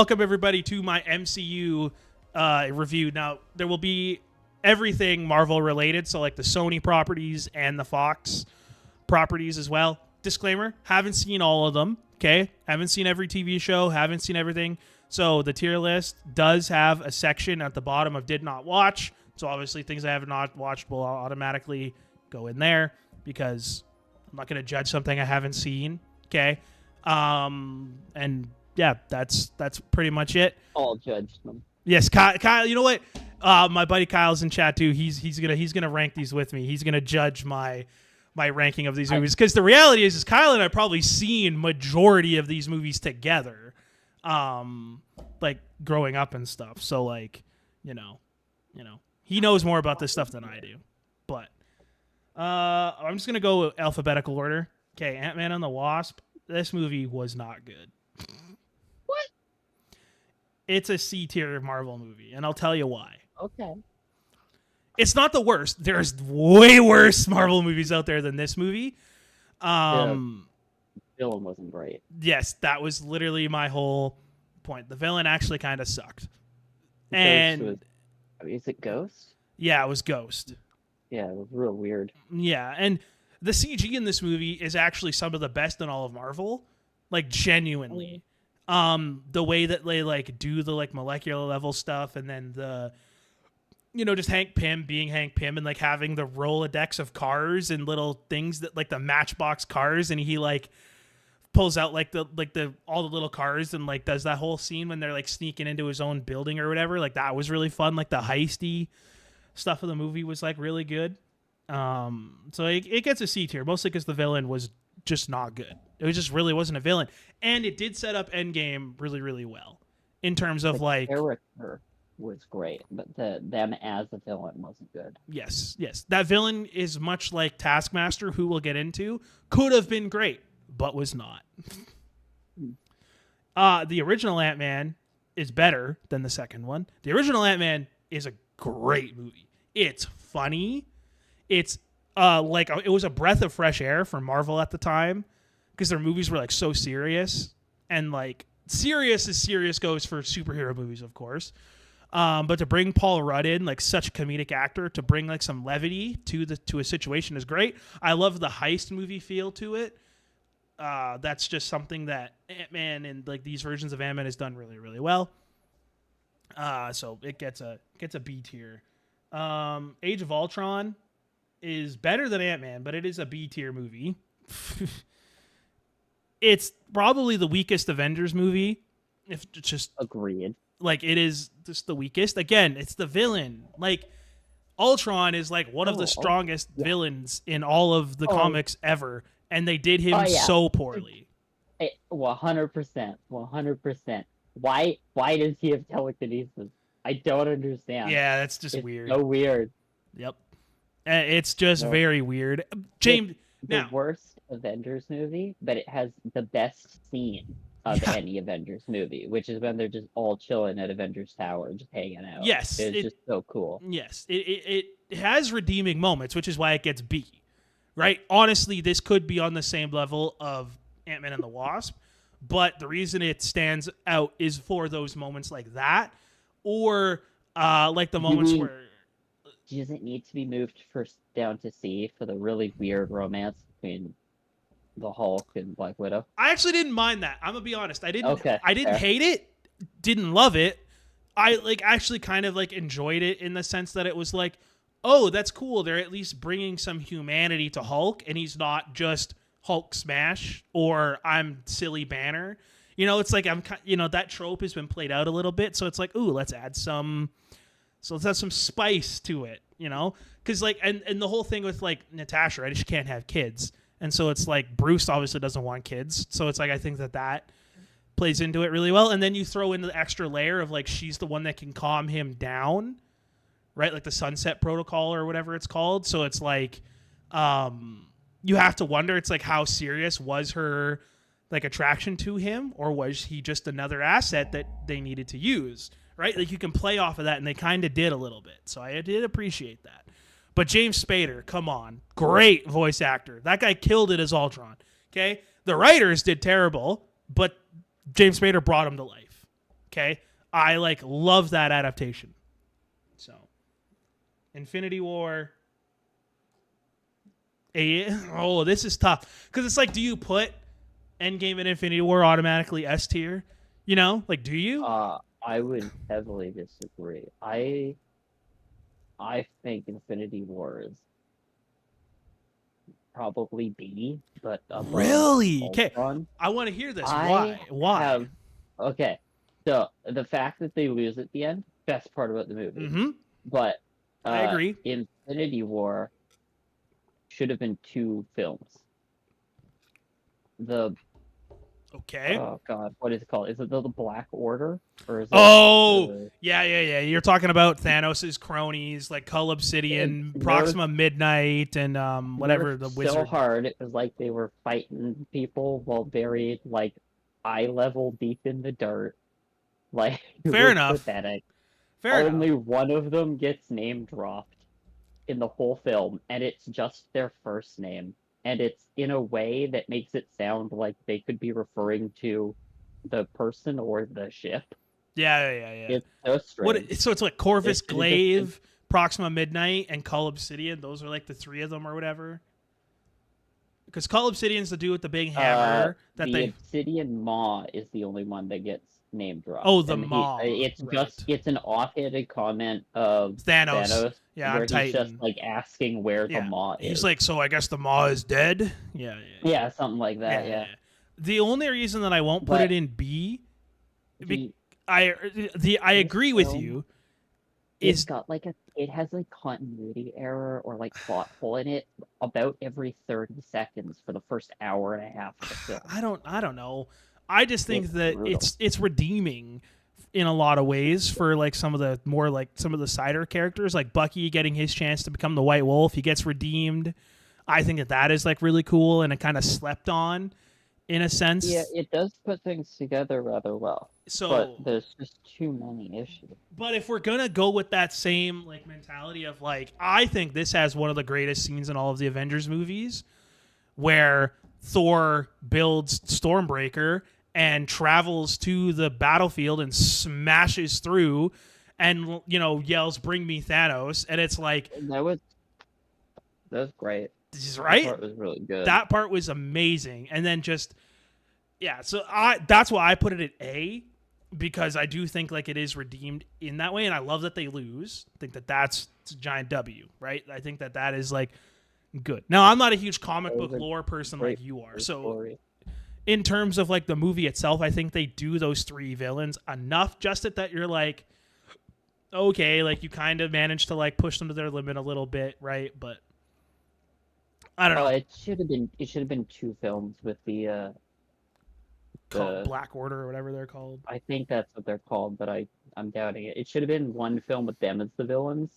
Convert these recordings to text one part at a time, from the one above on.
Welcome everybody to my MCU review. Now there will be everything Marvel related, so like the Sony properties and the Fox properties as well. Disclaimer: haven't seen all of them. Okay, haven't seen every TV show, haven't seen everything. So the tier list does have a section at the bottom of did not watch. So obviously things I have not watched will automatically go in there because I'm not going to judge something I haven't seen. Okay, and yeah, that's pretty much it. All judged them. Yes, Kyle. You know what? My buddy Kyle's in chat too. He's gonna rank these with me. He's gonna judge my ranking of these movies because the reality is Kyle and I probably seen majority of these movies together, like growing up and stuff. So like, you know, he knows more about this stuff than I do. But I'm just gonna go alphabetical order. Okay, Ant-Man and the Wasp. This movie was not good. What? It's a C tier Marvel movie, and I'll tell you why. Okay. It's not the worst. There's way worse Marvel movies out there than this movie. The villain wasn't great. Yes, that was literally my whole point. The villain actually kind of sucked. Is it Ghost? Yeah, it was Ghost. Yeah, it was real weird. Yeah, and the CG in this movie is actually some of the best in all of Marvel. Like, genuinely. The way that they like do the like molecular level stuff, and then the, just Hank Pym being Hank Pym and like having the Rolodex of cars and little things that like the Matchbox cars, and he like pulls out like the all the little cars and like does that whole scene when they're like sneaking into his own building or whatever. Like that was really fun. Like the heisty stuff of the movie was like really good. So it gets a C tier mostly because the villain was just not good. It just really wasn't a villain, and it did set up Endgame really, really well in terms of the character was great, but them as a villain wasn't good. Yes, that villain is much like Taskmaster, who we'll get into. Could have been great, but was not. The original Ant-Man is better than the second one. The original Ant-Man is a great movie. It's funny. It's it was a breath of fresh air for Marvel at the time because their movies were like so serious, and like serious as serious goes for superhero movies, of course. But to bring Paul Rudd in, like such a comedic actor, to bring like some levity to a situation is great. I love the heist movie feel to it. That's just something that Ant-Man and like these versions of Ant-Man has done really, really well. So it gets a B tier. Age of Ultron is better than Ant-Man, but it is a B tier movie. It's probably the weakest Avengers movie. If it's just agreed. Like it is just the weakest. Again, it's the villain. Like Ultron is like one of the strongest villains in all of the comics ever, and they did him so poorly. 100%. 100%. Why does he have telekinesis? I don't understand. Yeah, that's just weird. So weird. Yep. It's just very weird. James, the worst Avengers movie, but it has the best scene of any Avengers movie, which is when they're just all chilling at Avengers Tower, just hanging out. Yes. It's just so cool. Yes. It has redeeming moments, which is why it gets B. Right? Honestly, this could be on the same level of Ant-Man and the Wasp, but the reason it stands out is for those moments like that, or like the moments where... Does it need to be moved first down to C for the really weird romance between the Hulk and Black Widow? I actually didn't mind that. I'm gonna be honest. I didn't fair. hate it, didn't love it. I like actually kind of like enjoyed it in the sense that it was like, oh, that's cool. They're at least bringing some humanity to Hulk, and he's not just Hulk smash or I'm silly Banner. It's like that trope has been played out a little bit, so it's like, ooh, let's add some spice to it, because like, and the whole thing with like Natasha, right? She can't have kids. And so it's like Bruce obviously doesn't want kids. So it's like I think that plays into it really well. And then you throw in the extra layer of like she's the one that can calm him down, right? Like the Sunset Protocol or whatever it's called. So it's like you have to wonder, it's like how serious was her like attraction to him, or was he just another asset that they needed to use, right? Like you can play off of that, and they kind of did a little bit. So I did appreciate that. But James Spader, come on. Great voice actor. That guy killed it as Ultron. Okay? The writers did terrible, but James Spader brought him to life. Okay, I like love that adaptation. So, Infinity War. This is tough because it's like, do you put Endgame and Infinity War automatically S tier? You know, like, do you? I would heavily disagree. I think Infinity War is probably B, but above Really? Okay, Ultron. I want to hear this. I Why? Why? have okay. So the fact that they lose at the end, best part about the movie. Mm-hmm. But I agree. Infinity War should have been two films. The Okay. oh god, what is it called? Is it the Black Order or is it Oh, the yeah. You're talking about Thanos' cronies, like Cull Obsidian, nerf Proxima Midnight, and whatever the so wizard. hard? It was like they were fighting people while buried like eye level deep in the dirt. Like it Fair was enough. pathetic. Fair Only enough. one of them gets name dropped in the whole film, and it's just their first name. And it's in a way that makes it sound like they could be referring to the person or the ship. Yeah. It's so strange. So it's like It Corvus should have just been, Glaive, Proxima Midnight, and Cull Obsidian. Those are like the three of them or whatever. Because Cull Obsidian's the dude with the big hammer that the they. Obsidian Maw is the only one that gets name dropped. Oh, the And Maw. it's right. just it's an offhanded comment of Thanos. Yeah, where I'm he's Titan. just like asking where the Maw is. He's like, so I guess the Maw is dead. Yeah. Yeah, something like that. Yeah. The only reason that I won't put it in B, The, I agree with film, you. It's got like it has like continuity error or like plot hole in it about every 30 seconds for the first hour and a half of the film. I don't know. I just think It's that brutal. it's redeeming in a lot of ways for like some of the more like some of the cider characters, like Bucky getting his chance to become the White Wolf. He gets redeemed. I think that is like really cool and it kind of slept on in a sense. Yeah, it does put things together rather well. So, but there's just too many issues. But if we're gonna go with that same like mentality of like, I think this has one of the greatest scenes in all of the Avengers movies, where Thor builds Stormbreaker and travels to the battlefield and smashes through, and yells, "Bring me Thanos!" And it's like that was great. This is right. That part was really good. That part was amazing, and then just so that's why I put it at A. Because I do think like it is redeemed in that way, and I love that they lose. I think that's a giant W, right? I think that is like good. Now I'm not a huge comic book lore person like you are, so story. In terms of like the movie itself, I think they do those three villains enough, just that you're like, okay, like you kind of managed to like push them to their limit a little bit, right? But I don't know. It should have been two films with the called Black Order or whatever they're called. I think that's what they're called, but I'm doubting it. It should have been one film with them as the villains,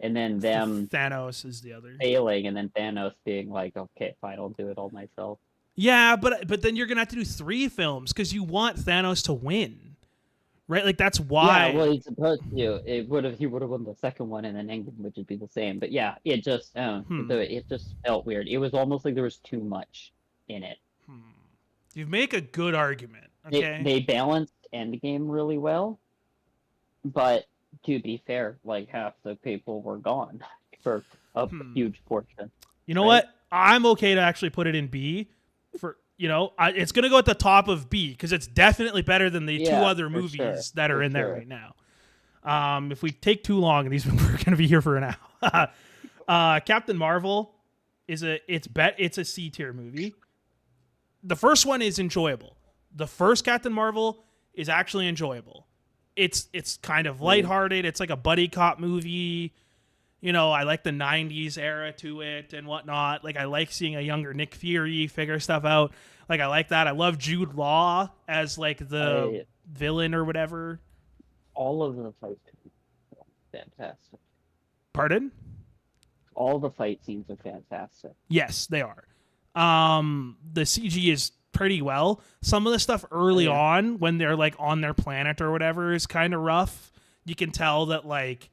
and then them Thanos is the other failing, and then Thanos being like, "Okay, fine, I'll do it all myself." Yeah, but then you're gonna have to do three films because you want Thanos to win, right? Like that's why. Yeah, well, he's supposed to. He would have won the second one, and then Endgame would just be the same. But yeah, it just it just felt weird. It was almost like there was too much in it. You make a good argument. Okay. They balanced Endgame really well, but to be fair, like half the people were gone for a huge portion. You know what? I'm okay to actually put it in B. It's gonna go at the top of B because it's definitely better than the two other movies that are in there right now. If we take too long, these we're gonna be here for an hour. Captain Marvel it's a C tier movie. The first one is enjoyable. The first Captain Marvel is actually enjoyable. It's kind of lighthearted. It's like a buddy cop movie. I like the 90s era to it and whatnot. Like, I like seeing a younger Nick Fury figure stuff out. Like, I like that. I love Jude Law as, like, the villain or whatever. All of the fights are fantastic. Pardon? All the fight scenes are fantastic. Yes, they are. The CG is pretty well. Some of the stuff early on when they're, like, on their planet or whatever is kind of rough. You can tell that, like,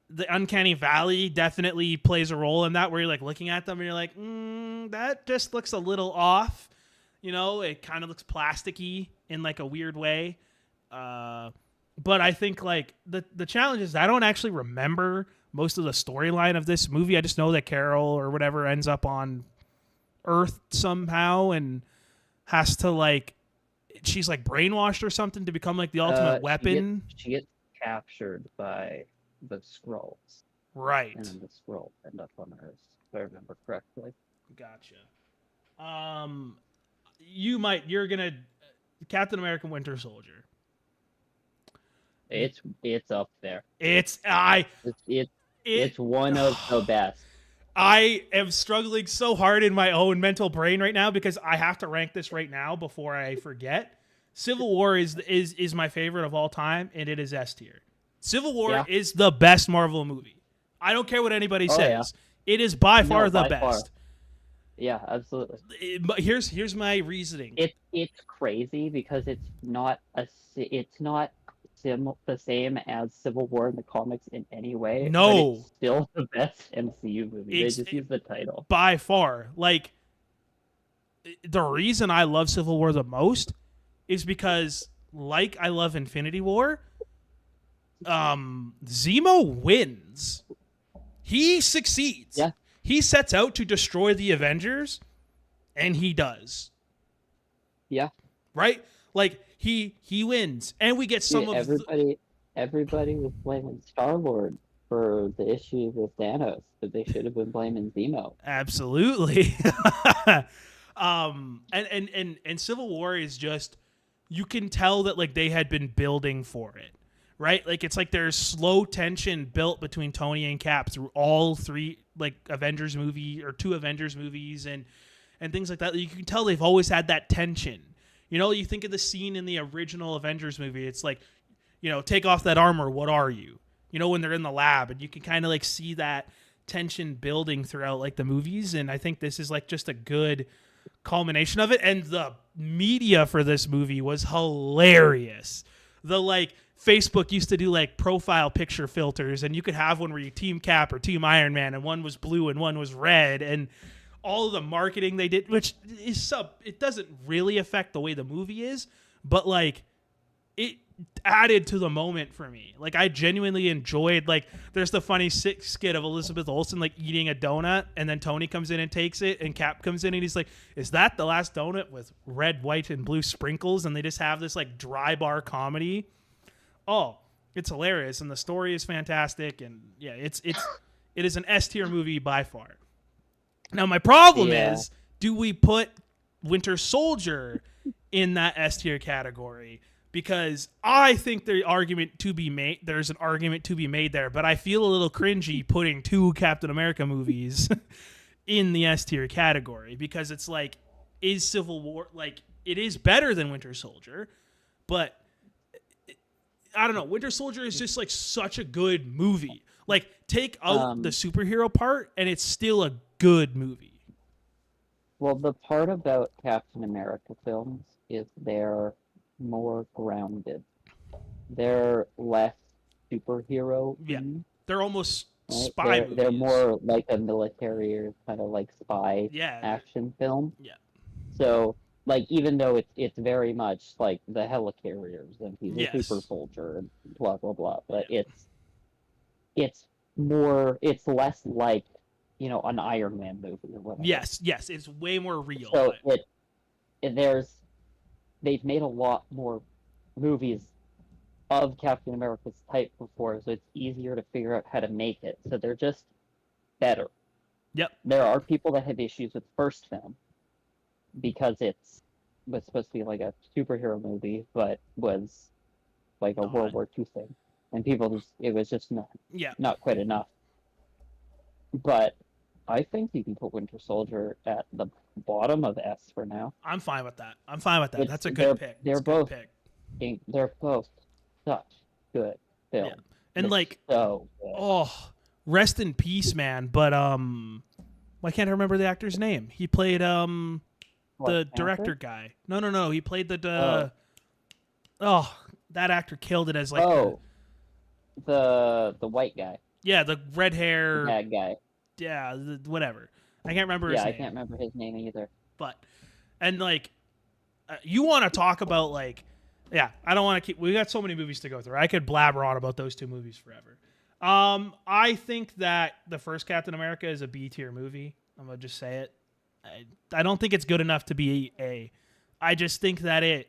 the Uncanny Valley definitely plays a role in that, where you're like looking at them and you're like, that just looks a little off. It kind of looks plasticky in like a weird way. but I think like the challenge is I don't actually remember most of the storyline of this movie. I just know that Carol or whatever ends up on Earth somehow and has to like she's like brainwashed or something to become like the ultimate weapon. She gets captured by the scrolls, Right. and then the scrolls end up on Earth, if I remember correctly. Gotcha. You're gonna Captain America Winter Soldier. It's up there. It's one of the best. I am struggling so hard in my own mental brain right now because I have to rank this right now before I forget. Civil War is my favorite of all time, and it is S tier. Civil War is the best Marvel movie. I don't care what anybody says. Yeah. It is by far the best. Far. Yeah, absolutely. But here's my reasoning. It's crazy because it's not the same as Civil War in the comics in any way. No, but it's still the best MCU movie. They just use the title by far. Like the reason I love Civil War the most is because, like I love Infinity War, Zemo wins. He succeeds. Yeah. He sets out to destroy the Avengers, and he does. Yeah. Right? Like he wins, and we get some of everybody was blaming Star-Lord for the issue with Thanos, but they should have been blaming Zemo. Absolutely. And Civil War is just, you can tell that like they had been building for it, right? Like it's like there's slow tension built between Tony and Cap through all three like Avengers movie or two Avengers movies and things like that. You can tell they've always had that tension. You know, you think of the scene in the original Avengers movie. It's like, you know, take off that armor. What are you? You know, when they're in the lab, and you can kind of like see that tension building throughout like the movies. And I think this is like just a good culmination of it. And the media for this movie was hilarious. The like Facebook used to do like profile picture filters, and you could have one where you Team Cap or Team Iron Man, and one was blue and one was red, and all of the marketing they did, which is it doesn't really affect the way the movie is, but like it added to the moment for me. Like I genuinely enjoyed, like there's the funny skit of Elizabeth Olsen like eating a donut, and then Tony comes in and takes it, and Cap comes in and he's like, is that the last donut with red, white, and blue sprinkles? And they just have this like dry bar comedy. Oh, it's hilarious, and the story is fantastic, and yeah, it is an S tier movie by far. Now my problem is, do we put Winter Soldier in that S tier category? Because I think there's an argument to be made there, but I feel a little cringy putting two Captain America movies in the S tier category, because it's like, is Civil War, like, it is better than Winter Soldier, but I don't know. Winter Soldier is just like such a good movie. Like take out the superhero part, and it's still a good movie. Well, the part about Captain America films is they're more grounded. They're less superhero. Yeah, they're almost spy movies. They're more like a military or kind of like spy action film. Yeah. So, like, even though it's very much like the helicarriers and he's a super soldier and blah blah blah, but it's less like, you know, an Iron Man movie or whatever. Yes, it's way more real. So they've made a lot more movies of Captain America's type before, so it's easier to figure out how to make it. So they're just better. Yep. There are people that have issues with the first film because it was supposed to be like a superhero movie, but was like a World War II thing, and it was just not quite enough. But I think you can put Winter Soldier at the bottom of S for now. I'm fine with that. That's a good pick. They're both such good films. Yeah. And like, so good. Oh, rest in peace, man. But why can't I remember the actor's name? He played the director guy. No. He played the that actor killed it as like the white guy. Yeah, the red hair bad guy. Yeah, whatever. I can't remember his name. Yeah, I can't remember his name either. But, and like, you want to talk about like Yeah, I don't want to keep. We got so many movies to go through. I could blabber on about those two movies forever. I think that the first Captain America is a B tier movie. I'm gonna just say it. I don't think it's good enough to be A. I just think that it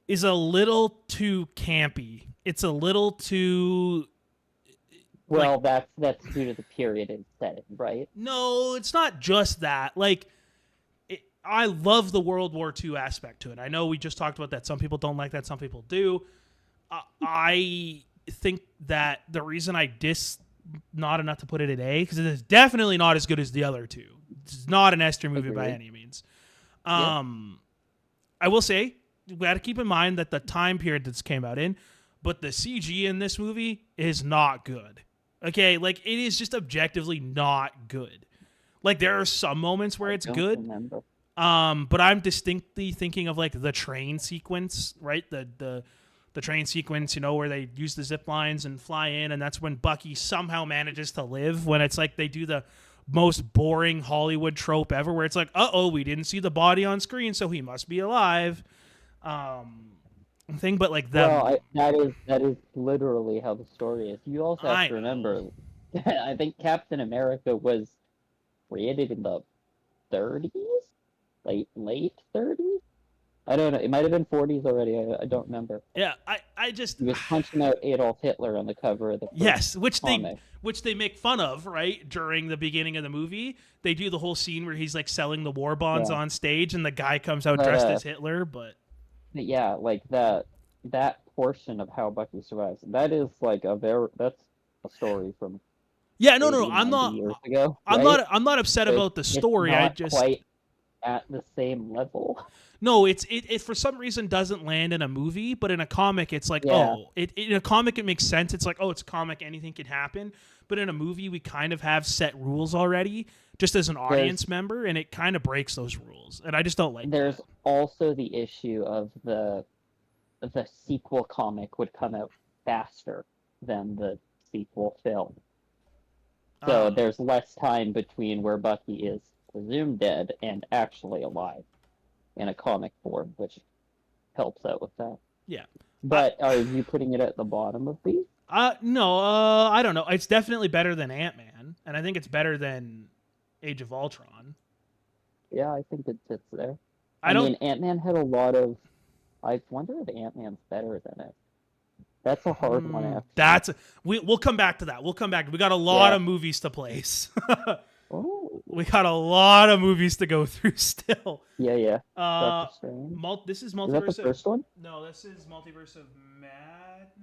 is a little too campy. It's a little too. Well, that's due to the period it's set in, right? No, it's not just that. Like, I love the World War II aspect to it. I know we just talked about that. Some people don't like that. Some people do. I think that the reason I not enough to put it at A, because it is definitely not as good as the other two. It's not an S tier movie by any means. I will say, we got to keep in mind that the time period this came out in, but the CG in this movie is not good. Okay, like it is just objectively not good. Like there are some moments where it's good. Remember. But I'm distinctly thinking of like the train sequence, right? The train sequence, you know, where they use the zip lines and fly in, and that's when Bucky somehow manages to live. When it's like they do the most boring Hollywood trope ever, where it's like, we didn't see the body on screen, so he must be alive. Thing, but like that. Well, that is literally how the story is. You also have to remember, I think Captain America was created in the 30s, late 30s. I don't know. It might have been 40s already. I don't remember. Yeah, I just he was punching out Adolf Hitler on the cover of the first comic. which they make fun of, right? During the beginning of the movie, they do the whole scene where he's like selling the war bonds on stage, and the guy comes out dressed as Hitler. But yeah, like that portion of how Bucky survives. That is like that's a story from. Yeah, no, I'm not. Years ago, I'm right? I'm not upset about the story. It's not I just quite at the same level. No, it for some reason doesn't land in a movie, but in a comic, it's like, in a comic, it makes sense. It's like, it's a comic, anything can happen. But in a movie, we kind of have set rules already, just as an audience member, and it kind of breaks those rules. And I just don't like There's also the issue of the sequel comic would come out faster than the sequel film. So there's less time between where Bucky is presumed dead and actually alive in a comic form, which helps out with that. Yeah. But are you putting it at the bottom of these? No, I don't know. It's definitely better than Ant-Man, and I think it's better than Age of Ultron. Yeah, I think it sits there. I mean, Ant-Man had a lot of... I wonder if Ant-Man's better than it. That's a hard one, actually. We'll come back to that. We got a lot of movies to place. We got a lot of movies to go through still. Yeah. This is Multiverse. Is that the first one? No, this is Multiverse of Madness.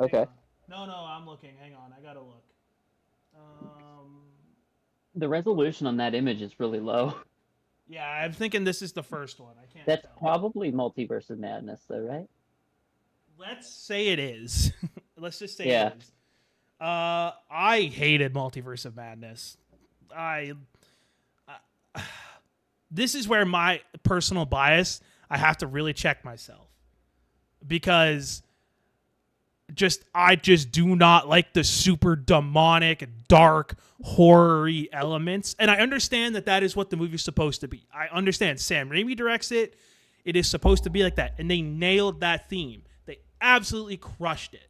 Okay. No, I'm looking. Hang on, I gotta look. The resolution on that image is really low. Yeah, I'm thinking this is the first one. I can't. That's probably Multiverse of Madness, though, right? Let's say it is. Let's just say it is. I hated Multiverse of Madness. This is where my personal bias, I have to really check myself, because I just do not like the super demonic, dark, horror-y elements. And I understand that is what the movie's supposed to be. I understand. Sam Raimi directs it. It is supposed to be like that. And they nailed that theme. They absolutely crushed it.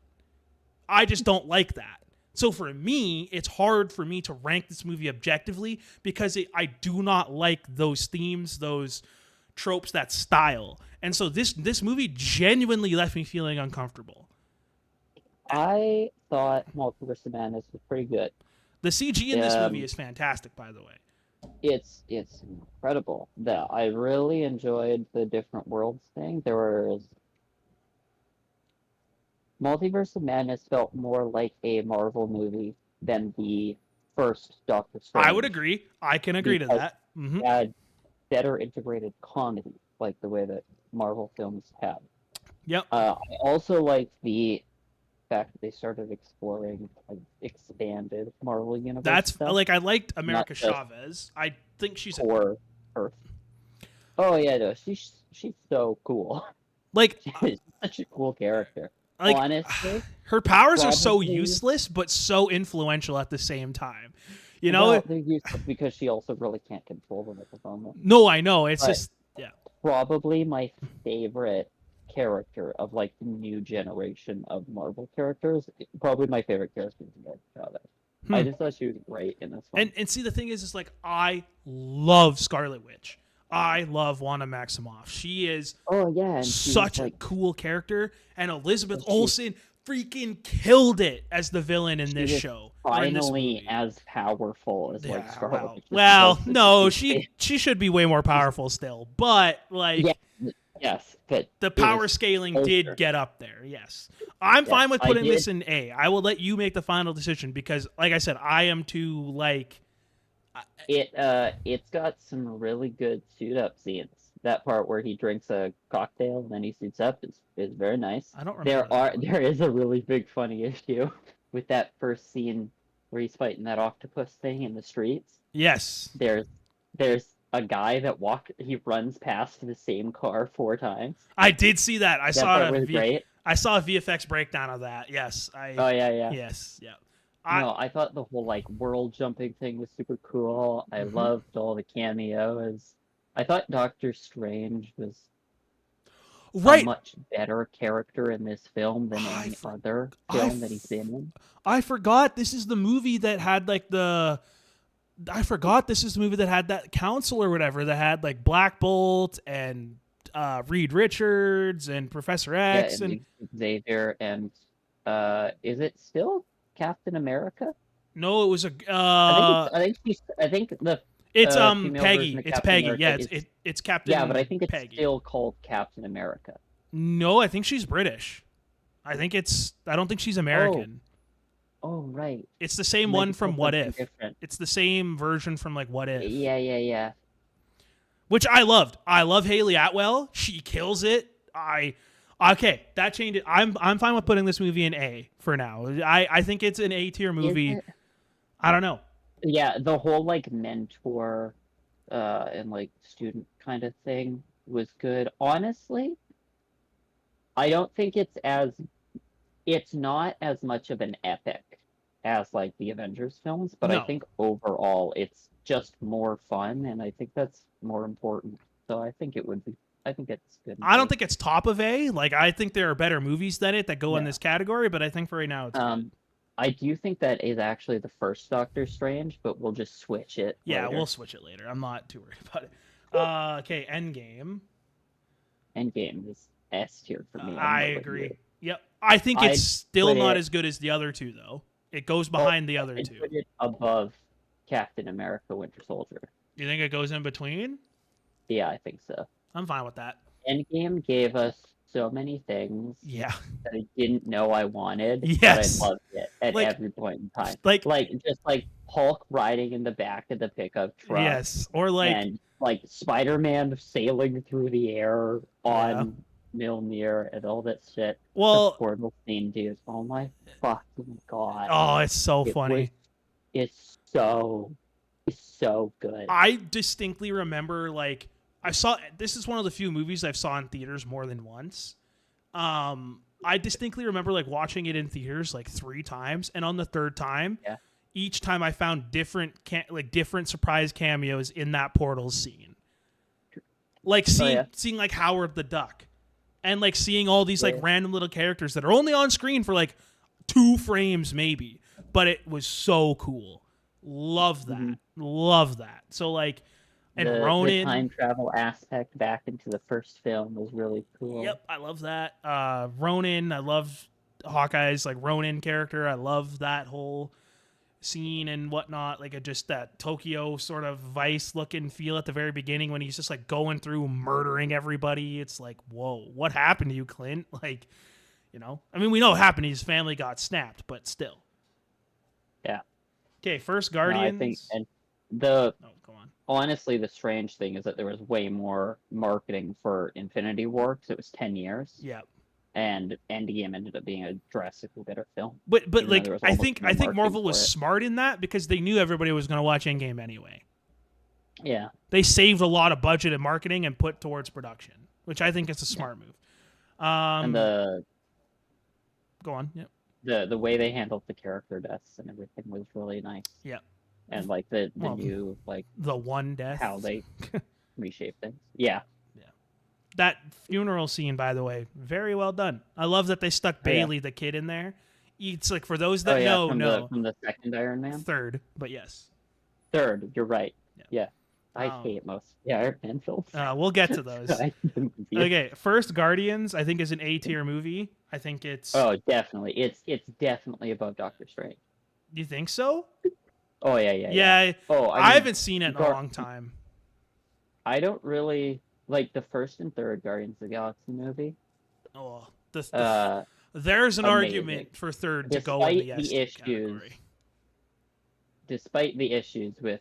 I just don't like that. So for me, it's hard for me to rank this movie objectively, because I do not like those themes, those tropes, that style. And so this movie genuinely left me feeling uncomfortable. I thought Multiverse of Madness was pretty good. The CG in this movie is fantastic, by the way. It's incredible. I really enjoyed the different worlds thing. There was... Multiverse of Madness felt more like a Marvel movie than the first Doctor Strange. I would agree. I can agree to that. Mm-hmm. It had better integrated comedy, like the way that Marvel films have. Yep. I also like the fact that they started exploring expanded Marvel universe. That's stuff. I liked America Chavez. I think she's core Earth. Oh yeah, no, she's so cool. She's such a cool character. Honestly, her powers are so useless but so influential at the same time. They're useless because she also really can't control them at the moment. No, I know. It's probably my favorite character of like the new generation of Marvel characters. Probably my favorite character is America Chavez. I Hmm. just thought she was great in this one. And see, the thing is like I love Scarlet Witch. I love Wanda Maximoff. She is Oh yeah, and she's such a like cool character, and Elizabeth she Olsen freaking killed it as the villain in she this was show or in this finally movie. as powerful as like Yeah, Scarlet well, Witch is well, supposed to no, be. she should be way more powerful still, but Yeah, like yes, but the it power was scaling did closer. get up there. Yes, I'm Yes, fine with I putting did. this in A. I will let you make the final decision because, like I said, I am too like. It's got some really good suit up scenes. That part where he drinks a cocktail and then he suits up is very nice. I don't remember that one. There is a really big funny issue with that first scene where he's fighting that octopus thing in the streets. Yes, There's there's a guy that he runs past the same car 4 times. I did see that. That part was great. I saw a VFX breakdown of that. Yes, Oh yeah, yeah. yes, yeah. I No, I thought the whole like world jumping thing was super cool. I mhm. loved all the cameos. I thought Doctor Strange was a Right. much better character in this film than I any for, other I film that he's been in. I forgot this is the movie that had like the. I forgot this is the movie that had that council or whatever that had like Black Bolt and Reed Richards and Professor Yeah, X and and Xavier and is it still Captain America? no, it was a I think the it's female version Peggy. of It's Captain Peggy. America Yeah, is it's yeah, but I Captain think it's Peggy. still called Captain America. No, I think she's British. I don't think she's American. Oh right. It's the same Might one be from called What something If. different. It's the same version from like What If, Yeah, yeah, yeah. which I loved. I love Haley Atwell. She kills it. Okay, that changed it. I'm fine with putting this movie in A for now. I think it's an A tier Is movie. it? I don't know. Yeah, the whole like mentor and like student kind of thing was good. Honestly, I don't think it's not as much of an epic as like the Avengers films, but I No, think overall it's just more fun and I think that's more important. So I think it's good. I don't think it's top of A. Like I think there are better movies than it that go in Yeah. this category, but I think for right now it's good. I do think that is actually the first Doctor Strange, but we'll just switch it Yeah, later. we'll switch it later. I'm not too worried about it. Okay, Endgame. Endgame is S tier for me. I I don't know about agree. you. Yep. I think it's I'd still put not it as good as the other two, though. It goes well, behind the other I'd two. put it above Captain America Winter Soldier. You think it goes in between? Yeah, I think so. I'm fine with that. Endgame gave us so many things Yeah. that I didn't know I wanted, Yes. but I loved it at Like- every point in time. Like, Like just like Hulk riding in the back of the pickup truck. yes. Or like, And like Spider-Man sailing through the air on Mjolnir and all that shit. The well, portal scene, dude. Oh my fucking god. oh, it's so It funny. was- it's so good. I distinctly remember, like, this is one of the few movies I've saw in theaters more than once. I distinctly remember, like, watching it in theaters, like, 3 times. And on the third time, Yeah. each time I found different surprise cameos in that portal scene. Like seeing like Howard the Duck, and like seeing all these like random little characters that are only on screen for like 2 frames maybe, but it was so cool. Love that, love that. So like, and Ronan, the time travel aspect back into the first film was really cool. Yep, I love that. Ronan, I love Hawkeye's like Ronan character. I love that whole scene and whatnot, like just that Tokyo sort of Vice looking feel at the very beginning when he's just like going through murdering everybody. It's like, whoa, what happened to you, Clint? Like, you know, I mean, we know what happened. His family got snapped, but still. Yeah. Okay, first No, Guardians. I think, and go on. honestly, the strange thing is that there was way more marketing for Infinity War because it was 10 years. Yeah. And Endgame ended up being a drastically better film. But even like though there was I almost think no I think marketing Marvel was for it. smart in that because they knew everybody was going to watch Endgame anyway. Yeah. They saved a lot of budget and marketing and put towards production, which I think is a smart move. And Go on. Yep. the way they handled the character deaths and everything was really nice. Yep. And like the Well, new like The one death. how they reshape things. Yeah. That funeral scene, by the way, very well done. I love that they stuck Oh, yeah. Bailey, the kid, in there. It's like, for those Oh that yeah, know, no, from the second Iron Man. third, but yes. Third, you're right. Yeah. Yeah. I Um, hate most Iron Man films. we'll get to So those. I agree with you. Okay, first Guardians, I think is an A tier movie. I think it's. Oh, definitely. It's definitely above Doctor Strange. You think so? Oh yeah, yeah, yeah. Yeah, Oh, I I mean, haven't seen it in a Gar- long time. I don't really like the first and third Guardians of the Galaxy movie. Oh, Uh, there's an amazing. argument for third to go in the S tier category. Despite the issues with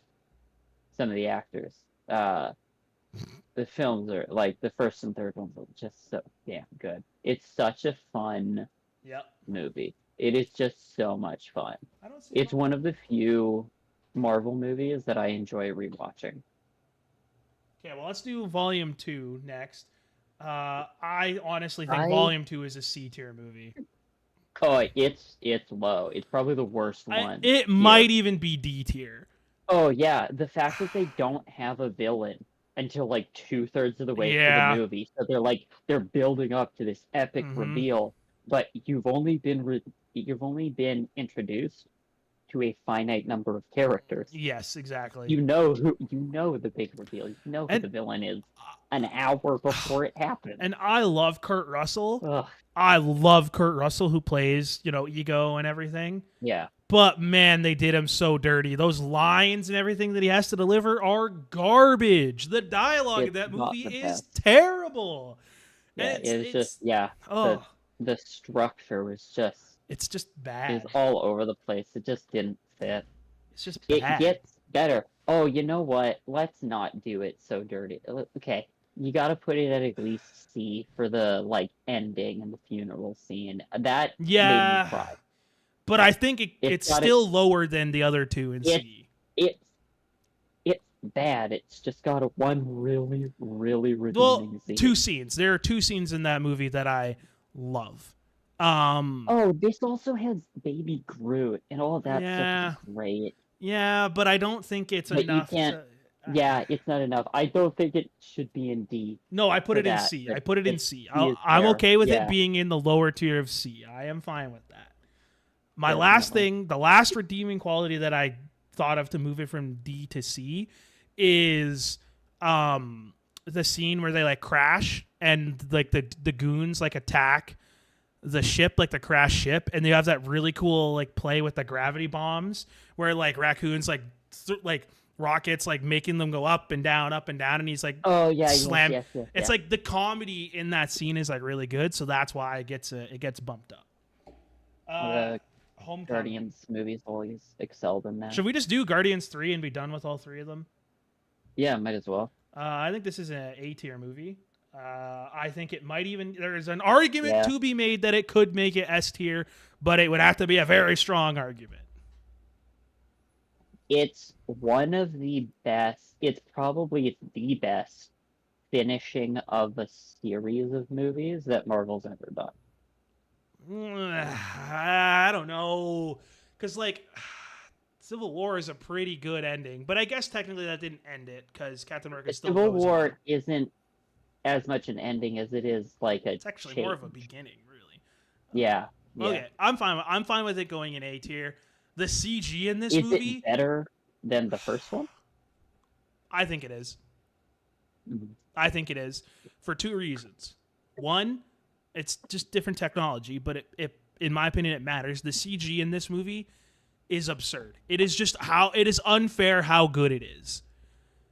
some of the actors, the films are like the first and third ones are just so damn good. It's such a fun Yep. movie. It is just so much fun. I don't see. It's one of the few Marvel movies that I enjoy rewatching. Okay, well, let's do Volume 2 next. I honestly think I Volume 2 is a C tier movie. Oh, it's low. It's probably the worst one. It might even be D tier. Oh yeah, the fact that they don't have a villain until like 2/3 of the way through Yeah. the movie, so they're building up to this epic Mhm. reveal, but you've only been introduced to a finite number of characters. Yes, exactly. You know the big reveal. You know who the villain is an hour before it happens. And I love Kurt Russell. Ugh. I love Kurt Russell, who plays, Ego and everything. Yeah. But man, they did him so dirty. Those lines and everything that he has to deliver are garbage. The dialogue in that movie is terrible. Yeah, it's just Oh, the structure was just it's just bad. is all over the place. It just didn't fit. It's just It bad. gets better. Oh, you know what? Let's not do it so dirty. Okay, you got to put it at least C for the like ending and the funeral scene. That made me cry. But I think it's still lower than the other two in C. It's bad. It's just got a one really, really redeeming scene. Two scenes. There are two scenes in that movie that I love. Oh, this also has Baby Groot and all of that stuff is great. Yeah, but I don't think it's enough. Yeah, it's not enough. I don't think it should be in D. No, I put it in C. I put it in C. I'm okay with it being in the lower tier of C. I am fine with that. My last thing, the last redeeming quality that I thought of to move it from D to C is the scene where they like crash and like the goons like attack the ship, like the crash ship, and they have that really cool like play with the gravity bombs where like raccoons like rockets like making them go up and down, and he's like, oh yeah, slam. Yes, it's like the comedy in that scene is like really good, so that's why it gets bumped up. Homecoming. Guardians movies always excelled in that. Should we just do Guardians 3 and be done with all three of them? Yeah, might as well. I think this is an A tier movie. I think it might even. There's an argument to be made that it could make it S tier, but it would have to be a very strong argument. It's one of the best. It's the best finishing of a series of movies that Marvel's ever done. I don't know, because like Civil War is a pretty good ending, but I guess technically that didn't end it because Captain America still Civil goes War on. Isn't as much an ending as it is like a. It's actually more of a beginning, really. Yeah. Okay, I'm fine with it going in A tier. The CG in this movie is it better than the first one? I think it is. Mm-hmm. I think it is for two reasons. One, it's just different technology, but it in my opinion, it matters. The CG in this movie is absurd. It is just it is unfair how good it is.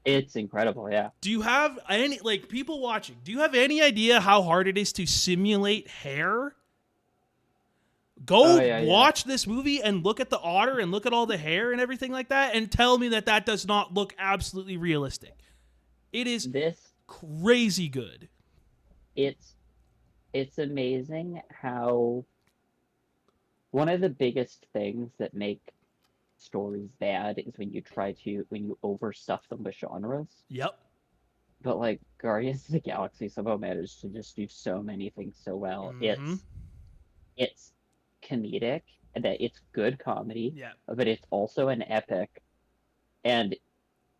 It's incredible, yeah. Do you have any, like, people watching, do you have any idea how hard it is to simulate hair? Go watch this movie and look at the otter and look at all the hair and everything like that and tell me that does not look absolutely realistic. It is crazy good. It's amazing how one of the biggest things that make stories bad is when you overstuff them with genres. Yep. But like Guardians of the Galaxy somehow managed to just do so many things so well. Mm-hmm. It's comedic, and that it's good comedy, yeah, but it's also an epic. And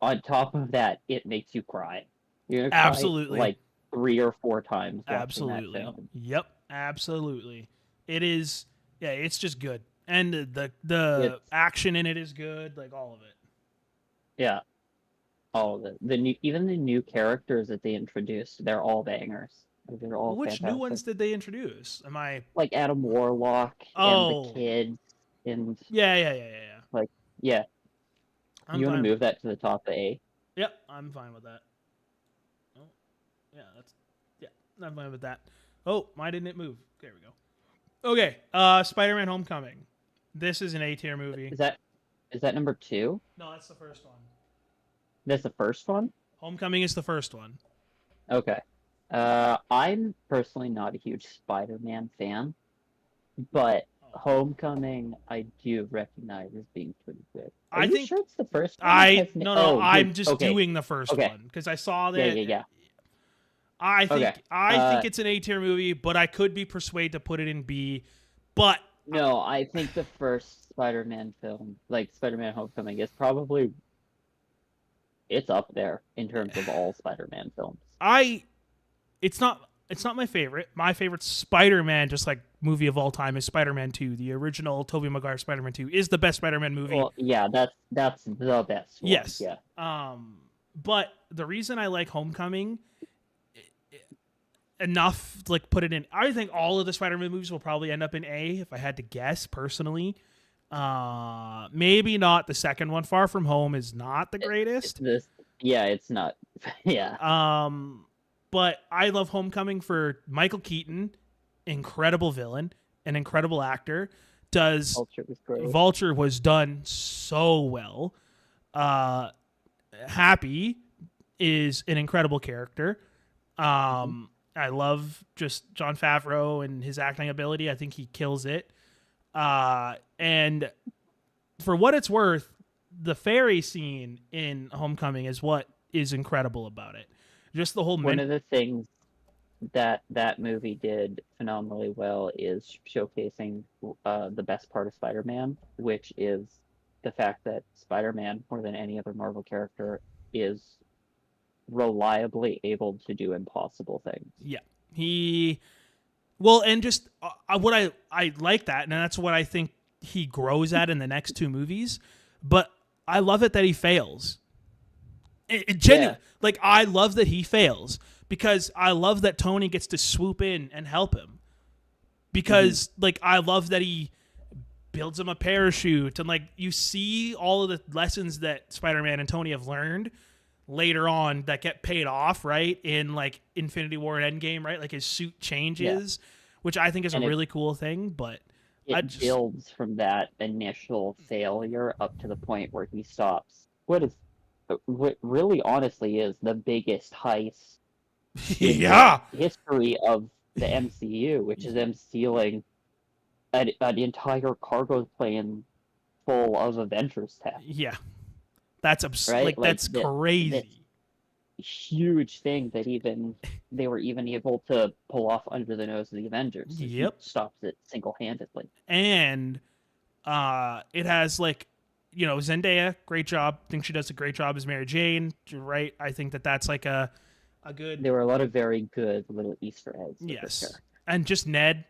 on top of that, it makes you cry. You're gonna absolutely cry, like 3 or 4 times watching that Absolutely. film. Yep. Absolutely. It is. Yeah. It's just good, and the It's action in it is good. Like all of it. yeah, all of it. The new, even the new characters that they introduced, they're all bangers. Like, they're all Which new fantastic. ones did they introduce? Am I? Like Adam Warlock and the Oh. kids and Yeah. Yeah. Yeah. Yeah. Yeah. like yeah. I'm You want to fine. move that to the top of A? Yep. I'm fine with that. Oh. Yeah. That's. Yeah. I'm fine with that. Oh, why didn't it move? There we go. Okay. Spider-Man: Homecoming. This is an A tier movie. Is that number 2? No, that's the first one. That's the first one? Homecoming is the first one. Okay. I'm personally not a huge Spider-Man fan, but Homecoming I do recognize as being pretty good. Are I you think sure it's the first one? that has no, oh, I'm good. just Okay. doing the first Okay. one because I saw that. Yeah. I think Okay. I think it's an A tier movie, but I could be persuaded to put it in B. But No, I think the first Spider-Man film, like Spider-Man Homecoming, is probably it's up there in terms of all Spider-Man films. it's not my favorite. My favorite Spider-Man, just like movie of all time, is Spider-Man 2. The original Tobey Maguire Spider-Man 2 is the best Spider-Man movie. Well, yeah, that's the best one. Yes. Yeah. But the reason I like Homecoming enough to like put it in, I think all of the Spider-Man movies will probably end up in A if I had to guess personally. Maybe not the second one. Far From Home is not the greatest. It's not. Yeah. But I love Homecoming for Michael Keaton, incredible villain, an incredible actor. Vulture was great. Vulture was done so well. Happy is an incredible character. I love just Jon Favreau and his acting ability. I think he kills it. And for what it's worth, the fairy scene in Homecoming is what is incredible about it. Just the whole one of the things that movie did phenomenally well is showcasing the best part of Spider-Man, which is the fact that Spider-Man, more than any other Marvel character, is reliably able to do impossible things. Yeah. And just what I like that, and that's what I think he grows at in the next 2 movies, but I love it that he fails. Genuine. Yeah. Like, I love that he fails because I love that Tony gets to swoop in and help him. Because, like, I love that he builds him a parachute, and, like, you see all of the lessons that Spider-Man and Tony have learned later on that get paid off, right? In, like, Infinity War and Endgame, right? Like, his suit changes, which I think is a really cool thing, but it builds from that initial failure up to the point where he stops what really honestly is the biggest heist in the history of the MCU, which is them stealing an entire cargo plane full of Avengers tech. Yeah, that's absurd. Right? Like that's crazy. Huge thing that they were even able to pull off under the nose of the Avengers. Yep, he stops it single-handedly. And it has like, you know, Zendaya, great job. I think she does a great job as Mary Jane, right? I think that's like a good. There were a lot of very good little Easter eggs. Yes, and just Ned,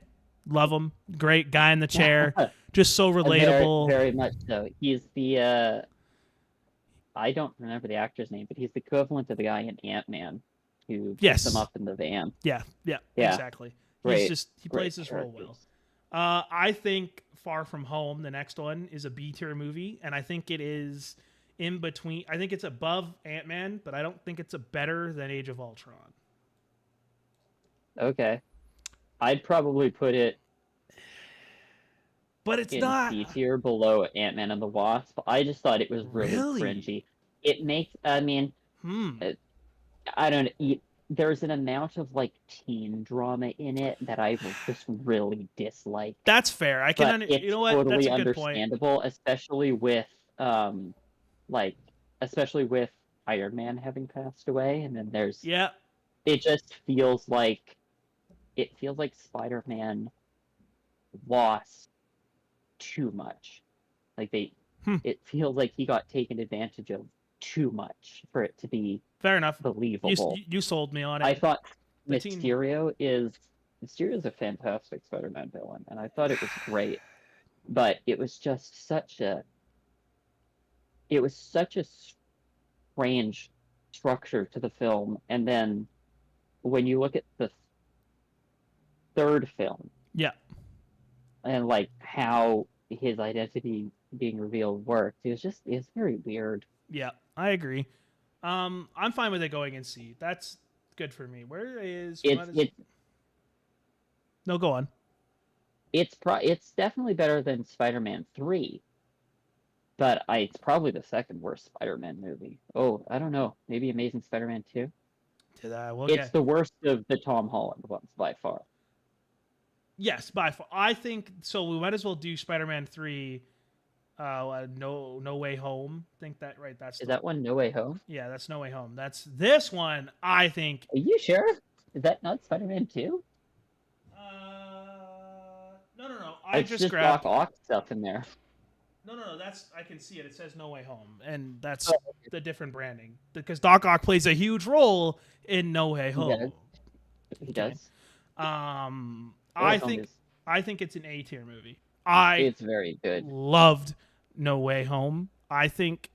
love him. Great guy in the chair, just so relatable. Very, very much so. He's the I don't remember the actor's name, but he's the equivalent of the guy in Ant-Man who picks them up in the van. Yeah, exactly. Great, he plays this role well. I think Far From Home, the next one, is a B-tier movie, and I think it is in between. I think it's above Ant-Man, but I don't think it's better than Age of Ultron. Okay. I'd probably put it but it's not C tier below Ant-Man and the Wasp. I just thought it was really cringy. It makes, I mean, I don't know. There's an amount of like teen drama in it that I just really dislike. That's fair. I can, you know what? Totally that's a good understandable, point. Especially with Iron Man having passed away, and then there's It just feels like Spider-Man lost too much. Like it feels like he got taken advantage of too much for it to be fair enough believable. You sold me on it. I thought The teen. Mysterio's a fantastic Spider-Man villain, and I thought it was great. But it was such a strange structure to the film. And then when you look at the third film Yeah. and like how his identity being revealed worked, it's very weird. Yeah. I agree. I'm fine with it going in C. That's good for me. Where is? It's No, go on. it's definitely better than Spider-Man 3, but it's probably the second worst Spider-Man movie. Oh, I don't know. Maybe Amazing Spider-Man 2? Did I look It's at? the worst of the Tom Holland ones by far. Yes, by far. I think so. We might as well do Spider-Man 3. No Way Home. Think that right? Is that one No Way Home? Yeah, that's No Way Home. That's this one. I think. Are you sure? Is that not Spider-Man 2? No. It's just grabbed. Doc Ock stuff in there. No. That's I can see it. It says No Way Home, and that's the different branding because Doc Ock plays a huge role in No Way Home. He does. I think it's an A tier movie. It's very good. Loved No Way Home. I think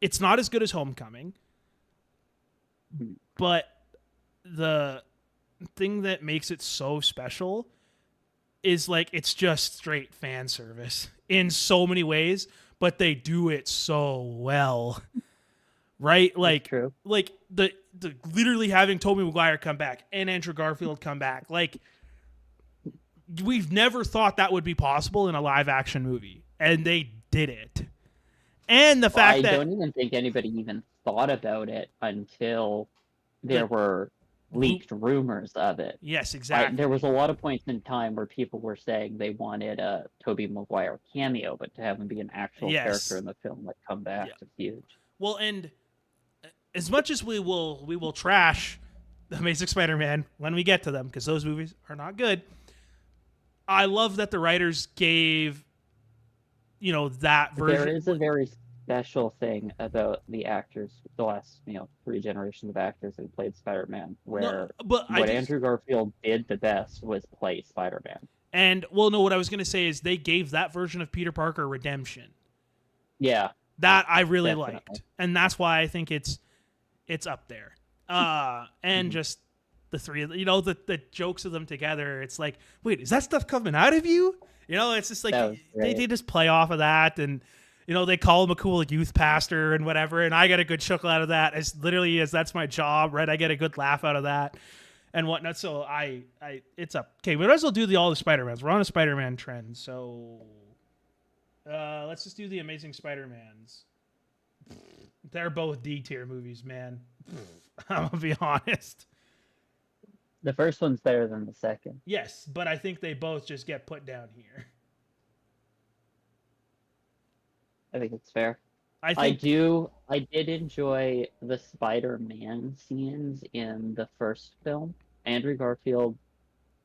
it's not as good as Homecoming, but the thing that makes it so special is like it's just straight fan service in so many ways, but they do it so well. Right? Like true. Like the literally having Tobey Maguire come back and Andrew Garfield come back. Like we've never thought that would be possible in a live action movie, and they did it. And the fact that I don't even think anybody even thought about it until there were leaked rumors of it. Yes, exactly. There was a lot of points in time where people were saying they wanted a Tobey Maguire cameo, but to have him be an actual character in the film, like come back, is huge. Well, and as much as we will trash the Amazing Spider-Man when we get to them, because those movies are not good, I love that the writers gave, that version. There is a very special thing about the actors, the last, 3 generations of actors who played Spider-Man, where Andrew Garfield did the best was play Spider-Man. And, what I was going to say is they gave that version of Peter Parker redemption. Yeah. That I really liked. And that's why I think it's up there. And just the three of them, the jokes of them together. It's like, wait, is that stuff coming out of you? It's just like they just play off of that, and they call him a cool youth pastor and whatever, and I get a good chuckle out of that. As literally as that's my job, right? I get a good laugh out of that and whatnot. So I it's up. Okay, we might as well do all the Spider-Mans. We're on a Spider-Man trend, so let's just do the Amazing Spider-Mans. They're both D tier movies, man. I'm gonna be honest. The first one's better than the second. Yes, but I think they both just get put down here. I think it's fair. I did enjoy the Spider-Man scenes in the first film. Andrew Garfield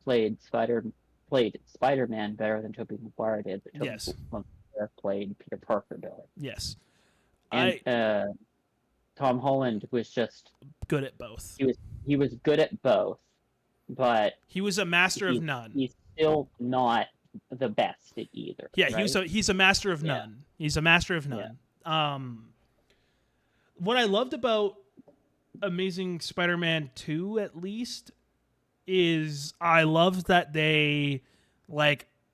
played Spider-Man better than Tobey Maguire did, but Tobey Maguire played Peter Parker better. Yes. And Tom Holland was just good at both. He was good at both, but he was a master of none. He's still not the best at either. Yeah, right? he's a master of none. He's a master of none. Yeah. What I loved about Amazing Spider-Man 2, at least, is I loved that they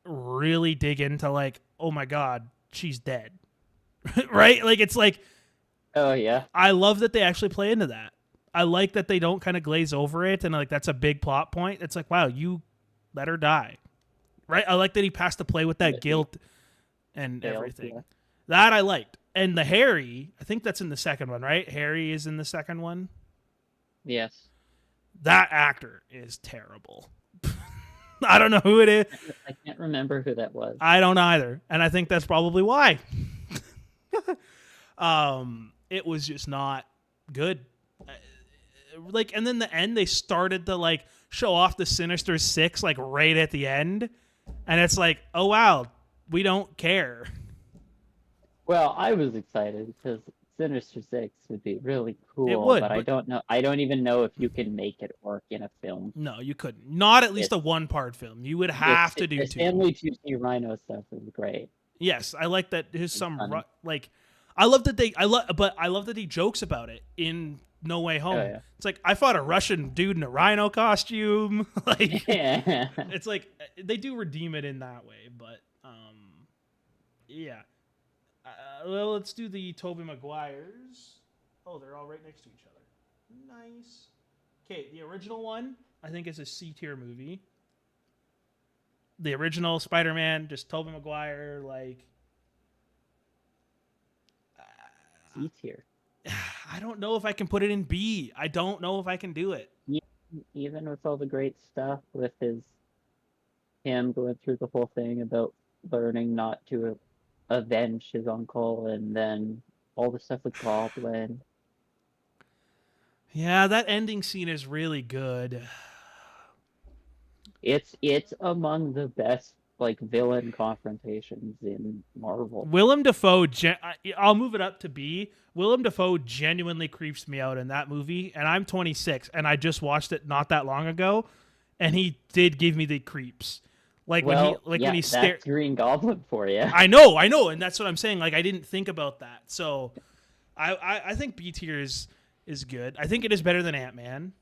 really dig into oh my god, she's dead. Right? It's oh yeah. I love that they actually play into that. I like that they don't kind of glaze over it, and that's a big plot point. It's wow, you let her die. Right? I like that he passed to play with that guilt and everything. Yeah. That I liked. And the Harry, I think that's in the second one, right? Harry is in the second one. Yes. That actor is terrible. I don't know who it is. I can't remember who that was. I don't either. And I think that's probably why. It was just not good. And then the end, they started to show off the Sinister Six right at the end. And it's oh wow, we don't care. Well, I was excited because Sinister Six would be really It cool, would, but I but don't know. I don't even know if you can make it work in a film. no, you couldn't. Not at least It's a one-part film. You would the, have to do the two. Stanley Tucci Rhino stuff is great. Yes, I like that. There's It's some funny. like, I love that they. I love, but I love that he jokes about it in No Way Oh Home. yeah. It's like I fought a Russian dude in a rhino costume. Like, Yeah. it's like they do redeem it in that way. But yeah. Well, let's do the Tobey Maguires. Oh, they're all right next to each other. Nice. Okay, the original one I think is a C tier movie. The original Spider-Man, just Tobey Maguire, like C tier. I don't know if I can put it in B. I don't know if I can do it. Even with all the great stuff with him going through the whole thing about learning not to avenge his uncle, and then all the stuff with Goblin. Yeah, that ending scene is really good. It's among the best like villain confrontations in Marvel. Willem Dafoe, I'll move it up to B. Willem Dafoe genuinely creeps me out in that movie, and I'm 26, and I just watched it not that long ago, and he did give me the creeps. Like Well, when yeah, he that's Green Goblin for you. I know, and that's what I'm saying. Like I didn't think about that, so I think B tier is good. I think it is better than Ant-Man.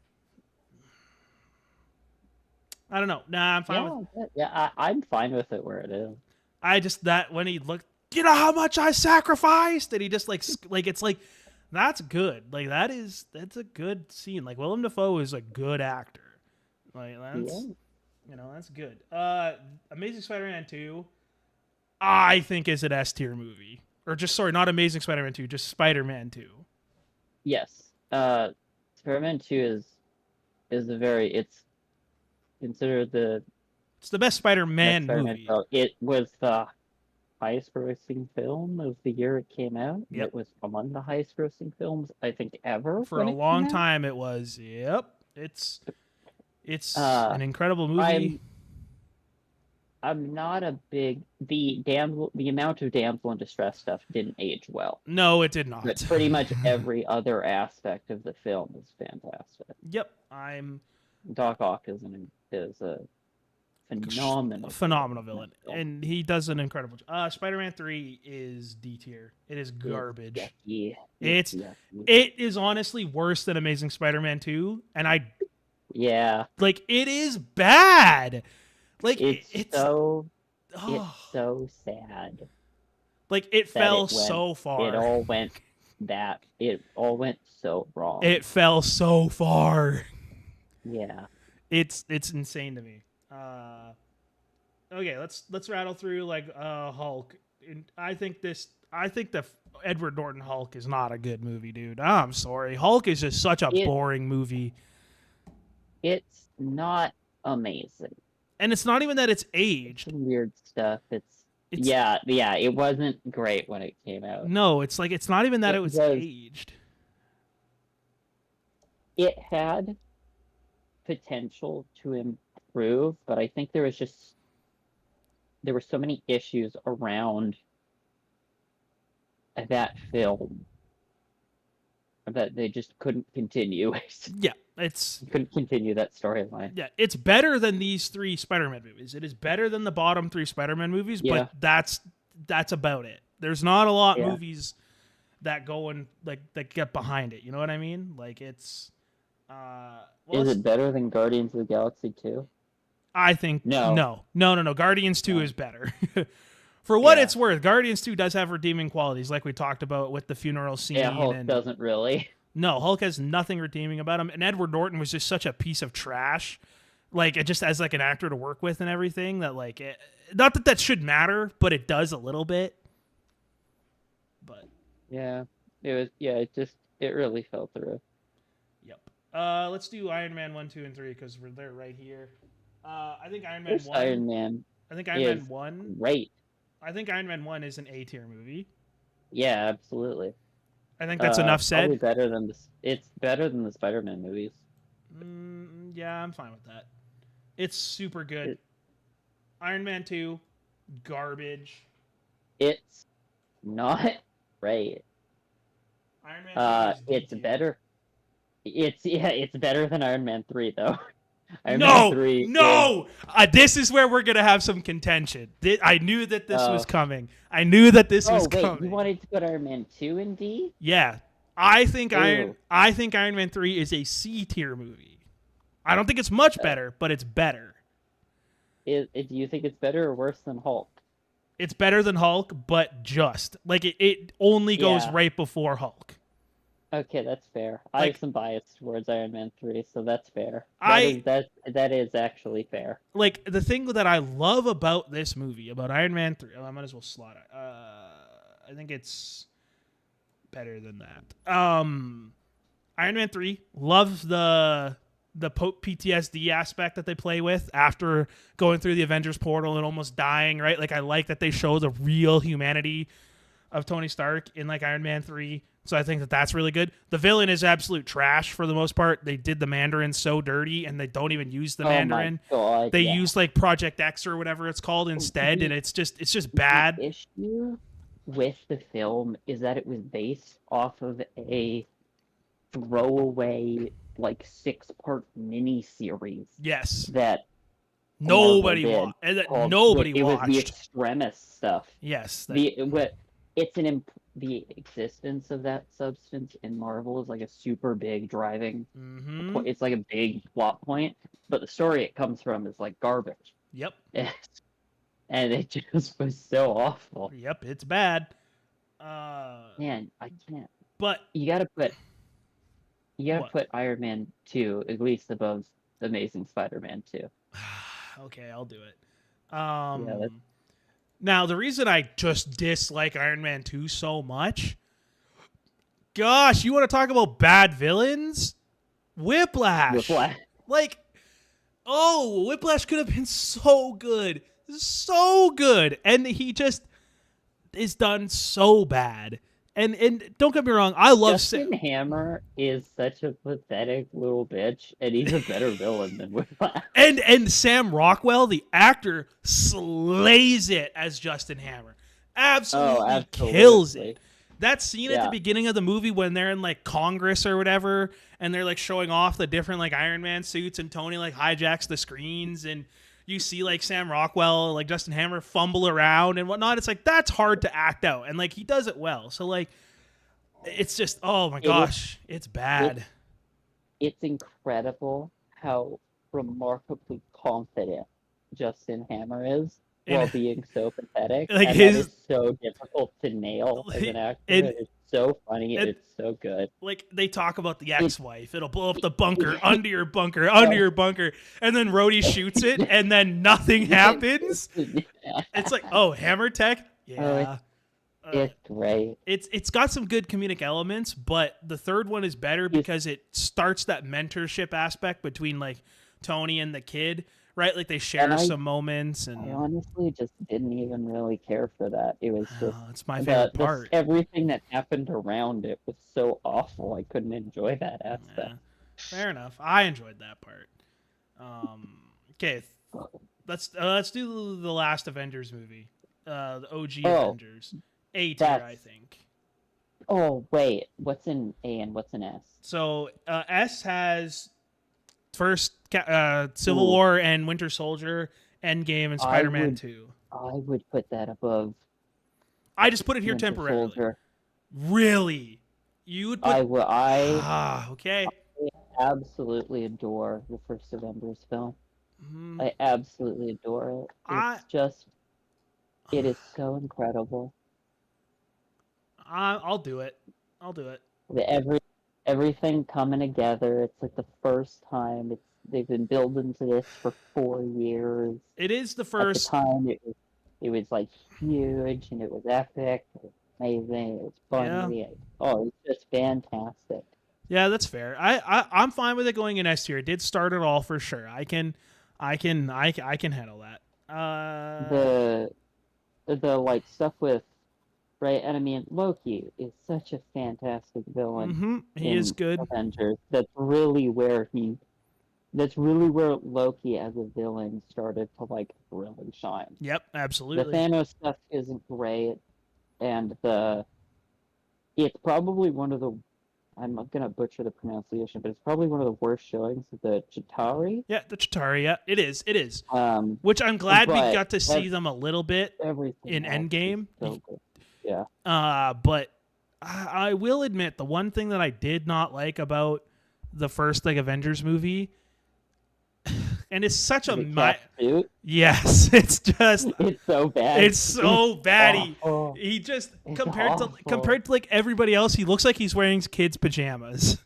I don't know. Nah, I'm fine with. I'm fine with it where it is. I just that when he looked, you know how much I sacrificed, and he just like it's like that's good. Like that's a good scene. Like Willem Dafoe is a good actor. Like that's that's good. Amazing Spider-Man 2, I think is an S tier movie, or just sorry, not Amazing Spider-Man 2, just Spider-Man 2. Yes. Spider-Man 2 is a very it's considered the It's the best best Spider-Man Spider-Man movie. film. It was the highest grossing film of the year it came out. Yep. It was among the highest grossing films I think ever For when a it came long out. time, it was. Yep. It's Uh, an incredible movie. I'm I'm not a big the amount of damsel in distress stuff didn't age well. No, it did But not. pretty much every other aspect of the film is fantastic. Yep. I'm Doc Ock is a phenomenal phenomenal in that villain, film. and he does an incredible job. Spider-Man 3 is D tier. It is It's garbage. yucky. It is honestly worse than Amazing Spider-Man 2, and I Yeah, like it is bad. Like it's so oh, sad like it that fell so it far. all went it all went so wrong. It fell so far. Yeah. It's insane to me. Okay, let's rattle through like Hulk. And I think the Edward Norton Hulk is not a good movie, dude. I'm sorry. Hulk is just such a boring movie. It's not amazing. And it's not even that it's aged. Some weird stuff. Yeah, it wasn't great when it came out. No, it's like it's not even that it was aged. It had potential to improve, but I think there were so many issues around that film that they just couldn't continue. Yeah, couldn't continue that storyline. Yeah, it's better than these 3 Spider-Man movies. It is better than the bottom 3 Spider-Man movies, but that's about it. There's not a lot of movies that go and like that get behind it. You know what I mean? Like it's is it better than Guardians of the Galaxy 2? I think no. Guardians 2 is better. For what it's worth, Guardians 2 does have redeeming qualities, like we talked about with the funeral scene. Yeah, Hulk doesn't really. No, Hulk has nothing redeeming about him, and Edward Norton was just such a piece of trash. Like, it just as like an actor to work with and everything, that like not that should matter, but it does a little bit. But yeah, it was. Yeah, it really fell through. Yep. Let's do Iron Man 1, 2, and 3 because they're right here. I think Iron Man 1. Iron Man. I think Iron Man 1. Great. I think Iron Man 1 is an A tier movie. Yeah, absolutely. I think that's enough said. Probably better than this. It's better than the Spider-Man movies. Yeah, I'm fine with that. It's super good. Iron Man 2, garbage. It's not great. Iron Man 3 is D It's tier. better. It's better than Iron Man 3 though. Iron Man No, 3 is no. This is where we're gonna have some contention. I knew that this was uh coming. I knew that this was oh wait, you coming. wanted to put Iron Man 2 in D? Yeah, I think Iron. Ooh. I think Iron Man 3 is a C tier movie. I don't think it's much Uh, better, but it's better. do you think it's better or worse than Hulk? It's better than Hulk, but just like it only goes Yeah. right before Hulk. Okay, that's fair. I Like have some bias towards Iron Man 3, so that's fair. I That is actually fair. like the thing that I love about this movie, about Iron Man 3. Oh, I might as well slot it. I think it's better than that. Iron Man 3 loves the PTSD aspect that they play with after going through the Avengers portal and almost dying, right? Like I like that they show the real humanity of Tony Stark in like Iron Man 3. So I think that that's really good. The villain is absolute trash for the most part. They did the Mandarin so dirty and they don't even use the Mandarin. Oh my god. They Yeah. use like Project X or whatever it's called instead, and it's just bad. The issue with the film is that it was based off of a throwaway like 6-part mini series Yes. that Nobody Marvel did watched. And that called- nobody it was the watched. extremist stuff. Yes. The existence of that substance in Marvel is like a super big driving Mm-hmm. it's like a big plot point, but the story it comes from is like garbage. Yep. And it just was so awful. Yep. It's bad. Man, I can't. But You gotta what? put Iron Man 2 at least above Amazing Spider-Man 2. Okay, I'll do it. that's- Now the reason I just dislike Iron Man 2 so much, gosh, you want to talk about bad villains? Whiplash. Like, oh, Whiplash could have been so good. So good. And he just is done so bad. And don't get me wrong, I love Justin Hammer is such a pathetic little bitch, and he's a better villain than Whiplash. and Sam Rockwell, the actor, slays it as Justin Hammer. Absolutely kills it. That scene at the beginning of the movie when they're in like Congress or whatever, and they're like showing off the different like Iron Man suits, and Tony like hijacks the screens, and you see like Sam Rockwell, like Justin Hammer fumble around and whatnot. It's like that's hard to act out, and like he does it well. So like, it's just oh my gosh, it's bad. It's incredible how remarkably confident Justin Hammer is while being so pathetic. Like and that is so difficult to nail as an actor. It's so funny and it's so good. Like they talk about the ex-wife, it'll blow up the bunker, under your bunker, under your bunker, and then Rhodey shoots it, and then nothing happens. It's like, oh, Hammer Tech, yeah. It's great. It's got some good comedic elements, but the third one is better because it starts that mentorship aspect between like Tony and the kid, right? Like they share some moments, and I honestly just didn't even really care for that. It was just it's my favorite part. Everything that happened around it was so awful. I couldn't enjoy that aspect. Yeah, fair enough. I enjoyed that part. Okay, let's do the last Avengers movie, the OG Avengers. A tier, I think. Oh wait, what's in A and what's in S? So S has first Civil War and Winter Soldier, Endgame, and Spider-Man 2. I would put that above. I just put it here Winter temporarily. Soldier. Really? You would put? Okay. I absolutely adore the first Avengers film. Mm-hmm. I absolutely adore it. It is so incredible. I'll do it. Everything coming together. It's like the first time. They've been building to this for 4 years. It is the first. At the time, it was like huge and it was epic. It was amazing. It was funny. Yeah. It's just fantastic. Yeah, that's fair. I'm fine with it going in S tier. It did start it all for sure. I can handle that. The like stuff with. Right, and I mean Loki is such a fantastic villain. Mm-hmm. He is good. Avengers. That's really where Loki as a villain started to like really shine. Yep, absolutely. The Thanos stuff isn't great, and the it's probably one of the. I'm gonna butcher the pronunciation, but it's probably one of the worst showings of the Chitauri. Yeah, the Chitauri. Yeah, it is. It is. Um, Which I'm glad we but got to see them a little bit everything in else is Endgame. so good. Yeah. But I will admit the one thing that I did not like about the first like Avengers movie, and it's such a The cat suit. yes, it's just It's so bad. it's so bad. Awful. He just It's compared to awful. like everybody else, he looks like he's wearing kids' pajamas.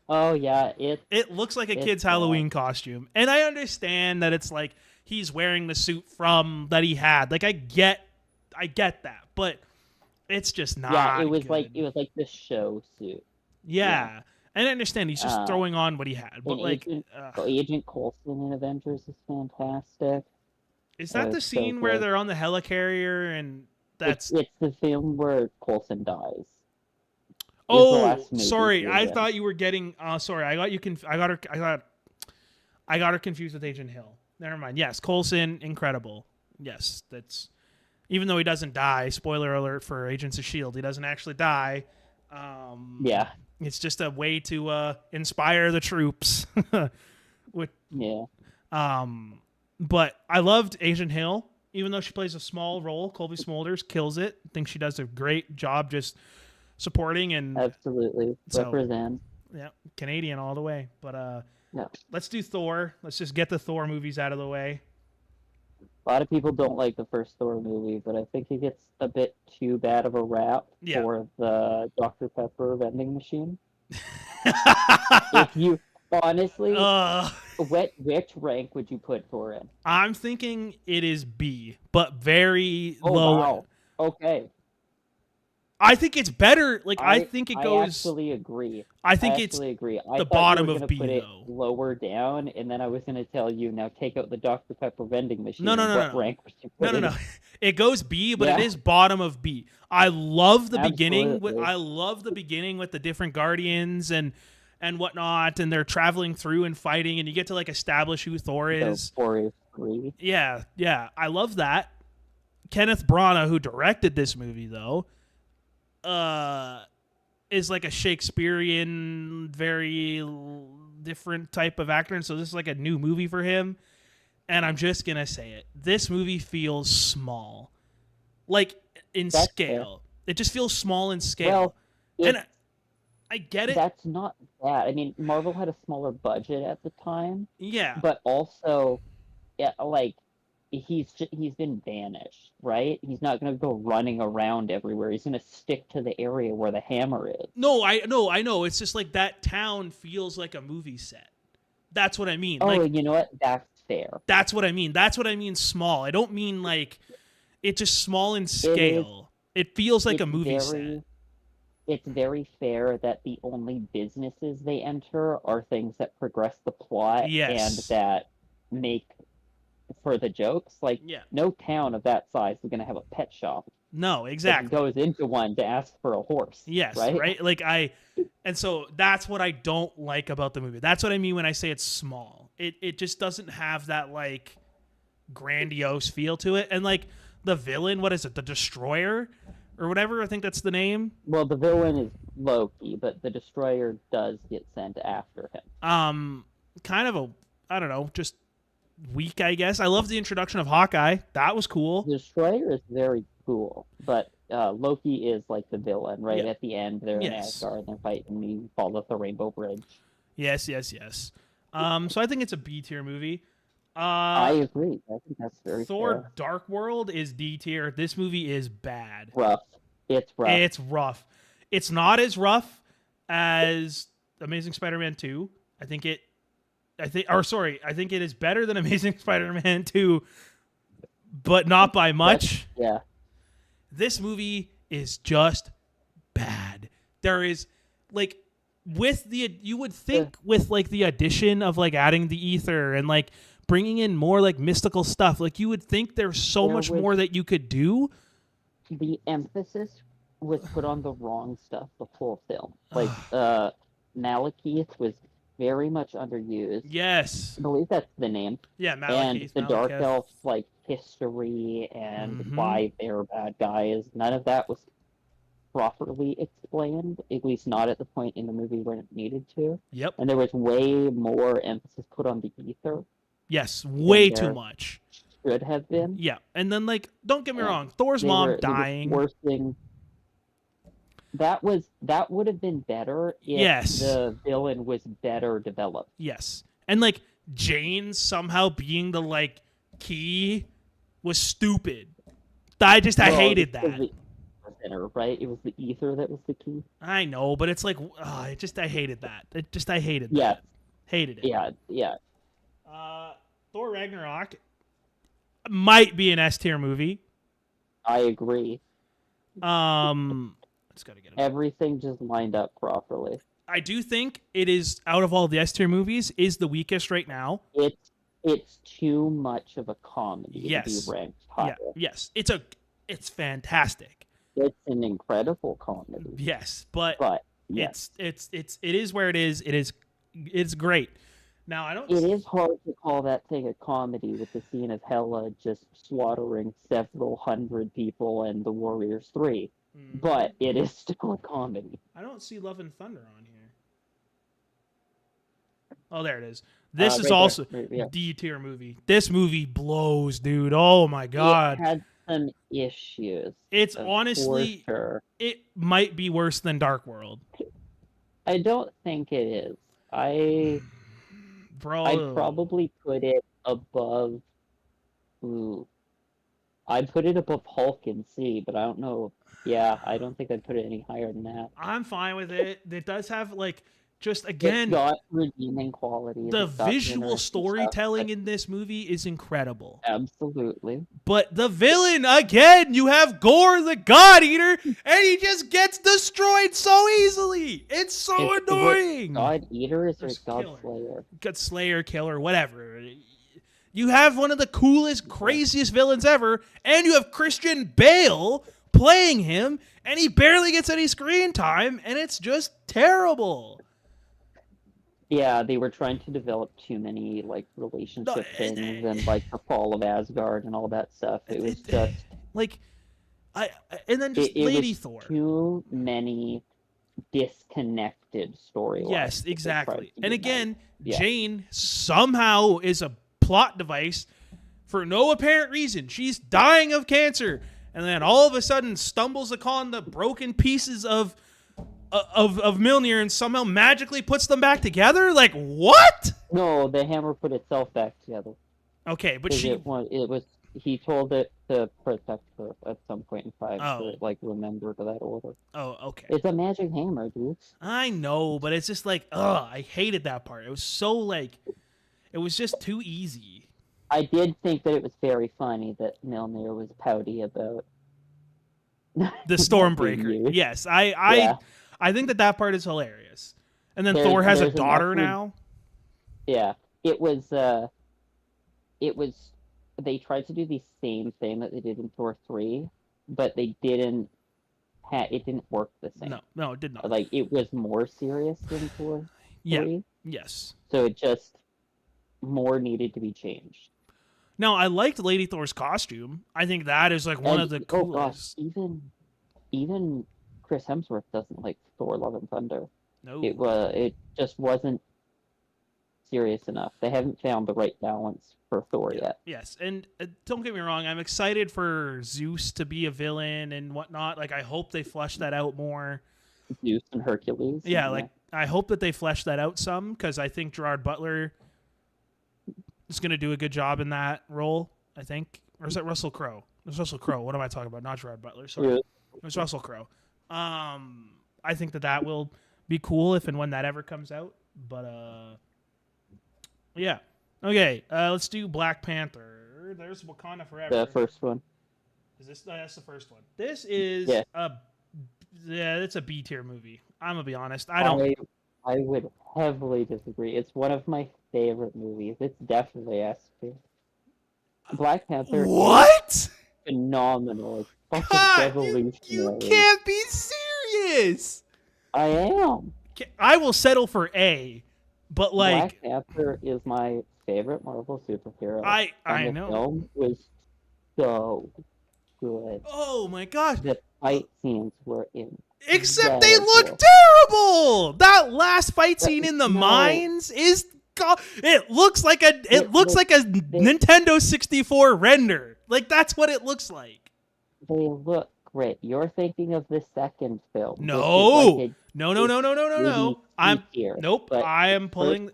Oh yeah, It looks like a it's kid's Halloween costume, and I understand that it's like he's wearing the suit from that he had. Like I get that, but it's just not. yeah. It was good. like the show suit. Yeah. And I understand he's just Uh, throwing on what he had, but and like, Agent Coulson in Avengers is fantastic. is that the It's so scene where good. they're on the helicarrier and that's? It's the film where Coulson dies. It was the Oh, last movie sorry, he was I in. thought you were getting. Sorry, I got you. I got her confused with Agent Hill. Never mind. Yes, Coulson, incredible. Yes, that's even though he doesn't die. Spoiler alert for Agents of Shield, he doesn't actually die. Yeah, It's just a way to inspire the troops. With yeah. But I loved Agent Hill, even though she plays a small role. Colby Smulders kills it. I think she does a great job just supporting and Absolutely. so Represent. yeah, Canadian all the way. But Yeah. let's do Thor. Let's just get the Thor movies out of the way. A lot of people don't like the first Thor movie, but I think it gets a bit too bad of a rap Yeah. for the Dr. Pepper vending machine. If you honestly, which rank would you put Thor in? I'm thinking it is B, but very Oh low. wow. Okay. I think it's better. Like I think it I goes. actually agree. I think I it's actually agree. I the thought bottom you were of gonna B, put it though. lower down, and then I was gonna tell you now take out the Dr. Pepper vending machine. No, What rank would you put no. it? It goes B, but Yeah. it is bottom of B. I love the beginning. Absolutely. I love the beginning with the different guardians and whatnot, and they're traveling through and fighting, and you get to like establish who Thor is. So 4 is 3. Yeah, I love that. Kenneth Branagh, who directed this movie, though, is like a Shakespearean, very different type of actor, and so this is like a new movie for him. And I'm just gonna say it: this movie feels small, like in That's scale. It just feels small in scale, Well, and I get it. that's not bad. I mean, Marvel had a smaller budget at the time, Yeah, but also, yeah, like he's been banished, right? He's not gonna go running around everywhere. He's gonna stick to the area where the hammer is. no, I know. It's just like that town feels like a movie set. That's what I mean. Oh, Like you know what? That's fair. that's what I mean. That's what I mean. Small. I don't mean like it's just small in scale. It feels like a movie set. It's very fair that the only businesses they enter are things that progress the plot and Yes. that make for the jokes. Like, Yeah. no town of that size is going to have a pet shop. No, It exactly. goes into one to ask for a horse. Yes, right? right? And so that's what I don't like about the movie. That's what I mean when I say it's small. It just doesn't have that like grandiose feel to it. And like the villain, what is it? The Destroyer or whatever, I think that's the name. Well, the villain is Loki, but the Destroyer does get sent after him. Kind of a I don't know, just weak, I guess. I love the introduction of Hawkeye. That was cool. The Destroyer is very cool, but Loki is like the villain, right? Yeah. At the end, they're in Yes. Asgard and they're fighting. You fall off the Rainbow Bridge. Yes. So I think it's a B tier movie. I agree. I think that's very Thor fair. Dark World is D tier. This movie is bad. Rough. It's rough. It's rough. It's not as rough as Amazing Spider-Man 2. I think it is better than Amazing Spider-Man 2, but not by much. Yeah. This movie is just bad. There is like you would think with like the addition of like adding the ether and like bringing in more like mystical stuff, like you would think there's so much more that you could do. The emphasis was put on the wrong stuff the whole film. Like Malekith was very much underused. Yes. I believe that's the name. Yeah, And Malekith. the Dark Elves like history and why they're bad guys. None of that was properly explained, at least not at the point in the movie when it needed to. Yep. And there was way more emphasis put on the ether Yes, than way too there much. should have been. Yeah, and then like, don't get me And wrong, Thor's mom they were dying. forcing. That would have been better if Yes. the villain was better developed. Yes, and like Jane somehow being the like key was stupid. I hated that. Center, right? It was the ether that was the key. I know, but it's like, I hated that. I hated that. Yeah. Hated it. Yeah. Thor Ragnarok might be an S tier movie. I agree. Just gotta get it. Everything just lined up properly. I do think it is, out of all the S tier movies, is the weakest right now. It's too much of a comedy to be ranked higher. Yeah. Yes, it's fantastic. It's an incredible comedy. Yes, but yes. it is where it is. It's great. Now I don't. It is hard to call that thing a comedy with the scene of Hela just slaughtering several hundred people and the Warriors 3, but it is still a comedy. I don't see Love and Thunder on here. Oh, there it is. This is also D tier movie. This movie blows, dude. Oh my god. It had some issues. It's honestly, it might be worse than Dark World. I don't think it is. I'd probably put it above. I'd put it above Hulk and C, but I don't know. Yeah, I don't think I'd put it any higher than that. I'm fine with it. It does have like, just again, it's got redeeming qualities. The visual storytelling in this movie is incredible. Absolutely. But the villain, again, you have Gore the God Eater, and he just gets destroyed so easily. It's so annoying. God Eater is God Slayer? God Slayer, Killer, whatever. You have one of the coolest, craziest villains ever, and you have Christian Bale playing him, and he barely gets any screen time, and it's just terrible. Yeah, they were trying to develop too many like relationship things and like the fall of Asgard and all that stuff. It was just like, and then just Lady Thor. Too many disconnected storylines. Yes, exactly. And again, Jane somehow is a plot device for no apparent reason. She's dying of cancer, and then all of a sudden stumbles upon the broken pieces of Mjolnir and somehow magically puts them back together? Like, what? No, the hammer put itself back together. Okay, but he told it to protect her at some point in time to like remember to that order. Oh, okay. It's a magic hammer, dude. I know, but it's just like, I hated that part. It was so like, it was just too easy. I did think that it was very funny that Mjolnir was pouty about the Stormbreaker. Yes, I think that part is hilarious. And then Thor has a daughter now. Yeah, it was. They tried to do the same thing that they did in Thor 3, but they didn't. It didn't work the same. No, it did not. Like it was more serious than Thor 3. Yeah. Yes. So it just more needed to be changed. No, I liked Lady Thor's costume. I think that is like one of the coolest. Oh gosh, even Chris Hemsworth doesn't like Thor: Love and Thunder. No, it just wasn't serious enough. They haven't found the right balance for Thor yet. Yes, and don't get me wrong, I'm excited for Zeus to be a villain and whatnot. Like, I hope they flesh that out more. Zeus and Hercules. Yeah, like I hope that they flesh that out some, because I think Gerard Butler is going to do a good job in that role. I think, or is that Russell Crowe? It's Russell Crowe. What am I talking about? Not Gerard Butler. Sorry, it was Russell Crowe. I think that will be cool if and when that ever comes out. But yeah. Okay, let's do Black Panther. There's Wakanda Forever. The first one. Is this? That's the first one. This is it's a B tier movie. I'm gonna be honest. I would heavily disagree. It's one of my favorite movies. It's definitely S tier. Black Panther. What? Is phenomenal. It's God, you can't be serious. I am. I will settle for A, but like Black Panther is my favorite Marvel superhero. I know. The film was so good. Oh my gosh! fight scenes were incredible. Except they look terrible. That last fight scene in the mines is it looks like a Nintendo 64 render. Like that's what it looks like. They look great. You're thinking of the second film. No. No. Nope. But I am pulling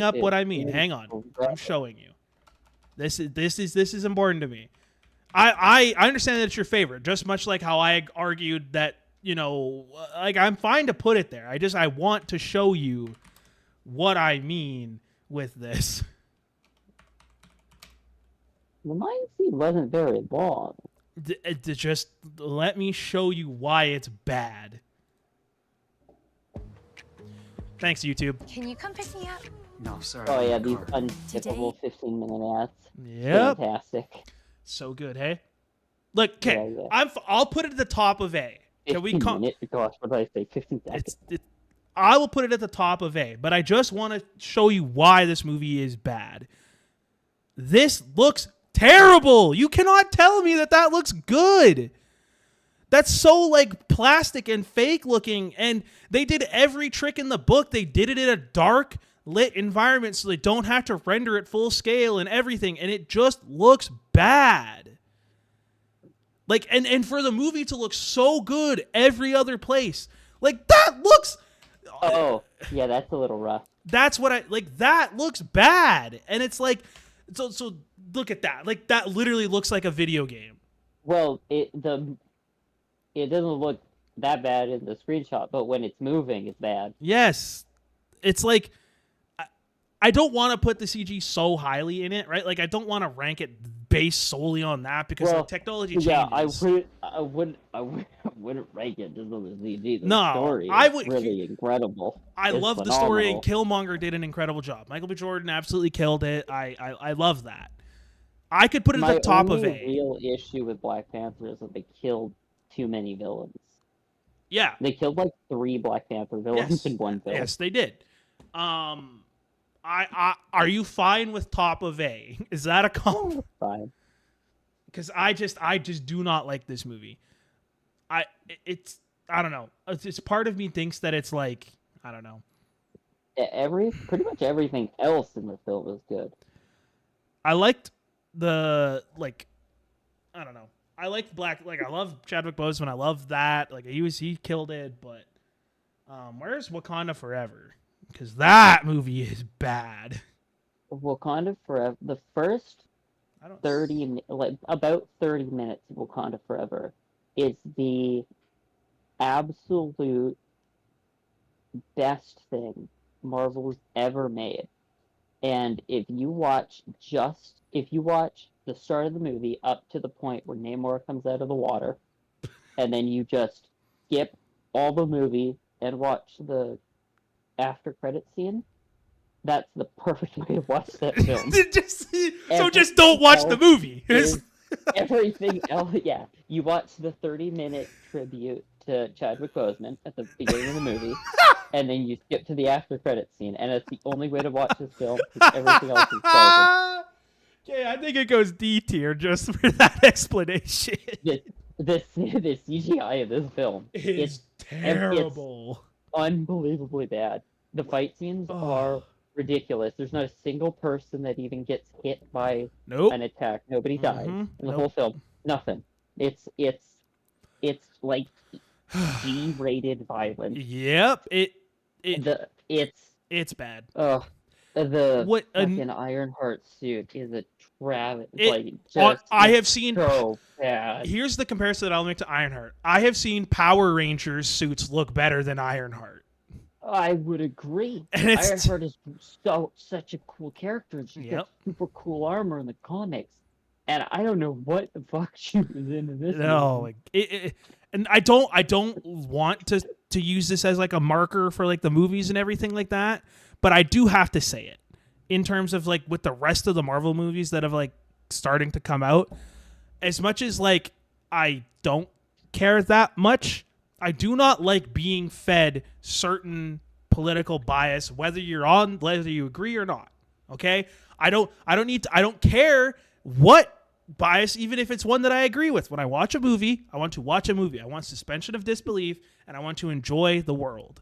up what I mean. Hang on. I'm showing you. This is important to me. I understand that it's your favorite, just much like how I argued that, you know, like I'm fine to put it there. I want to show you what I mean with this. The mine scene wasn't very long. Just let me show you why it's bad. Thanks, YouTube. Can you come pick me up? No, sorry. Oh yeah, these unskippable 15-minute ads. Yep. Fantastic. So good, hey? Look, okay, Yeah. I'll put it at the top of A. Can we Gosh, what did I say? 15 seconds. I will put it at the top of A, but I just want to show you why this movie is bad. This looks terrible. You cannot tell me that looks good. That's so like plastic and fake looking, and they did every trick in the book. They did it in a dark lit environment so they don't have to render it full scale and everything, and it just looks bad. Like, and for the movie to look so good every other place, like that looks... Oh, yeah, that's a little rough. That's what that looks bad. And it's like, so look at that. Like, that literally looks like a video game. Well, it doesn't look that bad in the screenshot, but when it's moving, it's bad. Yes. It's like, I don't want to put the CG so highly in it, right? Like, I don't want to rank it based solely on that because like, technology changes. Yeah, I wouldn't rank it just on the CG. The story is really incredible. I love the story, and Killmonger did an incredible job. Michael B. Jordan absolutely killed it. I love that. I could put it at the top of A. My real issue with Black Panther is that they killed too many villains. Yeah. They killed like 3 Black Panther villains in one film. Yes, they did. Are you fine with top of A? Is that a compliment? Fine. Because I just do not like this movie. I don't know. It's part of me thinks that it's like, I don't know. Pretty much everything else in the film is good. I liked I liked I love Chadwick Boseman. I love that. Like he killed it, but where's Wakanda Forever? Because that movie is bad. Wakanda Forever, the first about 30 minutes of Wakanda Forever is the absolute best thing Marvel's ever made. And if you watch the start of the movie up to the point where Namor comes out of the water, and then you just skip all the movie and watch the after credit scene, that's the perfect way to watch that film. just don't watch the movie. Everything else, yeah. You watch the 30-minute tribute to Chadwick Boseman at the beginning of the movie, and then you skip to the after credit scene, and it's the only way to watch this film because everything else is garbage. Okay, I think it goes D tier just for that explanation. The CGI of this film is terrible. It's unbelievably bad. The fight scenes are ridiculous. There's not a single person that even gets hit by an attack. Nobody dies in the whole film. Nothing. It's like G-rated violence. Yep. It's bad. The fucking Ironheart suit is a travesty. I have seen. So bad. Here's the comparison that I'll make to Ironheart. I have seen Power Rangers suits look better than Ironheart. I would agree. Ironheart is such a cool character. And she's got super cool armor in the comics. And I don't know what the fuck she was in this. No, and I don't want to use this as like a marker for like the movies and everything like that. But I do have to say it in terms of like with the rest of the Marvel movies that have like starting to come out. As much as like I don't care that much, I do not like being fed certain political bias, whether you agree or not. Okay, I don't care what bias, even if it's one that I agree with. When I watch a movie, I want to watch a movie. I want suspension of disbelief, and I want to enjoy the world.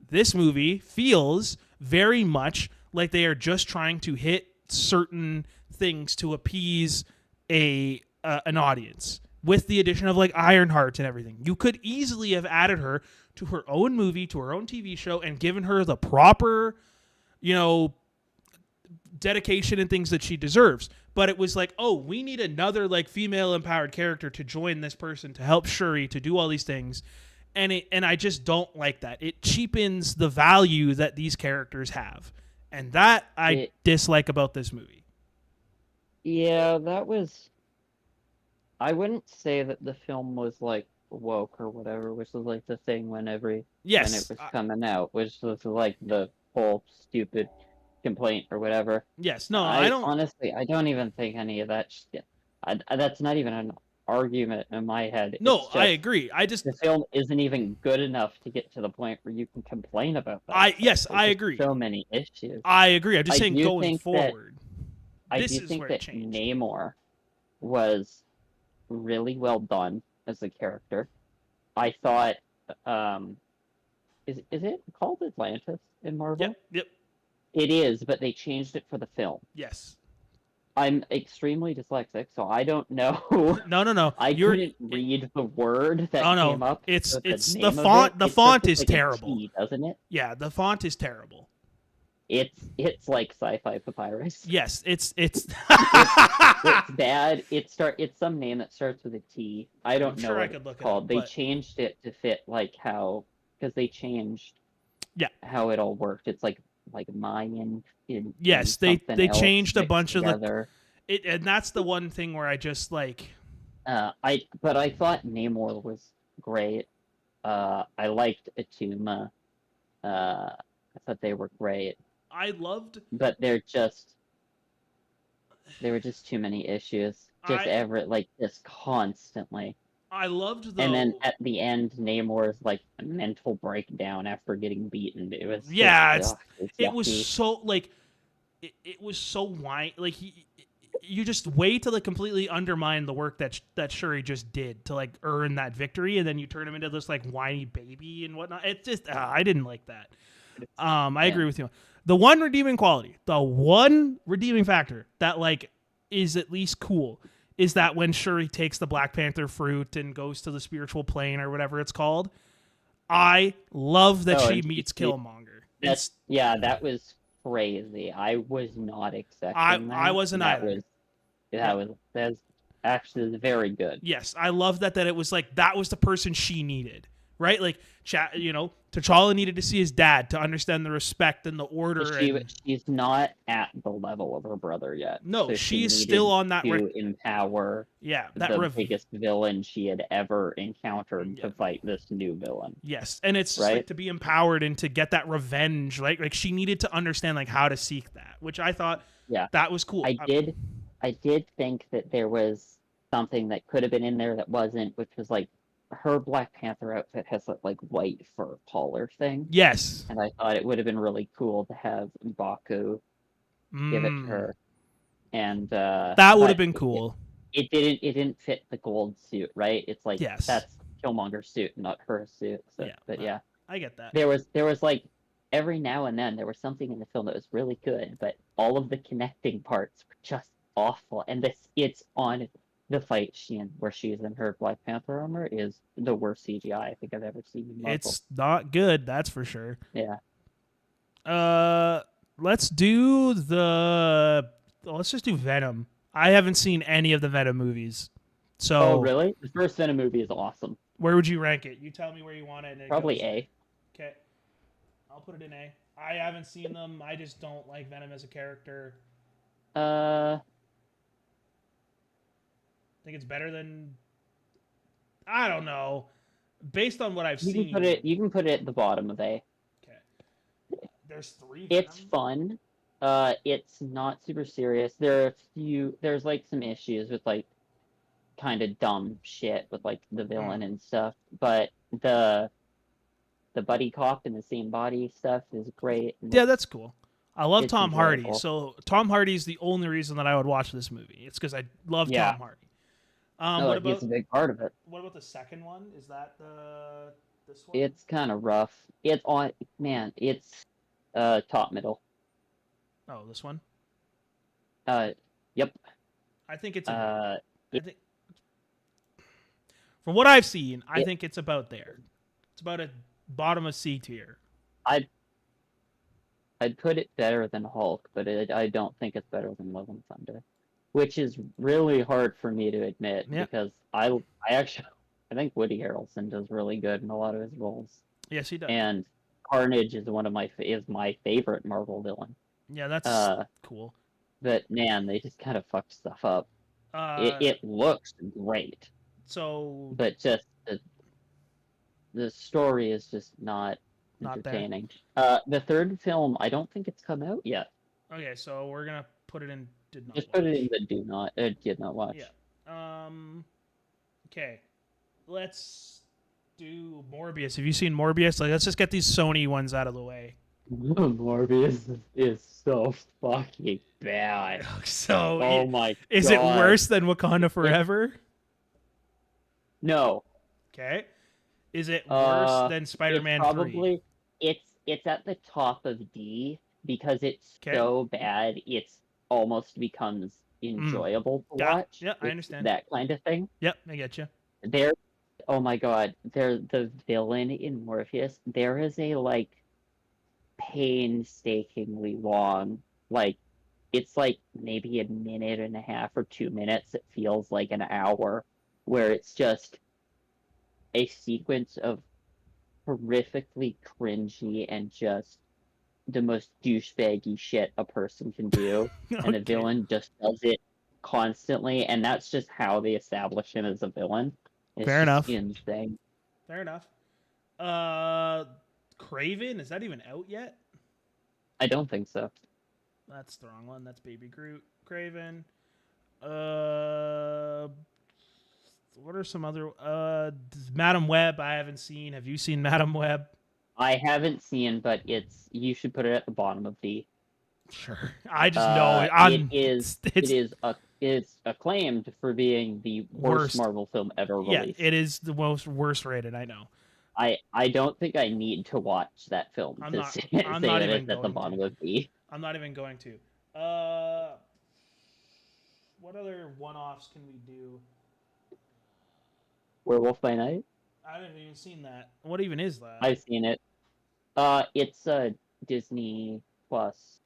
This movie feels very much like they are just trying to hit certain things to appease an audience with the addition of like Ironheart and everything. You could easily have added her to her own movie, to her own TV show, and given her the proper, dedication and things that she deserves. But it was like, oh, we need another like female empowered character to join this person to help Shuri to do all these things. And I just don't like that. It cheapens the value that these characters have. And that I dislike about this movie. Yeah, that was... I wouldn't say that the film was like woke or whatever, which was like the thing when it was coming out, which was like the whole stupid complaint or whatever. Yes, no, I don't... Honestly, I don't even think any of that shit. That's not even an argument in my head. No, I agree. The film isn't even good enough to get to the point where you can complain about that. I agree. So many issues. I agree. I'm just saying going forward. I do think that Namor was really well done as a character. I thought, is it called Atlantis in Marvel? Yep. It is, but they changed it for the film. Yes. I'm extremely dyslexic, so I don't know. No. I couldn't read the word that came up. It's the font. The font is terrible, doesn't it? Yeah, the font is terrible. It's like sci-fi papyrus. Yes, it's bad. It's some name that starts with a T. I don't know what it's called. They changed it to fit like how, because they changed how it all worked. It's like Mayan. Yes, they changed a bunch together. Of and that's the one thing where I just like. I thought Namor was great. I liked Atuma. I thought they were great. I loved, but there were just too many issues. Just constantly. I loved and then at the end, Namor's like a mental breakdown after getting beaten. It was it was so like it was so whiny. Like you just wait till it completely undermine the work that Shuri just did to like earn that victory, and then you turn him into this like whiny baby and whatnot. It's just I didn't like that. I agree with you. The one redeeming factor that like is at least cool is that when Shuri takes the Black Panther fruit and goes to the spiritual plane or whatever it's called, I love that she meets Killmonger. That was crazy. I was not expecting that. I wasn't either. That's actually very good. Yes, I love that it was like that was the person she needed. Right, like T'Challa needed to see his dad to understand the respect and the order. She's not at the level of her brother yet. No, so she's still on that. To empower, the biggest villain she had ever encountered to fight this new villain. Yes, and it's like to be empowered and to get that revenge. Like she needed to understand like how to seek that, which I thought that was cool. I did think that there was something that could have been in there that wasn't, which was like. Her Black Panther outfit has that like white fur collar thing. Yes. And I thought it would have been really cool to have M'Baku give it to her. And that would have been cool. It didn't fit the gold suit, right? It's like that's Killmonger's suit, not her suit. So, I get that. There was like every now and then there was something in the film that was really good, but all of the connecting parts were just awful. And it's on the fight scene where she's in her Black Panther armor is the worst CGI I think I've ever seen in Marvel. It's not good, that's for sure. Yeah. Let's just do Venom. I haven't seen any of the Venom movies. So Oh, really? The first Venom movie is awesome. Where would you rank it? You tell me where you want it. Probably A. Okay. I'll put it in A. I haven't seen them. I just don't like Venom as a character. Think it's better than I don't know. Based on what I've seen, you can put it at the bottom of A. Okay. There's 3. It's fun. It's not super serious. There's like some issues with like kind of dumb shit with like the villain and stuff, but the buddy cop in the same body stuff is great. Yeah, that's cool. I love It's Tom Hardy, enjoyable. so Tom Hardy's the only reason that I would watch this movie. It's because I love Yeah, Tom Hardy. no, he's a big part of it. What about the second one? Is that the this one? It's kind of rough. It's on, man. It's top middle. Oh, this one. Uh, yep. I think it's a. Uh, I think from what I've seen, I it, think it's about there. It's about a bottom of C tier. I'd I'd put it better than Hulk, but I don't think it's better than Love and Thunder, which is really hard for me to admit Yeah. because I actually I think Woody Harrelson does really good in a lot of his roles, Yes, he does. and Carnage is my favorite Marvel villain. Yeah, that's Uh, cool. but man, they just kind of fucked stuff up. Uh, It looks great, so but just the story is just not not there. entertaining. The third film, I don't think it's come out yet. Okay, so we're gonna put it in. Did not Just watch. put it in the did not watch. Yeah. Okay. Let's do Morbius. Have you seen Morbius? Like, let's just get these Sony ones out of the way. Morbius is so fucking bad. So, Oh my god. is it worse than Wakanda Forever? No. Okay. Is it worse than Spider-Man 3? Probably. It's at the top of D because it's so bad. It's almost becomes enjoyable to watch. Yeah, I understand. That kind of thing. Yep, I get you. Oh my god, the villain in Morpheus. There is a like painstakingly long, like it's like maybe a minute and a half or 2 minutes. It feels like an hour, where it's just a sequence of horrifically cringy and just the most douchebaggy shit a person can do, and the villain just does it constantly, and that's just how they establish him as a villain. It's Fair enough. Insane. Fair enough. Craven, is that even out yet? I don't think so. That's the wrong one. That's Baby Groot. Craven. What are some other? Madam Web. I haven't seen. Have you seen Madam Web? I haven't seen, but you should put it at the bottom of D. Sure. I just know it. It's acclaimed for being the worst Marvel film ever released. Yeah, it is the most worst rated. I know. I don't think I need to watch that film I'm to not, say I'm that not it's even at the bottom of D. I'm not even going to. What other one-offs can we do? Werewolf by Night? I haven't even seen that. What even is that? I've seen it. It's a Disney Plus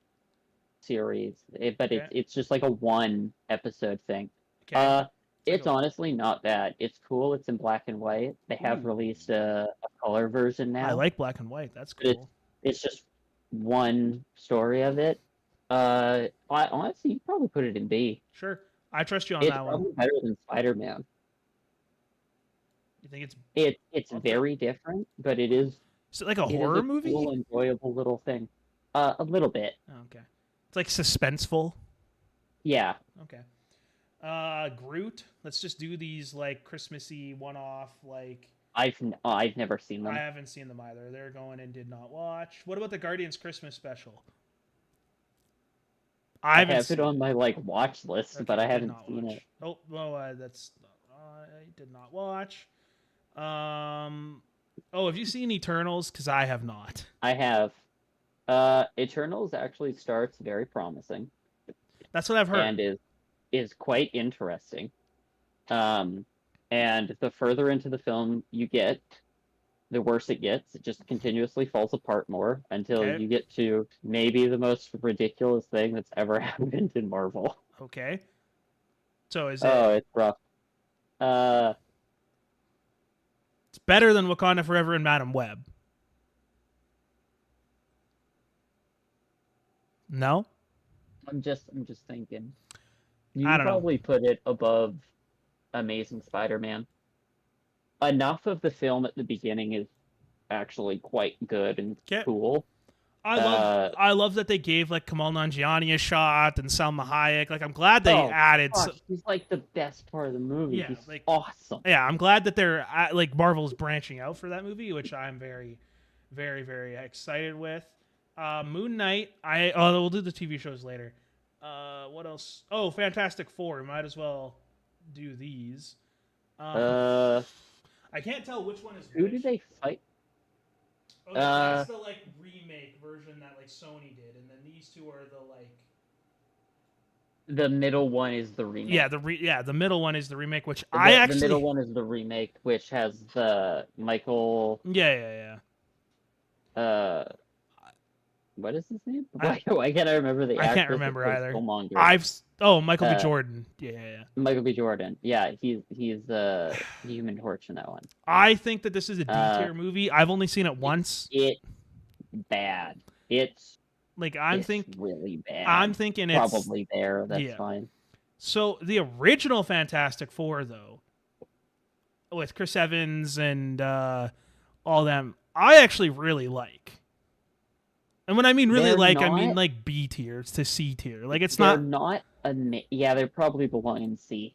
series, but it's just like a one episode thing. Okay. It's honestly not bad. It's cool. It's in black and white. They have released a color version now. I like black and white. That's cool. It's just one story of it. Honestly, you probably put it in B. Sure, I trust you on that one. It's probably better than Spider-Man. You think it's very different, but it is. Is it like a horror movie? Cool, enjoyable little thing. A little bit. Oh, okay. It's like suspenseful. Yeah. Okay. Groot. Let's just do these like Christmassy one-off like. I've never seen them. I haven't seen them either. They're going and did not watch. What about the Guardians Christmas special? I have it on my watch list, okay, but I haven't seen it. Oh, well, that's I did not watch. Oh, have you seen Eternals? Because I have not. I have. Eternals actually starts very promising. That's what I've heard. And is quite interesting. And the further into the film you get, the worse it gets. It just continuously falls apart more until you get to maybe the most ridiculous thing that's ever happened in Marvel. Okay. So is it? Oh, it's rough. It's better than Wakanda Forever and Madam Web. No? I'm just thinking. You probably put it above Amazing Spider-Man. Enough of the film at the beginning is actually quite good and cool. I love that they gave like Kamal Nanjiani a shot and Salma Hayek. Like I'm glad they added. He's like the best part of the movie. Yeah, he's like awesome. Yeah, I'm glad that they're like Marvel's branching out for that movie, which I'm very, very, very excited with. Moon Knight. We'll do the TV shows later. What else? Oh, Fantastic Four. Might as well do these. Uh, I can't tell which one is who which. do they fight? Oh, that's the like remake version that like Sony did, and then these two are the like. The middle one is the remake. Yeah, the middle one is the remake, which the middle one is the remake, which has the Michael. Yeah. What is his name? Why can't I remember the actor? I can't remember either. Killmonger? Michael B. Jordan. Yeah. Michael B. Jordan. Yeah, he's the Human Torch in that one. I think that this is a D tier movie. I've only seen it once. It's bad. It's really bad. I'm thinking it's probably there. That's fine. So the original Fantastic Four, though, with Chris Evans and all them, I actually really like. And when I mean really I mean like B tier to C tier. Like they're not they probably belong in C.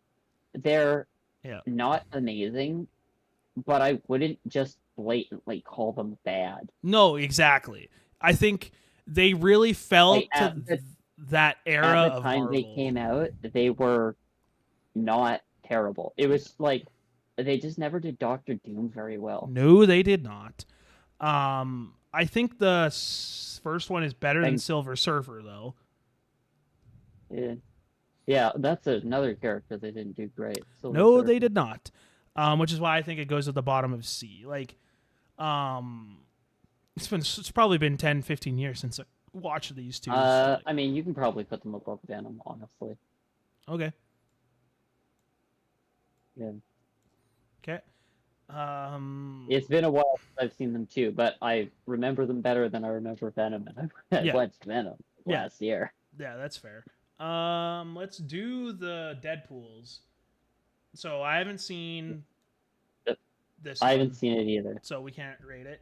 They're not amazing, but I wouldn't just blatantly call them bad. No, exactly. I think they really felt that era at the time Marvel. They came out, they were not terrible. It was like they just never did Doctor Doom very well. No, they did not. I think the first one is better than Silver Surfer, though. Yeah, that's another character they didn't do great. No, they did not. Which is why I think it goes at the bottom of C. Like, it's probably been 10, 15 years since I watched these two. I mean, you can probably put them above Venom, honestly. Okay. Yeah. Okay. It's been a while since I've seen them too, but I remember them better than I remember Venom, and I watched Venom last year. Yeah, that's fair. Let's do the Deadpools. So I haven't seen this. I haven't seen it either, so we can't rate it.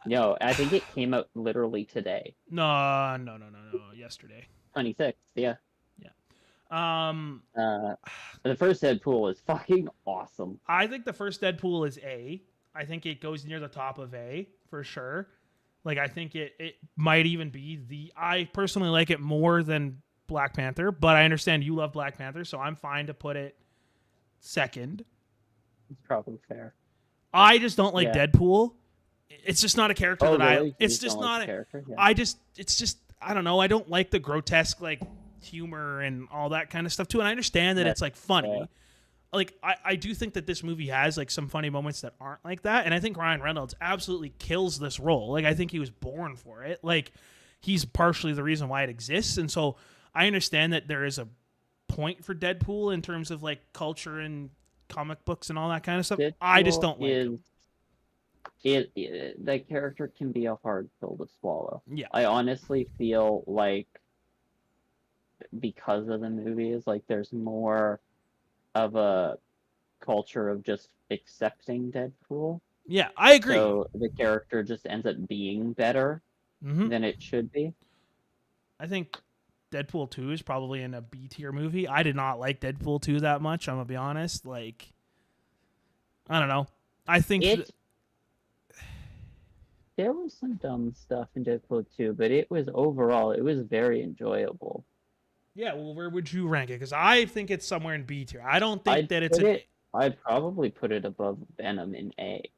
No, I think it came out literally today. No, yesterday. 26th, yeah. The first Deadpool is fucking awesome. I think the first Deadpool is A. I think it goes near the top of A for sure. Like I think it might even be I personally like it more than Black Panther, but I understand you love Black Panther, so I'm fine to put it second. It's probably fair. I just don't like Deadpool. It's just not a character it's just not a character. Yeah. It's just I don't know. I don't like the grotesque like humor and all that kind of stuff too, and I understand that it's like funny. Like I do think that this movie has like some funny moments that aren't like that, and I think Ryan Reynolds absolutely kills this role. Like I think he was born for it. Like he's partially the reason why it exists, and so I understand that there is a point for Deadpool in terms of like culture and comic books and all that kind of stuff. Deadpool I just don't like him. That character can be a hard pill to swallow. Yeah, I honestly feel like because of the movies, like there's more of a culture of just accepting Deadpool. Yeah, I agree. So the character just ends up being better than it should be. I think Deadpool 2 is probably in a B tier movie. I did not like Deadpool 2 that much, I'm gonna be honest. Like I don't know. I think there was some dumb stuff in Deadpool 2, but it was very enjoyable. Yeah, well, where would you rank it? Because I think it's somewhere in B tier. I don't think that it's I'd probably put it above Venom in A.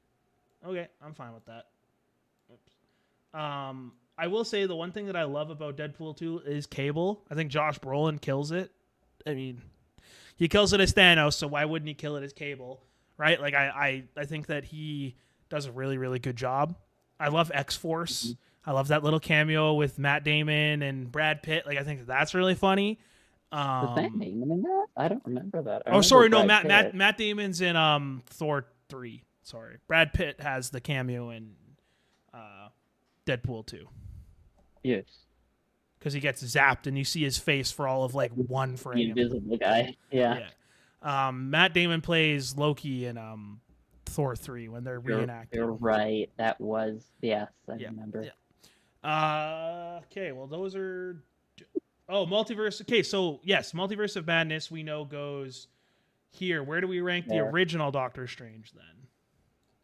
Okay, I'm fine with that. Oops. I will say the one thing that I love about Deadpool 2 is Cable. I think Josh Brolin kills it. I mean, he kills it as Thanos, so why wouldn't he kill it as Cable? Right? Like, I think that he does a really, really good job. I love X-Force. Mm-hmm. I love that little cameo with Matt Damon and Brad Pitt. Like, I think that's really funny. Was Matt Damon in that? I don't remember that. Matt Damon's in Thor 3. Sorry. Brad Pitt has the cameo in Deadpool 2. Yes. Because he gets zapped and you see his face for all of like one frame. The invisible guy. Yeah. Matt Damon plays Loki in Thor 3 when they're reenacting. You're right. That was, yes, I remember. Yeah. Okay, well, those are... Oh, Multiverse. Okay, so, yes, Multiverse of Madness we know goes here. Where do we rank the original Doctor Strange,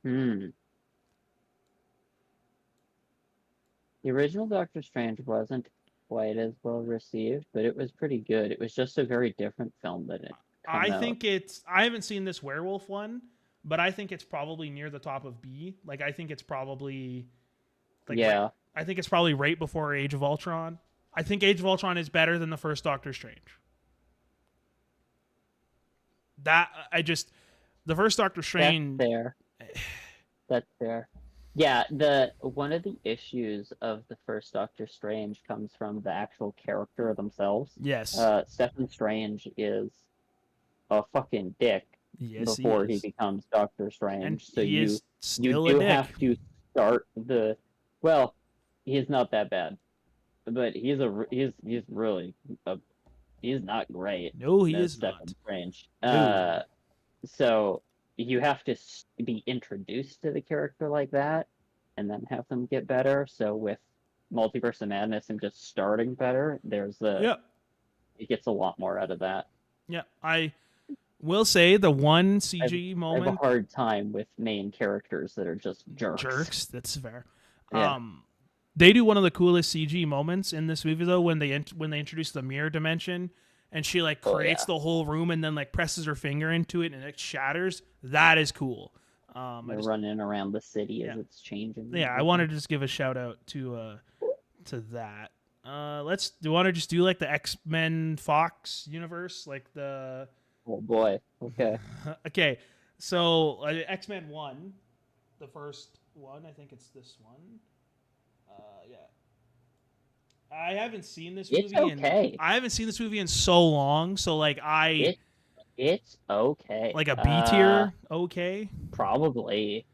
then? The original Doctor Strange wasn't quite as well received, but it was pretty good. It was just a very different film that had come I out. think it's. I haven't seen this werewolf one, but I think it's probably near the top of B. Like I think it's probably like right. Yeah, I think it's probably right before Age of Ultron. I think Age of Ultron is better than the first Doctor Strange. That I just the first Doctor that's Strange. fair. That's fair. Yeah, the one of the issues of the first Doctor Strange comes from the actual character themselves. Yes. Stephen Strange is a fucking dick Yes, he before he is, becomes Doctor and Strange. So he is you still a do dick. have to start the well, he's not that bad, but he's really he's not great No, he as is Stephen not. Strange. No. So you have to be introduced to the character like that, and then have them get better. So with Multiverse of Madness and just starting better, Yeah. it gets a lot more out of that. Yeah. I will say the one I've, CG I have a moment hard time with main characters that are just jerks. jerks. That's fair. Yeah. They do one of the coolest CG moments in this movie though when they introduce the mirror dimension and she like Oh creates yeah. the whole room and then like presses her finger into it and it shatters. That is cool. They're running around the city as it's changing. Yeah, I wanted to just give a shout out to that. Do you want to just do like the X-Men Fox universe, like the Oh boy. Okay. okay, so X-Men 1, the first one, I think it's this one. Yeah. I haven't seen this movie It's okay. I haven't seen this movie in so long, so like It's okay. like a B tier, okay. Probably.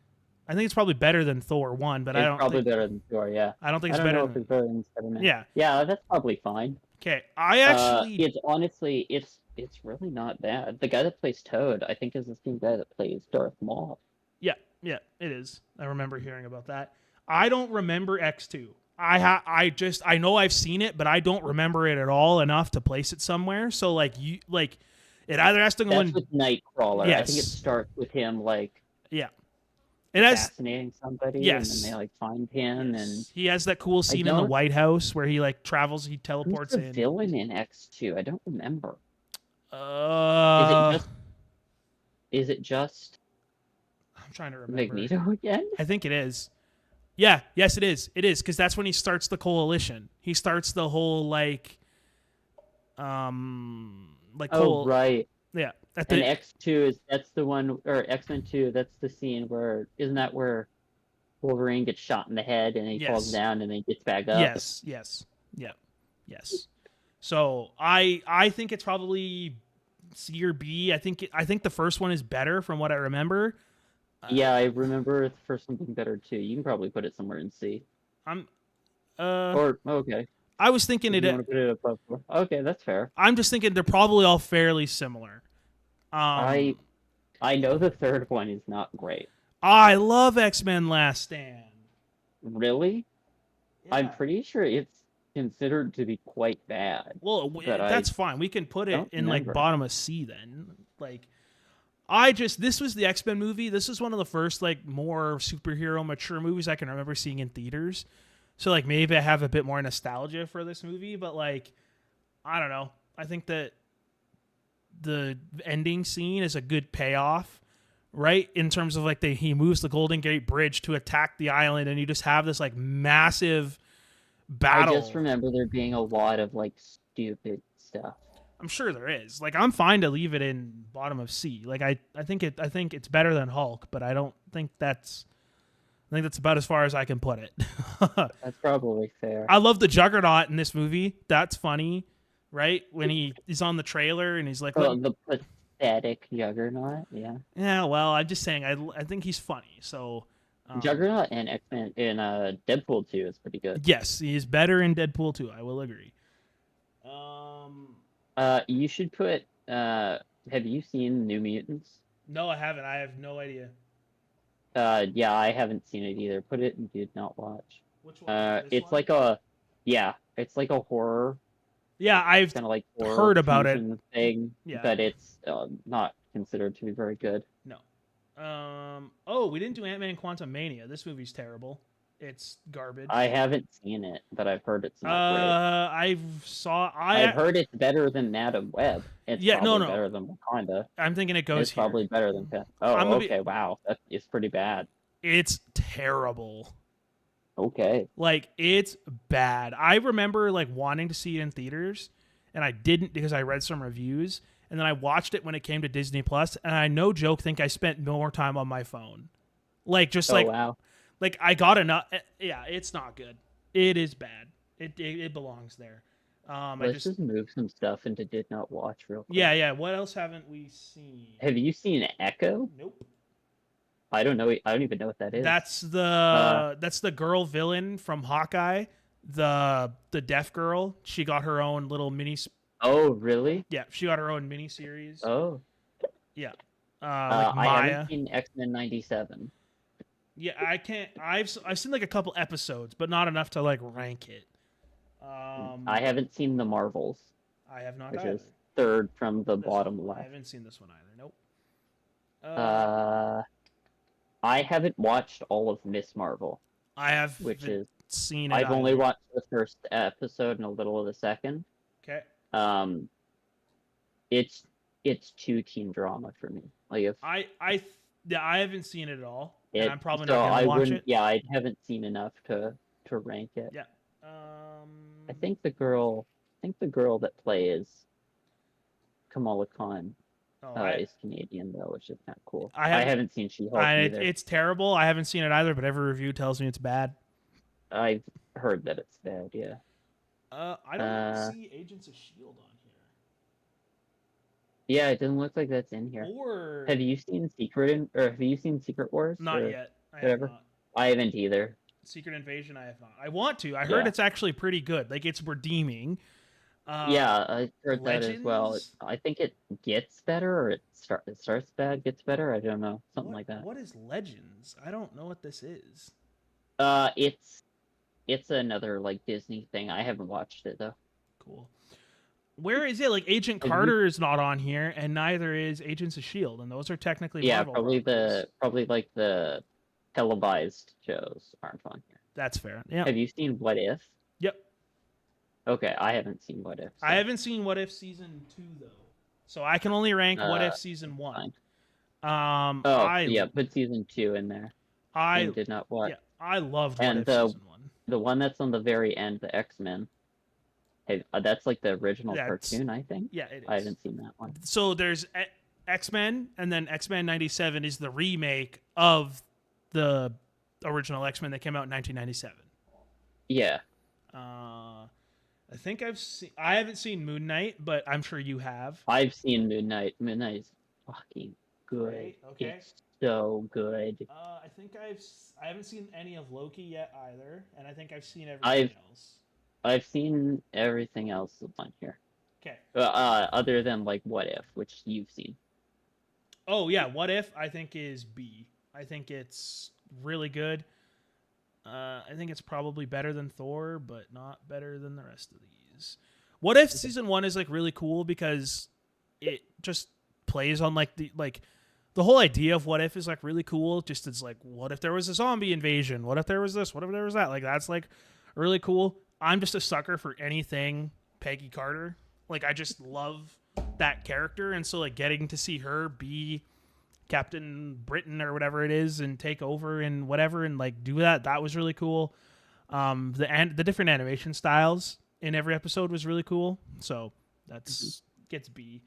I think it's probably better than Thor 1, but It's probably better than Thor, yeah. I don't think I it's don't better know if than it's better than Spider-Man. Yeah. Yeah, that's probably fine. Okay. I actually It's honestly it's really not bad. The guy that plays Toad, I think, is the same guy that plays Darth Maul. Yeah, it is. I remember hearing about that. I don't remember X2. I know I've seen it, but I don't remember it at all enough to place it somewhere. So it either has to go That's in. with Nightcrawler. Yes. I think it starts with him Yeah. It has assassinating somebody, Yes. and then they like find him, and he has that cool scene in the White House where he like travels, he teleports who's the in. villain in X2? I don't remember. Uh, Is it just I'm trying to remember. Magneto again? I think it is. Yeah, yes, it is. It is because that's when he starts the coalition. He starts the whole Oh right. Yeah. And X2 that's the one, or X-Men 2, that's the scene where, isn't that where Wolverine gets shot in the head and he falls down and then he gets back up? Yes. So I think it's probably C or B. I think the first one is better from what I remember. Yeah, I remember the first one being better too. You can probably put it somewhere in C. Okay. I was thinking You want to put it above 4? Okay, that's fair. I'm just thinking they're probably all fairly similar. I know the third one is not great. I love X-Men Last Stand. Really? Yeah. I'm pretty sure it's considered to be quite bad. Well, that's fine. We can put it in like bottom of C then. Like, this was the X-Men movie. This is one of the first like more superhero mature movies I can remember seeing in theaters. So like maybe I have a bit more nostalgia for this movie, but like I don't know. I think that the ending scene is a good payoff, right? In terms of like he moves the Golden Gate Bridge to attack the island, and you just have this like massive battle. I just remember there being a lot of like stupid stuff. I'm sure there is. Like I'm fine to leave it in bottom of C. Like I think it's better than Hulk, but I think that's about as far as I can put it. That's probably fair. I love the Juggernaut in this movie. That's funny, right? When he's on the trailer and he's like, the pathetic Juggernaut, yeah. Yeah, well, I'm just saying, I think he's funny. So Juggernaut and X-Men in Deadpool 2 is pretty good. Yes, he's better in Deadpool 2. I will agree. You should put. Have you seen New Mutants? No, I haven't. I have no idea. Yeah, I haven't seen it either. Put it in did not watch. Which one? It's like a horror. Yeah, I've kind of like heard about it. Thing, yeah, but it's not considered to be very good. No. Oh, we didn't do Ant-Man Quantum Mania. This movie's terrible. It's garbage. I haven't seen it, but I've heard it's not great. I've heard it's better than Madam Web. It's Yeah, no, probably no. better than Wakanda. I'm thinking it goes It's here. probably better than. I'm Oh, gonna be. okay. Wow, that is pretty bad. It's terrible. Okay. Like it's bad. I remember like wanting to see it in theaters, and I didn't because I read some reviews, and then I watched it when it came to Disney Plus, and I no joke think I spent more time on my phone. Like just Oh wow. like I got enough. Yeah, it's not good. It is bad. It belongs there. Let's just move some stuff into did not watch real quick. Yeah. What else haven't we seen? Have you seen Echo? Nope. I don't know. I don't even know what that is. That's the girl villain from Hawkeye, the deaf girl. She got her own little mini. Oh really? Yeah, she got her own mini series. Oh. Yeah, like I Maya. haven't seen X-Men '97. Yeah, I can't. I've seen like a couple episodes, but not enough to like rank it. I haven't seen the Marvels, I have not which either. is third from the This bottom one. I left. haven't seen this one either. Nope. I haven't watched all of Miss Marvel, I have which is seen it. I've only either. watched the first episode and a little of the second. Okay. It's too teen drama for me. Like if Yeah, I haven't seen it at all, and it, I'm probably so not I gonna watch wouldn't. it. Yeah, I haven't seen enough to rank it. Yeah. I think the girl that plays Kamala Khan is Canadian though, which is kind of cool. I haven't seen She-Hulk either. It's terrible. I haven't seen it either, but every review tells me it's bad. I've heard that it's bad. Yeah. I don't see Agents of Shield on here. Yeah, it doesn't look like that's in here. Or have you seen Secret Wars? Not yet. Whatever. I haven't either. Secret Invasion, I have not. I want to. I heard it's actually pretty good. Like it's redeeming. Yeah, I heard Legends? that as well. I think it gets better, or it starts bad, gets better. I don't know, something like that. What is Legends? I don't know what this is. It's another like Disney thing. I haven't watched it though. Cool. Where is it? Like Agent Carter is not on here, and neither is Agents of Shield, and those are technically Marvel probably like the televised shows aren't on here. That's fair. Yeah. Have you seen What If? Yep. Okay, I haven't seen What If. So. I haven't seen What If season 2 though, so I can only rank What If season 1. Put season 2 in there. I did not watch. Yeah, I loved What If season 1. The one that's on the very end, the X-Men. Hey, that's like the original cartoon, I think. Yeah, it is. I haven't seen that one. So there's X-Men, and then X-Men 97 is the remake of the original X-Men that came out in 1997. Yeah. I think I haven't seen Moon Knight, but I'm sure you have. I've seen Moon Knight. Moon Knight is fucking good. Right? Okay. It's so good. I think I haven't seen any of Loki yet either, and I think I've seen everything else. I've seen everything else on here. Okay. Other than like What If, which you've seen. Oh yeah, What If I think is B. I think it's really good. I think it's probably better than Thor, but not better than the rest of these. What If season 1 is like really cool because it just plays on like the whole idea of What If is like really cool. Just it's like, what if there was a zombie invasion? What if there was this? What if there was that? Like that's like really cool. I'm just a sucker for anything Peggy Carter. Like I just love that character, and so like getting to see her be Captain Britain or whatever it is and take over and whatever and like do that was really cool. The different animation styles in every episode was really cool, so that's gets B.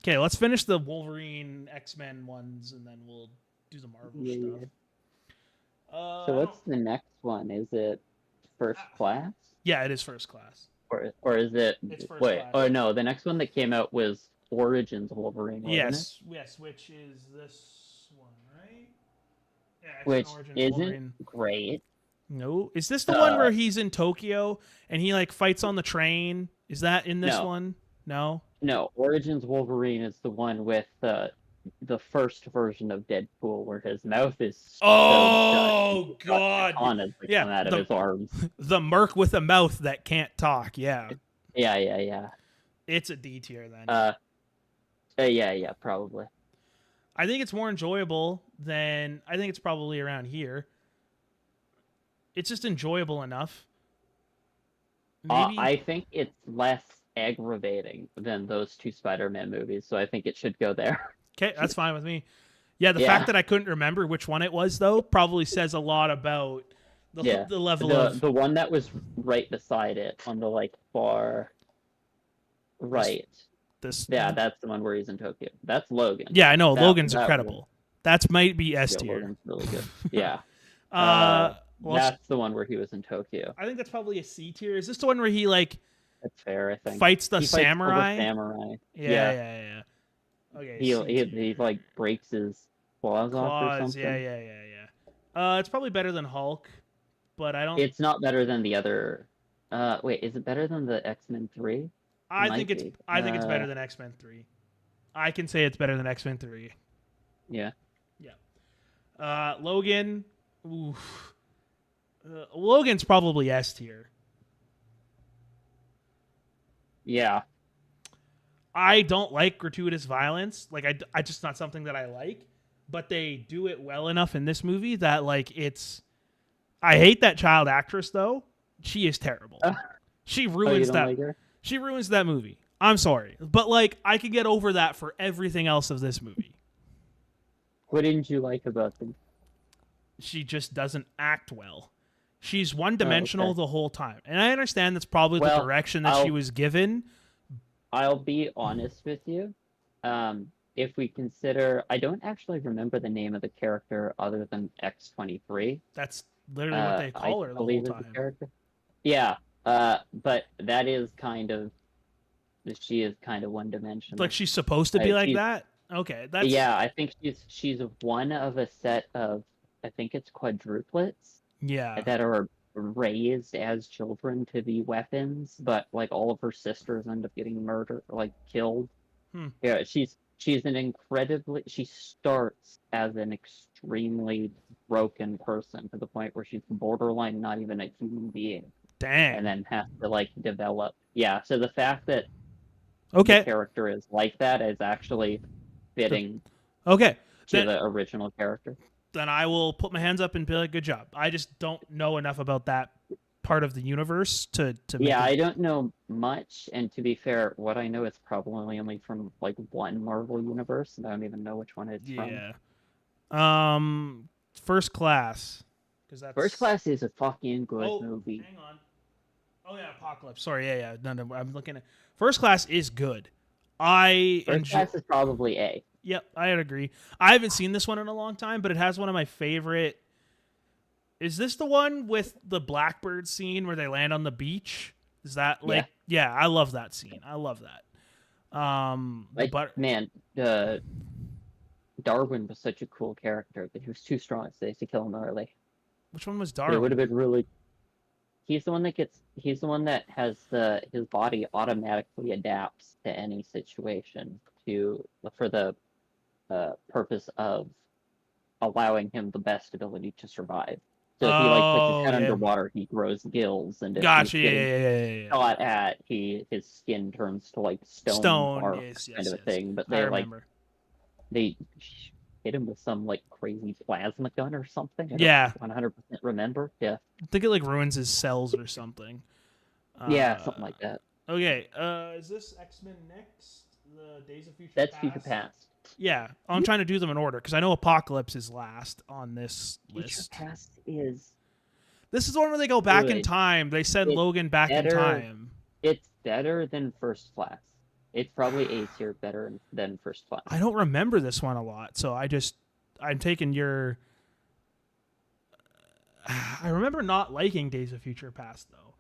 Okay, let's finish the Wolverine X-Men ones and then we'll do the Marvel stuff. So what's the next one? Is it First Class? Yeah, it is First Class. Or is it? It's First Wait, Class. oh no, the next one that came out was Origins Wolverine. Yes, which is this one, right? Yeah, which isn't Wolverine. Great. No, is this the one where he's in Tokyo and he like fights on the train? Is that in this one? No. No, Origins Wolverine is the one with the first version of Deadpool where his mouth is God, yeah, out of his arms. The merc with a mouth that can't talk. Yeah. Yeah. It's a D tier then. Yeah, probably. I think it's more enjoyable than I think it's probably around here. It's just enjoyable enough. Maybe. I think it's less aggravating than those two Spider-Man movies, so I think it should go there. Okay, that's fine with me. Yeah, the fact Yeah, that I couldn't remember which one it was though probably says a lot about yeah. the level The of the one that was right beside it on the like far this, right. this. Yeah, that's the one where he's in Tokyo. That's Logan. Yeah, I know That Logan's that one. incredible. That's might be S Yeah, tier. Logan's really good. Yeah. uh, well, That's the one where he was in Tokyo. I think that's probably a C tier. Is this the one where he like That's fair, I think. fights the He fights all the samurai? samurai. Yeah, Yeah. yeah, yeah. Okay, He, C he tier. he like breaks his claws off or Claws. something. Yeah, yeah, yeah, yeah. It's probably better than Hulk, but I don't. It's not better than the other. Wait, is it better than the X-Men 3? I Might think it's. be. I think it's better than X-Men 3. I can say it's better than X-Men 3. Yeah. Yeah. Logan. Oof. Logan's probably S tier. Yeah. I don't like gratuitous violence. Like I just not something that I like. But they do it well enough in this movie that like it's. I hate that child actress though. She is terrible. She Oh, you ruins don't that. like her? She ruins that movie. I'm sorry, but like I could get over that for everything else of this movie. What didn't you like about them? She just doesn't act well. She's one Oh, dimensional okay. the whole time, and I understand that's probably the Well, direction that she I'll was given. I'll be honest with you. If we consider, I don't actually remember the name of the character other than X-23. That's literally what they I call her the whole believe is the time. character. Yeah. But that is kind of, she is kind of one-dimensional. Like she's supposed to be like she's that. Okay, that's Yeah, I think she's one of a set of, I think it's quadruplets yeah. that are raised as children to be weapons, but like all of her sisters end up getting murdered, like killed. Hmm. Yeah, she's an incredibly, she starts as an extremely broken person to the point where she's borderline not even a human being, Dang. and then has to like develop. Yeah, so the fact that the Okay. character is like that is actually fitting Okay. to Then, the original character. then I will put my hands up and be like, good job. I just don't know enough about that part of the universe to make Yeah, it. I don't know much, and to be fair, what I know is probably only from like one Marvel universe, and I don't even know which one it's from. Yeah. First Class, because that's First Class is a fucking good Oh, movie. hang on. Oh yeah, Apocalypse. Sorry, yeah. No, I'm looking at First Class is good. I First enjoy. Class is probably A. Yep, I'd agree. I haven't seen this one in a long time, but it has one of my favorite. Is this the one with the blackbird scene where they land on the beach? Is that like? Yeah, I love that scene. I love that. Like, but man, Darwin was such a cool character, but he was too strong, so they had to kill him early. which one was But it would Darwin? have been really. He's the one that gets. He's the one that has his body automatically adapts to any situation for the purpose of allowing him the best ability to survive. So if he like puts his Oh head yeah, underwater, he grows gills, and if gotcha. he's Yeah, getting yeah, yeah, yeah, yeah. shot at, his skin turns to like stone bark Yes, kind of a yes. thing. But I they like remember. they hit him with some like crazy plasma gun or something. I Yeah, don't 100% remember. Yeah, I think it like ruins his cells or something. yeah, something like that. Okay, is this X-Men next? The Days of Future That's Past? Future Past. Yeah, I'm trying to do them in order because I know Apocalypse is last on this Future list. Past is This is the one where they go back in good. time. They send It's Logan back in better. time. It's better than First Class. It's probably A tier better than First Class. I don't remember this one a lot, so I'm taking your. I remember not liking Days of Future Past though.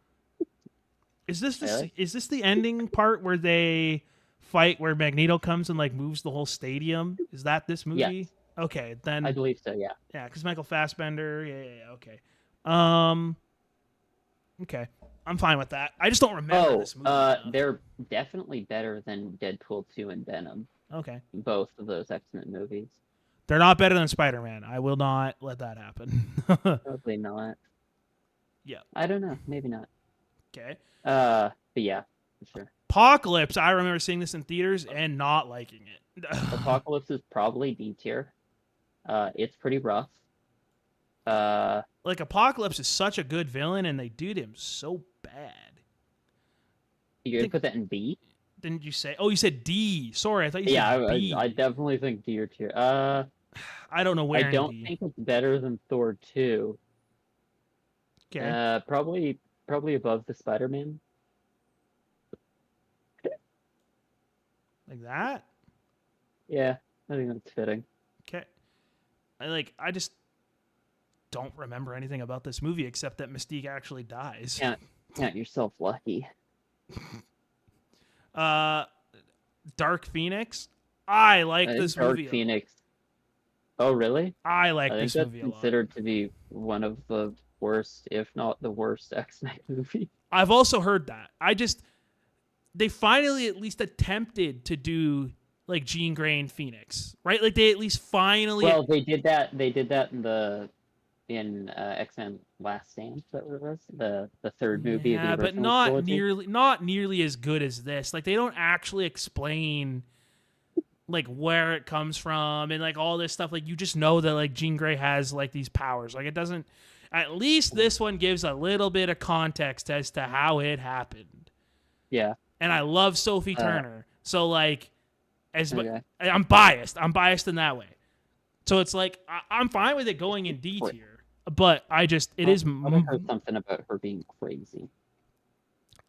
Really? Is this the ending part where they fight where Magneto comes and like moves the whole stadium? Is that this movie? Yes. Okay, then I believe so, yeah. yeah, because Michael Fassbender. Yeah, okay. Okay, I'm fine with that. I just don't remember this movie. enough. They're definitely better than Deadpool 2 and Venom. Okay, Both of those X-Men movies. they're not better than Spider-Man. I will not let that happen. Probably not. Yeah. I don't know. Maybe not. Okay. But yeah, for sure. Apocalypse. I remember seeing this in theaters and not liking it. Apocalypse is probably D tier. It's pretty rough. Uh, Like Apocalypse is such a good villain, and they do him so bad. you gonna Think put that in B? didn't you say? Oh, you said D. Sorry, I thought you Yeah, said I B. definitely think D or tier. I don't know I where in don't D. think it's better than Thor 2. Okay, Probably above the Spider-Man. like that. Yeah, I think that's fitting. Okay, I just don't remember anything about this movie except that Mystique actually dies. Count yourself lucky. Uh, Dark Phoenix. I like I think this Dark movie. Phoenix. Oh, really? I I like think this that's movie a lot. considered to be one of the worst, if not the worst, X-Men movie. I've also heard that. They finally at least attempted to do like Jean Grey and Phoenix, right? Like they at least finally. Well, they did that. They did that in X-Men Last Stand. That was the third movie of the Yeah, but original trilogy. not nearly as good as this. Like they don't actually explain like where it comes from and like all this stuff. Like you just know that like Jean Grey has like these powers. Like it doesn't. At least this one gives a little bit of context as to how it happened. Yeah. And I love Sophie Uh, Turner. So like, Okay. I'm biased. I'm biased in that way. So it's like I'm fine with it going in D tier, but it is. I heard something about her being crazy.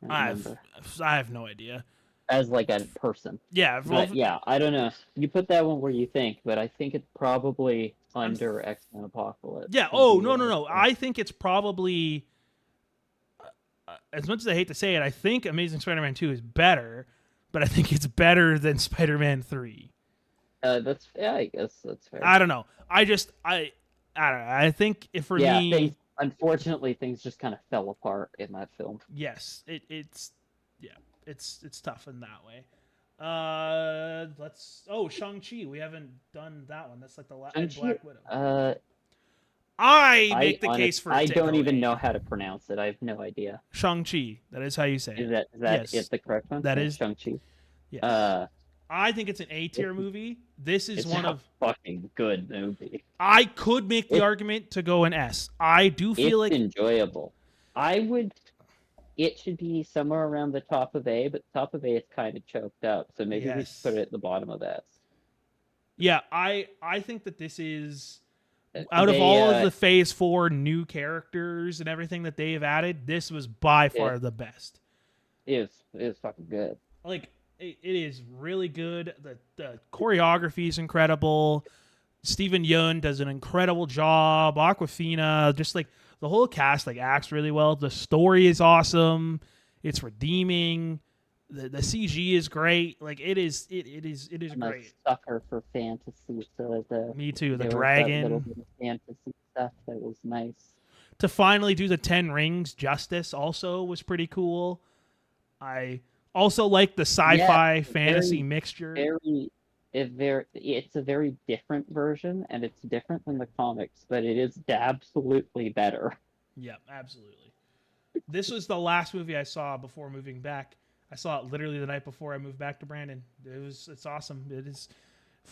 I I've remember I have no idea. as like a person. Yeah, But yeah, I don't know. You put that one where you think, but I think it's probably I'm- under X-Men Apocalypse. yeah. would Oh be no what no I'd no. say. I think it's probably as much as I hate to say it. I think Amazing Spider-Man 2 is better, but I think it's better than Spider-Man 3. I guess that's fair. I don't know. I don't know. I think if for Yeah, me, unfortunately things just kind of fell apart in that film. yes, it's tough in that way. Let's. Oh, Shang-Chi. We haven't done that one. That's like the last. And Shang-Chi, Black Widow. Uh, I make the case for. I don't even A. know how to pronounce it. I have no idea. Shang-Chi. That is how you say Is it. that Yes. it the correct one? That Yeah, is- Shang-Chi. Yes. I think it's an A tier movie. This is It's one a of. fucking good movie. I could make the argument to go an S. I do feel It's like enjoyable. It should be somewhere around the top of A, but the top of A is kind of choked up, so maybe we should put it at the bottom of S. yeah, I think that this is out of all of the Phase 4 new characters and everything that they've added, this was by far the best. It is fucking good. Like it is really good. The choreography is incredible. Stephen Yeun does an incredible job. Aquafina, just like the whole cast, like acts really well. The story is awesome. It's redeeming. The CG is great. Like it is I'm great. a sucker for fantasy, so Me too. The there was that dragon. little bit of fantasy stuff that was nice. To finally do the 10 Rings justice also was pretty cool. I also like the sci-fi fantasy mixture. It's a very different version, and it's different than the comics, but it is absolutely better. Yeah, absolutely. This was the last movie I saw before moving back. I saw it literally the night before I moved back to Brandon. It's awesome. It is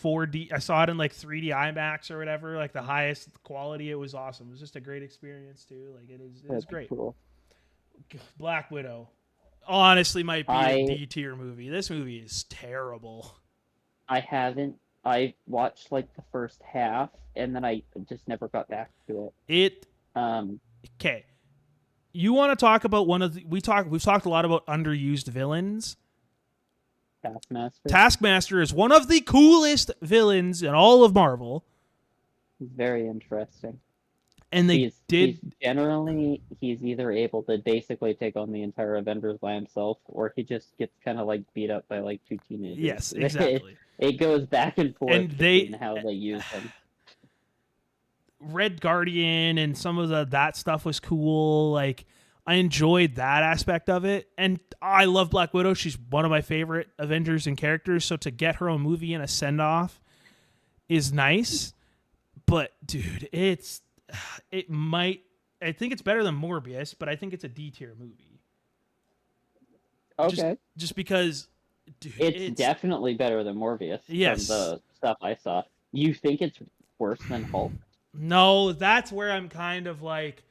4D. I saw it in like 3D IMAX or whatever, like the highest quality. It was awesome. It was just a great experience too. Like it is great. Cool. Black Widow honestly might be I- a D tier movie. This movie is terrible. I watched like the first half, and then I just never got back to it. Okay. You want to talk about we've talked a lot about underused villains. Taskmaster. Taskmaster is one of the coolest villains in all of Marvel. He's very interesting. And he's either able to basically take on the entire Avengers by himself, or he just gets kind of like beat up by like two teenagers. Yes, exactly. It goes back and forth And between how they use him. Red Guardian and some of that stuff was cool. Like I enjoyed that aspect of it, and I love Black Widow. She's one of my favorite Avengers and characters. So to get her own movie and a send off is nice. But dude, I think it's better than Morbius, but I think it's a D tier movie. Okay. Just because dude, It's it's definitely better than Morbius from yes. the stuff I saw. You think it's worse than Hulk? No, that's where I'm kind of like,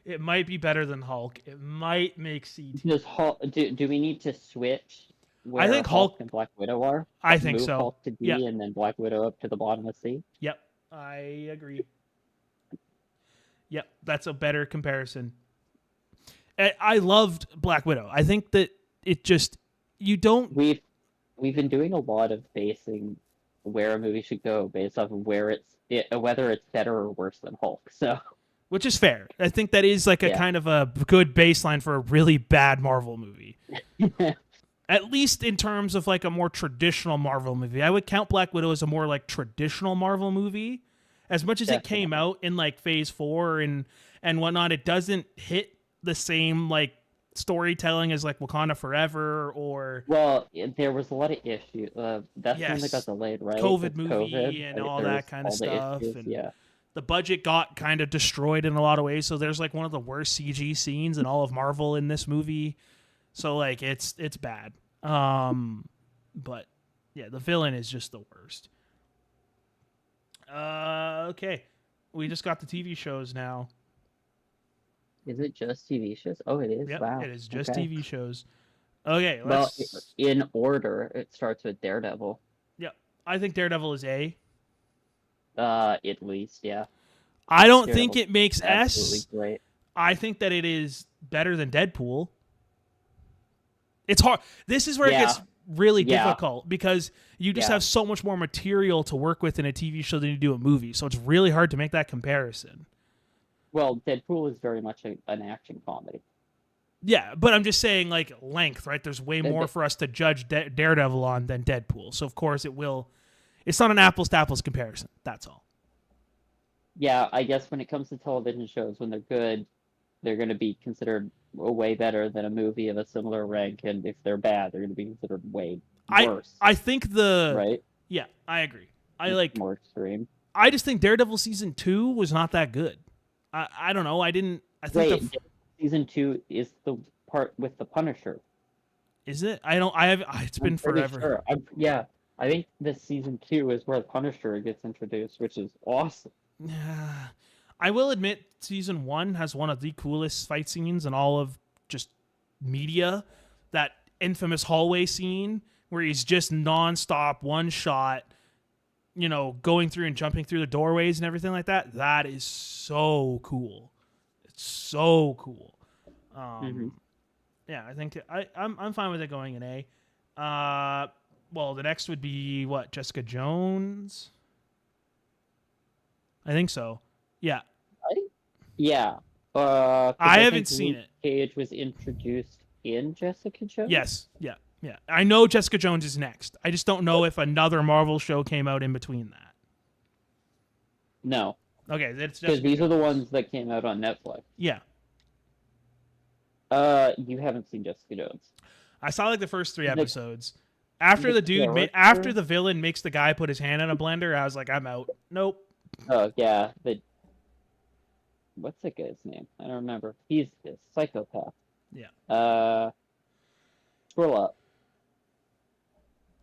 it might be better than Hulk. It might make C Does tier. Hulk? Do we need to switch I where think Hulk Hulk. and Black Widow are? I think Move so. Hulk to Yeah. D and then Black Widow up to the bottom of C? Yep. I agree. Yep. That's a better comparison. I loved Black Widow. I think that it just you don't, We've been doing a lot of basing where a movie should go based off of whether it's better or worse than Hulk. So which is fair. I think that is like a yeah, kind of a good baseline for a really bad Marvel movie. At least in terms of like a more traditional Marvel movie. I would count Black Widow as a more like traditional Marvel movie. As much as it came definitely. out in like phase 4 and whatnot, it doesn't hit the same like storytelling as like Wakanda Forever or Well, there was a lot of issues. That's the one that got yes, delayed, right? COVID It's COVID, movie and right? all There that was kind of all the stuff. issues. And Yeah. the budget got kind of destroyed in a lot of ways. So there's like one of the worst CG scenes in all of Marvel in this movie. So like it's bad. But yeah, the villain is just the worst. Okay. We just got the TV shows now. Is it just TV shows? Oh, it is. Yep, Wow. it is just Okay. TV shows. Okay, Well, let's. in order, it starts with Daredevil. Yep, I think Daredevil is A. At least, yeah. I don't think Daredevil's it makes absolutely S. great. I think that it is better than Deadpool. It's hard. This is where it Yeah. gets really Yeah. difficult because you just Yeah. have so much more material to work with in a TV show than you do a movie. So it's really hard to make that comparison. Well, Deadpool is very much an action comedy. Yeah, but I'm just saying, like, length, right? There's way Uh, more th- for us to judge Daredevil on than Deadpool. So, of course, it will. It's not an apples to apples comparison. That's all. Yeah, I guess when it comes to television shows, when they're good, they're going to be considered way better than a movie of a similar rank, and if they're bad, they're going to be considered way I worse, I think the right? yeah, I agree. I like More extreme. I just think Daredevil season 2 was not that good. I don't know. I didn't I think Wait, season 2 is the part with the Punisher. is it? I don't I have it's been I'm pretty forever. sure. Yeah, I think this season 2 is where the Punisher gets introduced, which is awesome. I will admit season 1 has one of the coolest fight scenes in all of just media. That infamous hallway scene where he's just nonstop one shot, going through and jumping through the doorways and everything like that. That is so cool. It's so cool. Mhm. Yeah, I think I'm fine with it going in A. Well, the next would be what, Jessica Jones? I think so. Yeah, Yeah. 'Cause I I haven't think seen Luke it. Cage was introduced in Jessica Jones. Yes, yeah, yeah. I know Jessica Jones is next. I just don't know if another Marvel show came out in between that. No, Okay, that's because Jessica these are the Jones. ones that came out on Netflix. Yeah, You haven't seen Jessica Jones. I saw like the first 3 The episodes. After the after character. the villain makes the guy put his hand in a blender, I was like, I'm out. Nope. Oh yeah, what's that guy's name? I don't remember. He's a psychopath. Yeah, Scroll up.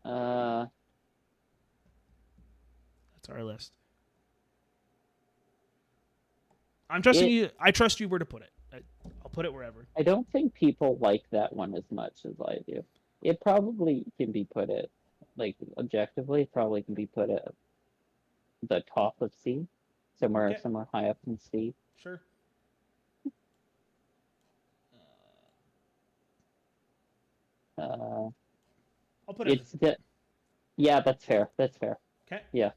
Uh, that's our list. I'm trusting it. you. I trust you where to put it. I'll put it wherever. I don't think people like that one as much as I do. It probably can be put at, like, objectively, it probably can be put at the top of C, Okay, somewhere high up in C. sure. Uh, I'll put it. it's the, yeah, that's fair. That's fair. Okay. Yeah,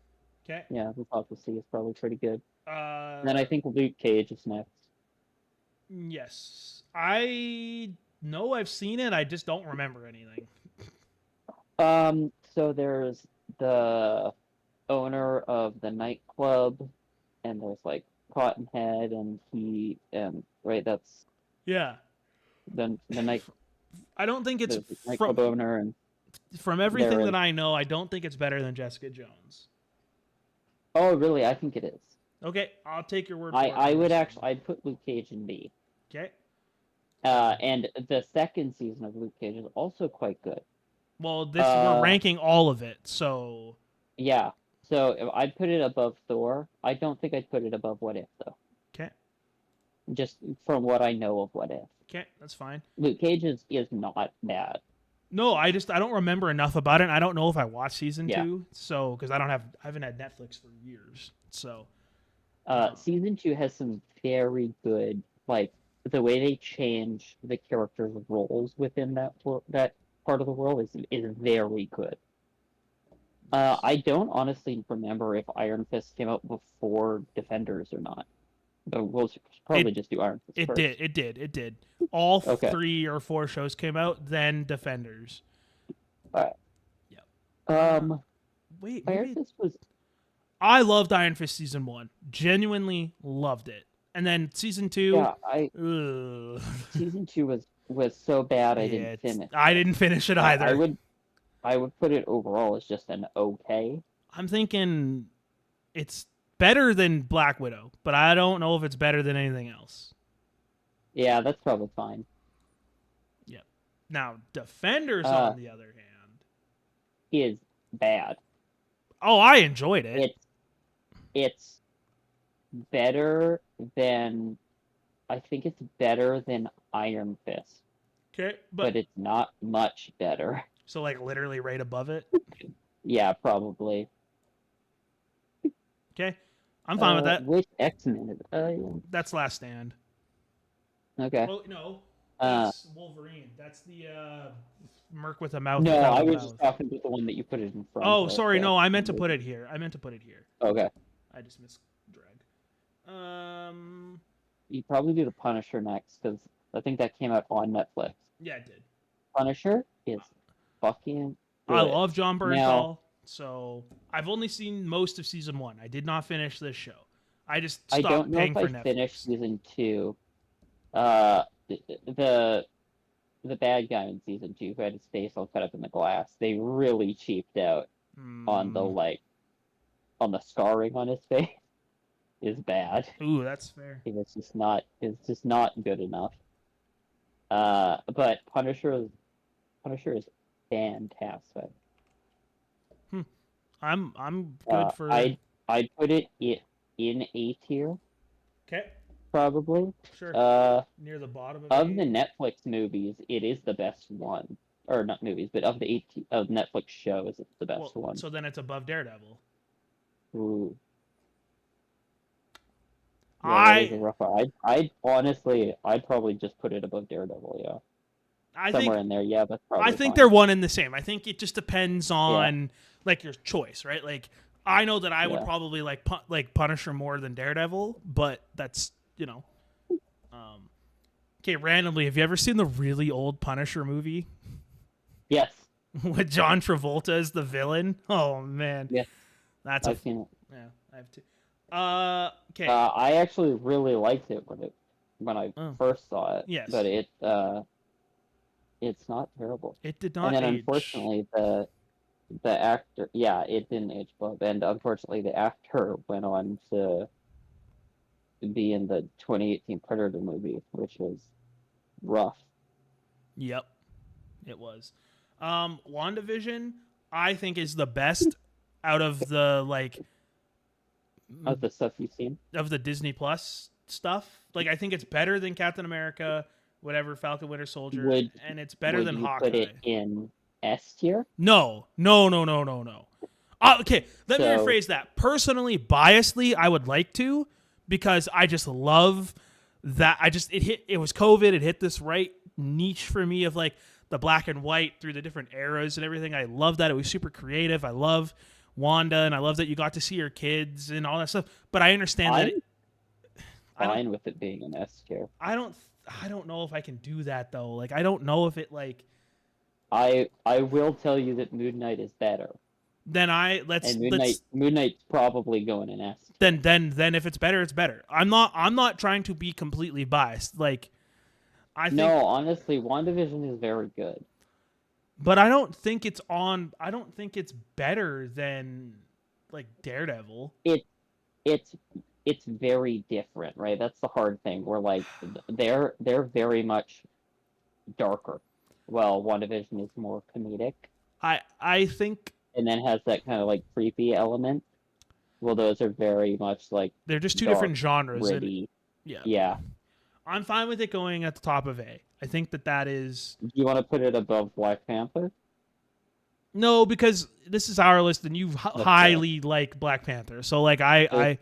Okay. yeah, the top of C is probably pretty good. Uh, And then I think Luke Cage is next. yes. I know I've seen it. I just don't remember anything. So there's the owner of the nightclub, and there's like Cottonhead, and right, that's Yeah. the night I don't think it's the nightclub owner, and from everything they're that I know. I don't think it's better than Jessica Jones. oh really? I think it is. Okay, I'll take your word for I it. I would actually I'd put Luke Cage in B. Okay. And the second season of Luke Cage is also quite good. Well, this we're Uh, ranking all of it, so yeah. So if I'd put it above Thor. I don't think I'd put it above What If though. okay, Just from what I know of What If. okay, that's fine. Luke Cage is not bad. No, I don't remember enough about it. And I don't know if I watched season Yeah. 2, so because I haven't had Netflix for years, so Season 2 has some very good, like, the way they change the characters' roles within that part of the world is very good. I don't honestly remember if Iron Fist came out before Defenders or not. But we'll probably it just do Iron Fist it first. did. All Okay. 3 or 4 shows came out, then Defenders. All right. Yeah. Wait, Iron maybe Fist was I loved Iron Fist season 1. Genuinely loved it. And then season 2, yeah. Season 2 was so bad I didn't finish. I didn't finish it either. I would put it overall as just an okay. I'm thinking it's better than Black Widow, but I don't know if it's better than anything else. Yeah, that's probably fine. Yep. Now, Defenders, on the other hand, is bad. Oh, I enjoyed it. It's better than I think it's better than Iron Fist. Okay, but it's not much better. So like literally right above it. Yeah, probably. Okay, I'm fine with that. Which X-Men is it? Yeah. That's Last Stand. Okay. Oh no, that's Wolverine. That's the merc with a mouth. No, without I a was mouth. just talking about the one that you put it in front. Oh, of, sorry. No, I meant to put it here. Okay. I just misdragged. You probably do the Punisher next because I think that came out on Netflix. Yeah, it did. Punisher is fucking good. I love John Bernthal, Now, so I've only seen most of season 1. I did not finish this show. I just I stopped don't know paying if for I Netflix. finished season 2. The bad guy in season 2 who had his face all cut up in the glass, they really cheaped out on the scarring on his face is bad. Ooh, that's fair. It's just not good enough. But Punisher is fantastic. I'm good for. I'd put it in A tier. Okay. Probably. Sure. Near the bottom of the Netflix movies, it is the best one. Or not movies, but of the of Netflix shows, it's the best one. So then it's above Daredevil. Ooh. Yeah, I'd honestly, I'd probably just put it above Daredevil. Yeah. Somewhere in there, yeah, but probably. I think they're one and the same. I think it just depends on like your choice, right? Like I know that I would probably like Punisher more than Daredevil, but that's okay, randomly, have you ever seen the really old Punisher movie? Yes. With John Travolta as the villain? Oh man. Yeah. I've seen it. Yeah, I have too. Okay. I actually really liked it when I first saw it. Yes. But it's not terrible. It did not age. And then age. Unfortunately the actor, it didn't age well, and unfortunately the actor went on to be in the 2018 Predator movie, which was rough. Yep, it was. WandaVision, I think, is the best out of the of the stuff you've seen of the Disney Plus stuff. Like, I think it's better than Captain America, whatever, Falcon Winter Soldier, and it's better than Hawkeye. Put it in S tier? No. Okay, let me rephrase that. Personally, biasedly, I would like to, because I just love that. It was COVID. It hit this right niche for me of like the black and white through the different eras and everything. I love that. It was super creative. I love Wanda, and I love that you got to see your kids and all that stuff. But I understand fine with it being an S tier. I don't know if I can do that though. Like, I don't know if it like. I will tell you that Moon Knight is better. Then Moon Knight's probably going in S. Then if it's better, it's better. I'm not trying to be completely biased. Like, honestly, WandaVision is very good. But I don't think it's better than like Daredevil. It's very different, right? That's the hard thing. Where like they're very much darker. Well, WandaVision is more comedic. I think and then has that kind of like creepy element. Well, those are very much like they're just two dark, different genres, and gritty. yeah, Yeah. I'm fine with it going at the top of A. I think that is Do you want to put it above Black Panther? no, because this is our list, and you That's fair. highly like Black Panther. So like It's I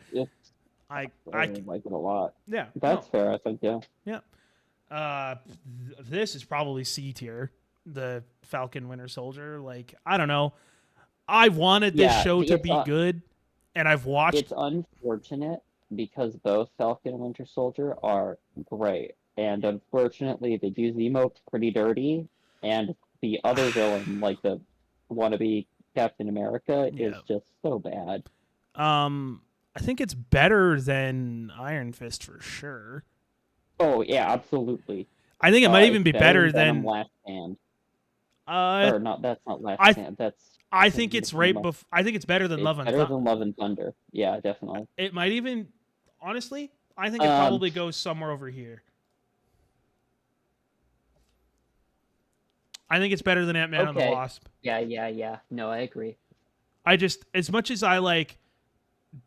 I like it a lot. yeah That's no fair, I think. Yeah. yeah. Uh, this is probably C tier. The Falcon Winter Soldier. Like I don't know. I wanted this Yeah. show to be good, and I've watched. It's unfortunate because both Falcon and Winter Soldier are great, and unfortunately they do Zemo pretty dirty, and the other villain, like the wannabe Captain America, is Yeah. just so bad. I think it's better than Iron Fist for sure. Oh yeah, absolutely. I think it might even It's be better better than Venom than. Last Stand, Uh, or not? That's not Last I Stand. That's I think it's right. I think it's better than it's Love and better Thunder. than Love and Thunder. Yeah, definitely. It might even, honestly, I think it Um, probably goes somewhere over here. I think it's better than Ant Man and the okay. Wasp. Yeah. No, I agree. I just, as much as I like,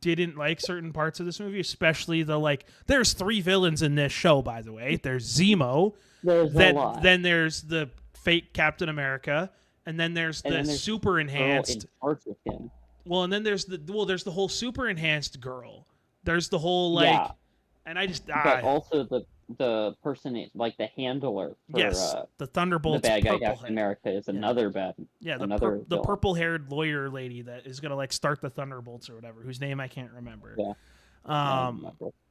didn't like certain parts of this movie, especially the like. There's 3 villains in this show, by the way. There's Zemo. There's a lot. Then there's the fake Captain America, and then there's And the then there's super girl in enhanced. charge with him. Well, and then there's the whole super enhanced girl. There's the whole like, Yeah, and I just but also the person like the handler for yes, the the Thunderbolts bad guy purple Captain head. America is another bad Yeah, another the villain. purple haired lawyer lady that is gonna like start the Thunderbolts or whatever, whose name I can't remember. Yeah.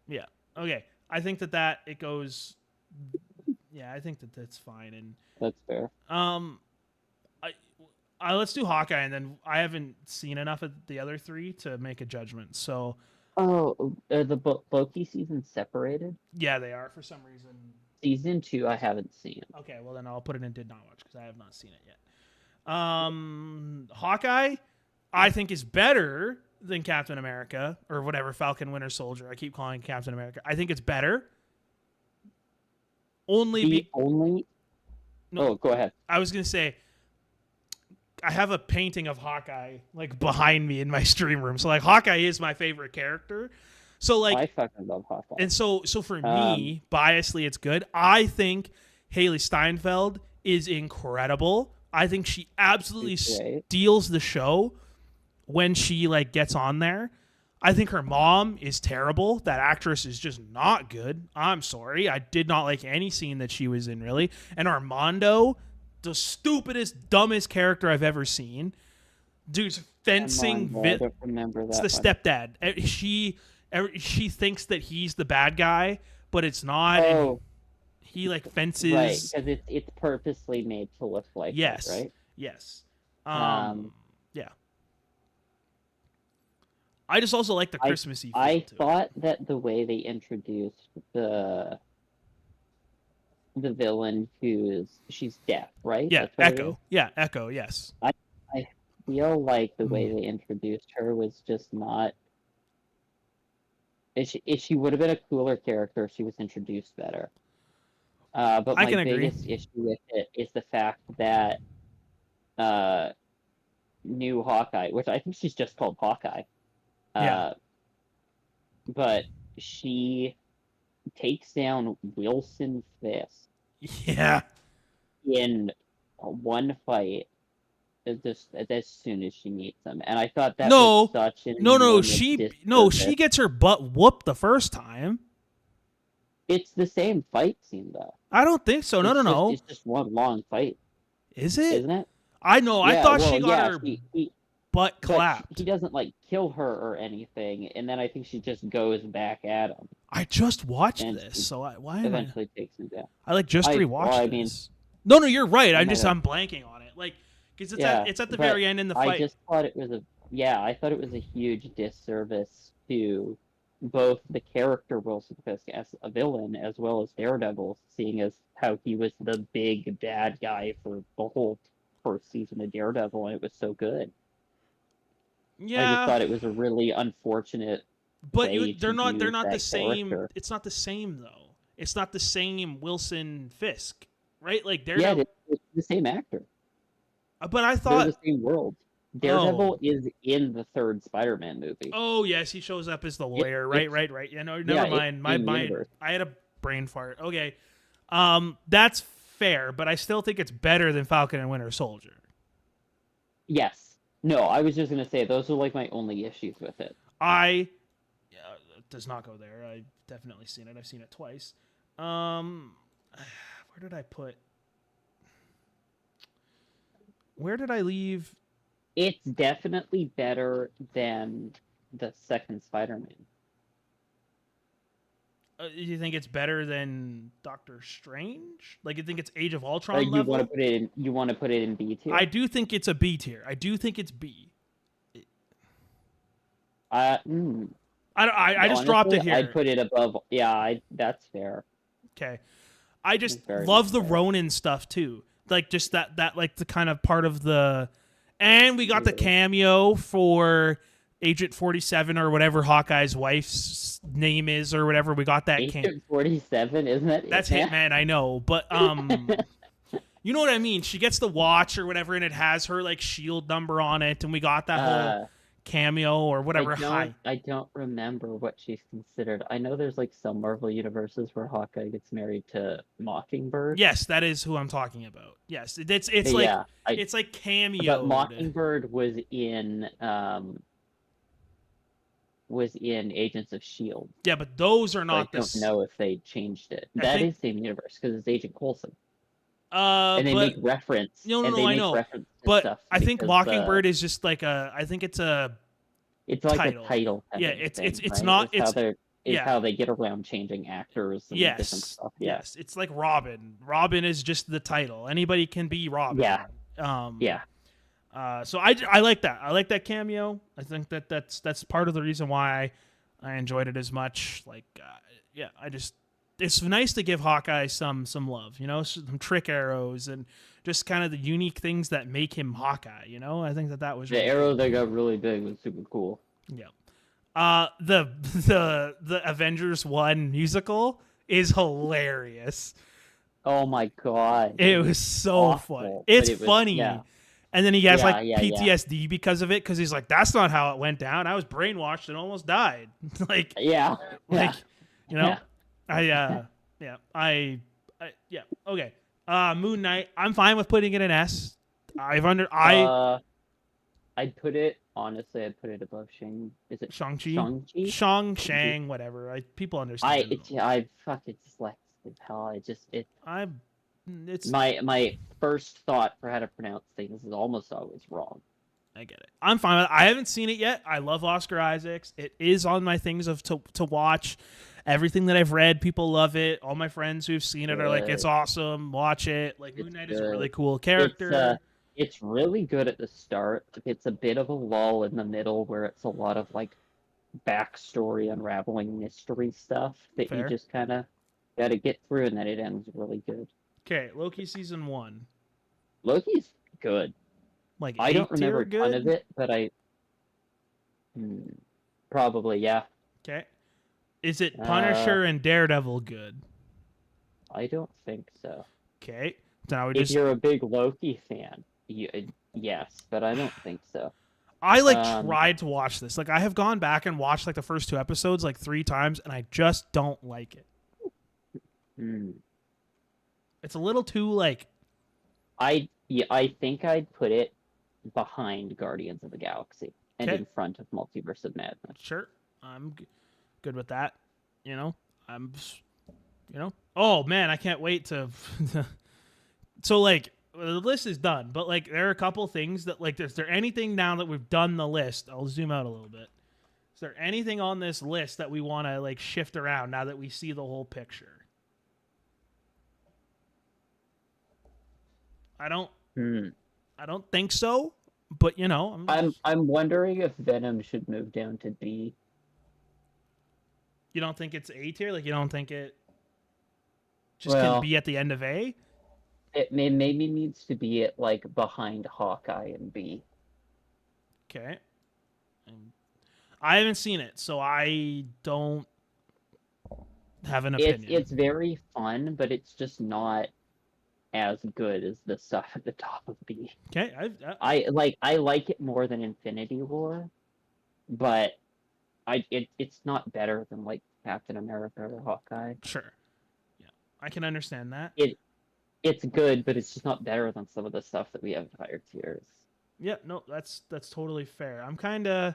Yeah. Okay. I think that it goes. Yeah, I think that's fine. And That's fair. let's do Hawkeye, and then I haven't seen enough of the other 3 to make a judgment. So Oh, the Loki season separated. yeah, they are for some reason. Season 2, I haven't seen. Okay, well then I'll put it in did not watch because I have not seen it yet. Hawkeye, I think is better than Captain America or whatever Falcon Winter Soldier. I keep calling it Captain America. I think it's better. Only. No, Oh, go ahead. I was gonna say I have a painting of Hawkeye like behind me in my stream room. So like Hawkeye is my favorite character. So like I fucking love Hawkeye. and so for me, biasly it's good. I think Haley Steinfeld is incredible. I think she absolutely steals the show when she like gets on there. I think her mom is terrible. That actress is just not good. I'm sorry. I did not like any scene that she was in, really. And Armando, the stupidest, dumbest character I've ever seen. Dude's fencing. I don't remember that. It's the stepdad. She thinks that he's the bad guy, but it's not. Oh. He like fences. Right, because it's purposely made to look like yes, that, right? Yes. Yeah. I just also like the Christmassy feel I to thought that the way they introduced the villain she's deaf, right? Yeah, Echo. Yeah, Echo, yes. I feel like the way they introduced her was just not if she would have been a cooler character if she was introduced better. But my biggest issue with it is the fact that new Hawkeye, which I think she's just called Hawkeye. But she takes down Wilson Fisk. Yeah. In one fight, just as soon as she meets him, and I thought that was such an she gets her butt whooped the first time. It's the same fight scene though. I don't think so. No. It's just one long fight. Is it? Isn't it? I know. Yeah, I thought she got her butt clapped. He doesn't like kill her or anything, and then I think she just goes back at him. I just watched this, so why eventually takes him down. I like just rewatched this. No, you're right. I'm blanking on it. Like, because it's at the very end in the fight. I just thought it was I thought it was a huge disservice to both the character Wilson Fisk as a villain as well as Daredevil, seeing as how he was the big bad guy for the whole first season of Daredevil, and it was so good. Yeah, I just thought it was a really unfortunate. But they're not the same. Character. It's not the same though. It's not the same Wilson Fisk, right? Like it's the same actor. But I They're thought, the same world. oh, Daredevil is in the third Spider-Man movie. oh yes, he shows up as the lawyer. Right, It's right, right. Yeah, no, yeah, never it's mind. the My same mind, universe. I had a brain fart. Okay, that's fair, but I still think it's better than Falcon and Winter Soldier. Yes. No, I was just gonna say those are like my only issues with it. I it does not go there. I've definitely seen it. I've seen it twice. Where did I put? Where did I leave? It's definitely better than the second Spider-Man. Do you think it's better than Doctor Strange? Like, you think it's Age of Ultron You want to level? put it in? You want to put it in B I tier? do think it's a B tier. I do think it's B. Uh, mm, I just dropped Honestly, it I'd here. put it above. Yeah, that's fair. Okay. I just That's very much love the fair. Ronin stuff too. Like, just that like the kind of part of the, and we got the Yeah. cameo for Agent 47 or whatever Hawkeye's wife's name is or whatever. We got that Agent 47, isn't that That's Hitman? Hitman, I know, but you know what I mean? She gets the watch or whatever and it has her like shield number on it, and we got that whole uh, cameo or whatever. I don't remember what she's considered. I know there's like some Marvel universes where Hawkeye gets married to Mockingbird. Yes, that is who I'm talking about. Yes, it's like Yeah, I it's like but cameoed. Mockingbird was in Agents of Shield. Yeah, but those are So I not don't this. know if they changed it. I That think is same universe because it's Agent Coulson, and they make but reference no, no, and no, they I make know. reference to But stuff I think because Mockingbird is just like a. I think it's a it's like a title. title kind Yeah, of it's thing, it's right? not. It's Is yeah. how they get around changing actors and different Yes, stuff. Yeah, yes. It's like Robin. Robin is just the title. Anybody can be Robin. yeah, Um. yeah. So I like that. I like that cameo. I think that's part of the reason why I enjoyed it as much. Like, yeah, I just it's nice to give Hawkeye some love. You know, some trick arrows and just kind of the unique things that make him Hawkeye. You know, I think that was The really arrow cool. that got really big was super cool. Yeah. The Avengers 1 musical is hilarious. Oh my god, It it was was so fun. awful, but It's it was funny. And then he has yeah, like yeah, yeah, PTSD because of it because he's like, that's not how it went down. I was brainwashed and almost died. like yeah, like yeah, you know, yeah. I yeah, I yeah, okay. Moon Knight, I'm fine with putting it in S. I Uh, I'd put it honestly. I'd put it above Shang. Is it Shang-Chi, Shang-Chi? Shang-Chi. Shang, whatever. People understand. I fucking dyslexic as hell. I it's my first thought for how to pronounce things is almost always wrong. I get it. I'm fine with it. I haven't seen it yet. I love Oscar Isaacs. It is on my things of to watch. Everything that I've read, people love it. All my friends who've seen it are like, it's Good. awesome. Watch it. Like, Moon It's Knight is a really good. cool It's uh character. it's really good at the start. It's a bit of a lull in the middle where it's a lot of like backstory unraveling mystery stuff that you Fair. just kind of got to get through, and then it ends really good. Okay, Loki season 1. Loki's good. Like I A don't remember tier a ton of good. it, but hmm, probably yeah. Okay. Is it Uh, Punisher and Daredevil good? I don't think so. Okay. So now we If just you're a big Loki fan, yes, but I don't think so. I like Um, tried to watch this. Like I have gone back and watched like the first 2 episodes like 3 times and I just don't like it. hmm. It's a little too like I think I'd put it behind Guardians of the Galaxy and okay, in front of Multiverse of Madness. sure. I'm good with that. You know, I'm, you know. Oh man, I can't wait to. so like the list is done, but like there are a couple things that like. Is there anything now that we've done the list? I'll zoom out a little bit. Is there anything on this list that we want to like shift around now that we see the whole picture? I don't. Hmm. I don't think so. But you know, I'm wondering if Venom should move down to B. you don't think it's A tier? Like you don't think it just can Well, be at the end of A? maybe needs to be at like behind Hawkeye and B. Okay. I haven't seen it, so I don't have an opinion. It's very fun, but it's just not as good as the stuff at the top of B. Okay, I like it more than Infinity War, but it's not better than like Captain America or Hawkeye. sure. Yeah, I can understand that. It it's good, but it's just not better than some of the stuff that we have in higher tiers. Yeah, no, that's totally fair. I'm kind of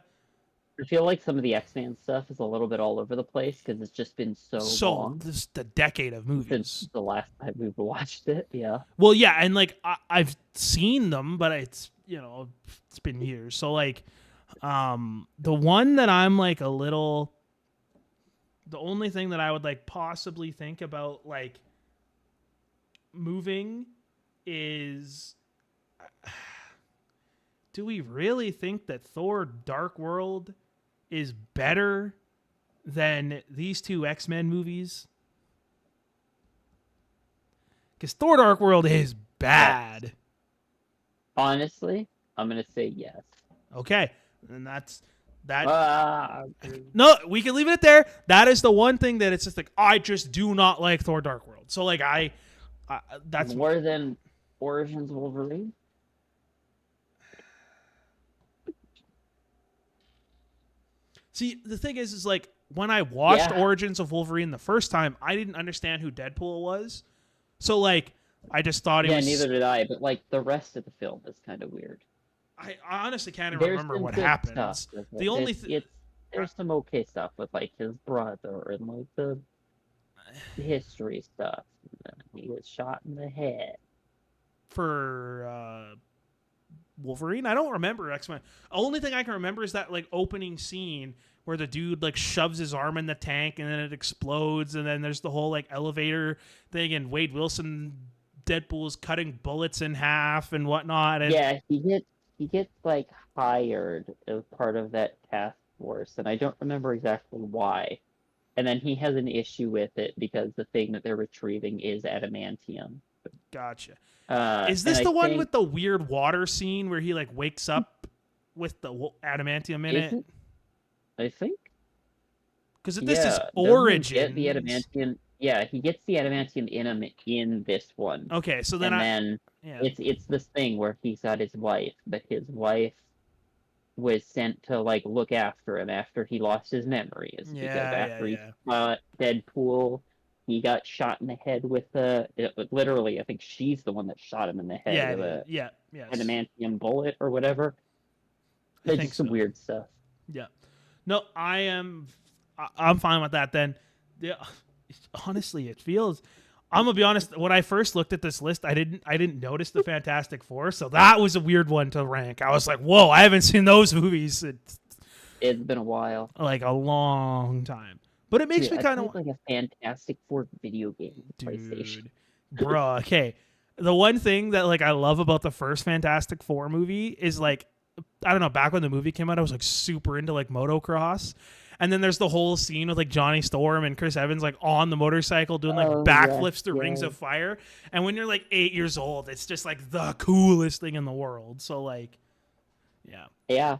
I feel like some of the X-Men stuff is a little bit all over the place because it's just been so so long this the decade of movies. since the last time we've watched it. Yeah. Well, yeah, and like I've seen them, but it's it's been years. So like, the one that I'm like a little, the only thing that I would like possibly think about like moving is, do we really think that Thor: Dark World is better than these two X-Men movies? Because Thor: Dark World is bad. Honestly, I'm gonna say yes. Okay, and that's that. Ah, No, we can leave it at there. That is the one thing that it's just like I just do not like Thor: Dark World. So like that's more than Origins Wolverine. see the thing is like when I watched Yeah. Origins of Wolverine the first time, I didn't understand who Deadpool was. So like I just thought he Yeah, was. neither did I. But like the rest of the film is kind of weird. I honestly can't even There's remember some what good happens. stuff with The it. only There's some okay stuff with like his brother and like the history stuff. He was shot in the head. for Wolverine. I don't remember X-Men. Only thing I can remember is that like opening scene where the dude like shoves his arm in the tank and then it explodes and then there's the whole like elevator thing and Wade Wilson Deadpool's cutting bullets in half and whatnot. And Yeah, he gets like hired as part of that task force, and I don't remember exactly why. And then he has an issue with it because the thing that they're retrieving is adamantium. gotcha. Is And this I the one think with the weird water scene where he like wakes up with the adamantium in is it? it? I think. Because if this is Yeah. Doesn't he get the Origins, adamantium? Yeah, he gets the adamantium in him in this one. okay, so then And then yeah. it's this thing where he's got his wife, but his wife was sent to like look after him after he lost his memories because Yeah, after he yeah. fought Deadpool, he got shot in the head with literally I think she's the one that shot him in the head Yeah, with a yeah, yes. adamantium bullet or whatever. I It's think just some so. weird stuff. Yeah. No, I'm fine with that then. Yeah. Honestly, it feels I'm gonna be honest, when I first looked at this list, I didn't notice the Fantastic Four, so that was a weird one to rank. I was like, whoa, I haven't seen those movies in It's been a while. like a long time. But it makes Dude, me I kind played of like a Fantastic Four video game on PlayStation. dude, bro. Okay, the one thing that like I love about the first Fantastic Four movie is like I don't know. Back when the movie came out, I was like super into like motocross, and then there's the whole scene with like Johnny Storm and Chris Evans like on the motorcycle doing like Oh backflips through yeah, rings yeah. of fire. And when you're like 8 years old, it's just like the coolest thing in the world. So like, yeah, Yeah.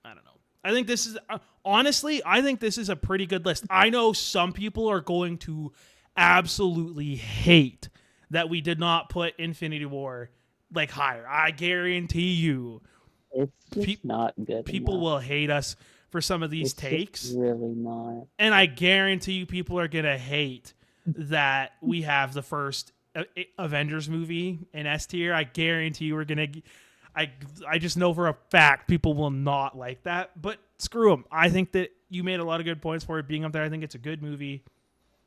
I don't know. I think this is honestly, I think this is a pretty good list. I know some people are going to absolutely hate that we did not put Infinity War like higher. I guarantee you, It's just not good people enough. will hate us for some of these It's takes. just really not. And I guarantee you people are going to hate that we have the first Avengers movie in S tier. I guarantee you we're going to I just know for a fact people will not like that, but screw them. I think that you made a lot of good points for it being up there. I think it's a good movie.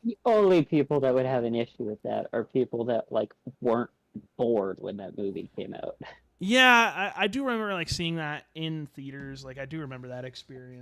The only people that would have an issue with that are people that like weren't bored when that movie came out. Yeah, I do remember like seeing that in theaters. Like I do remember that experience.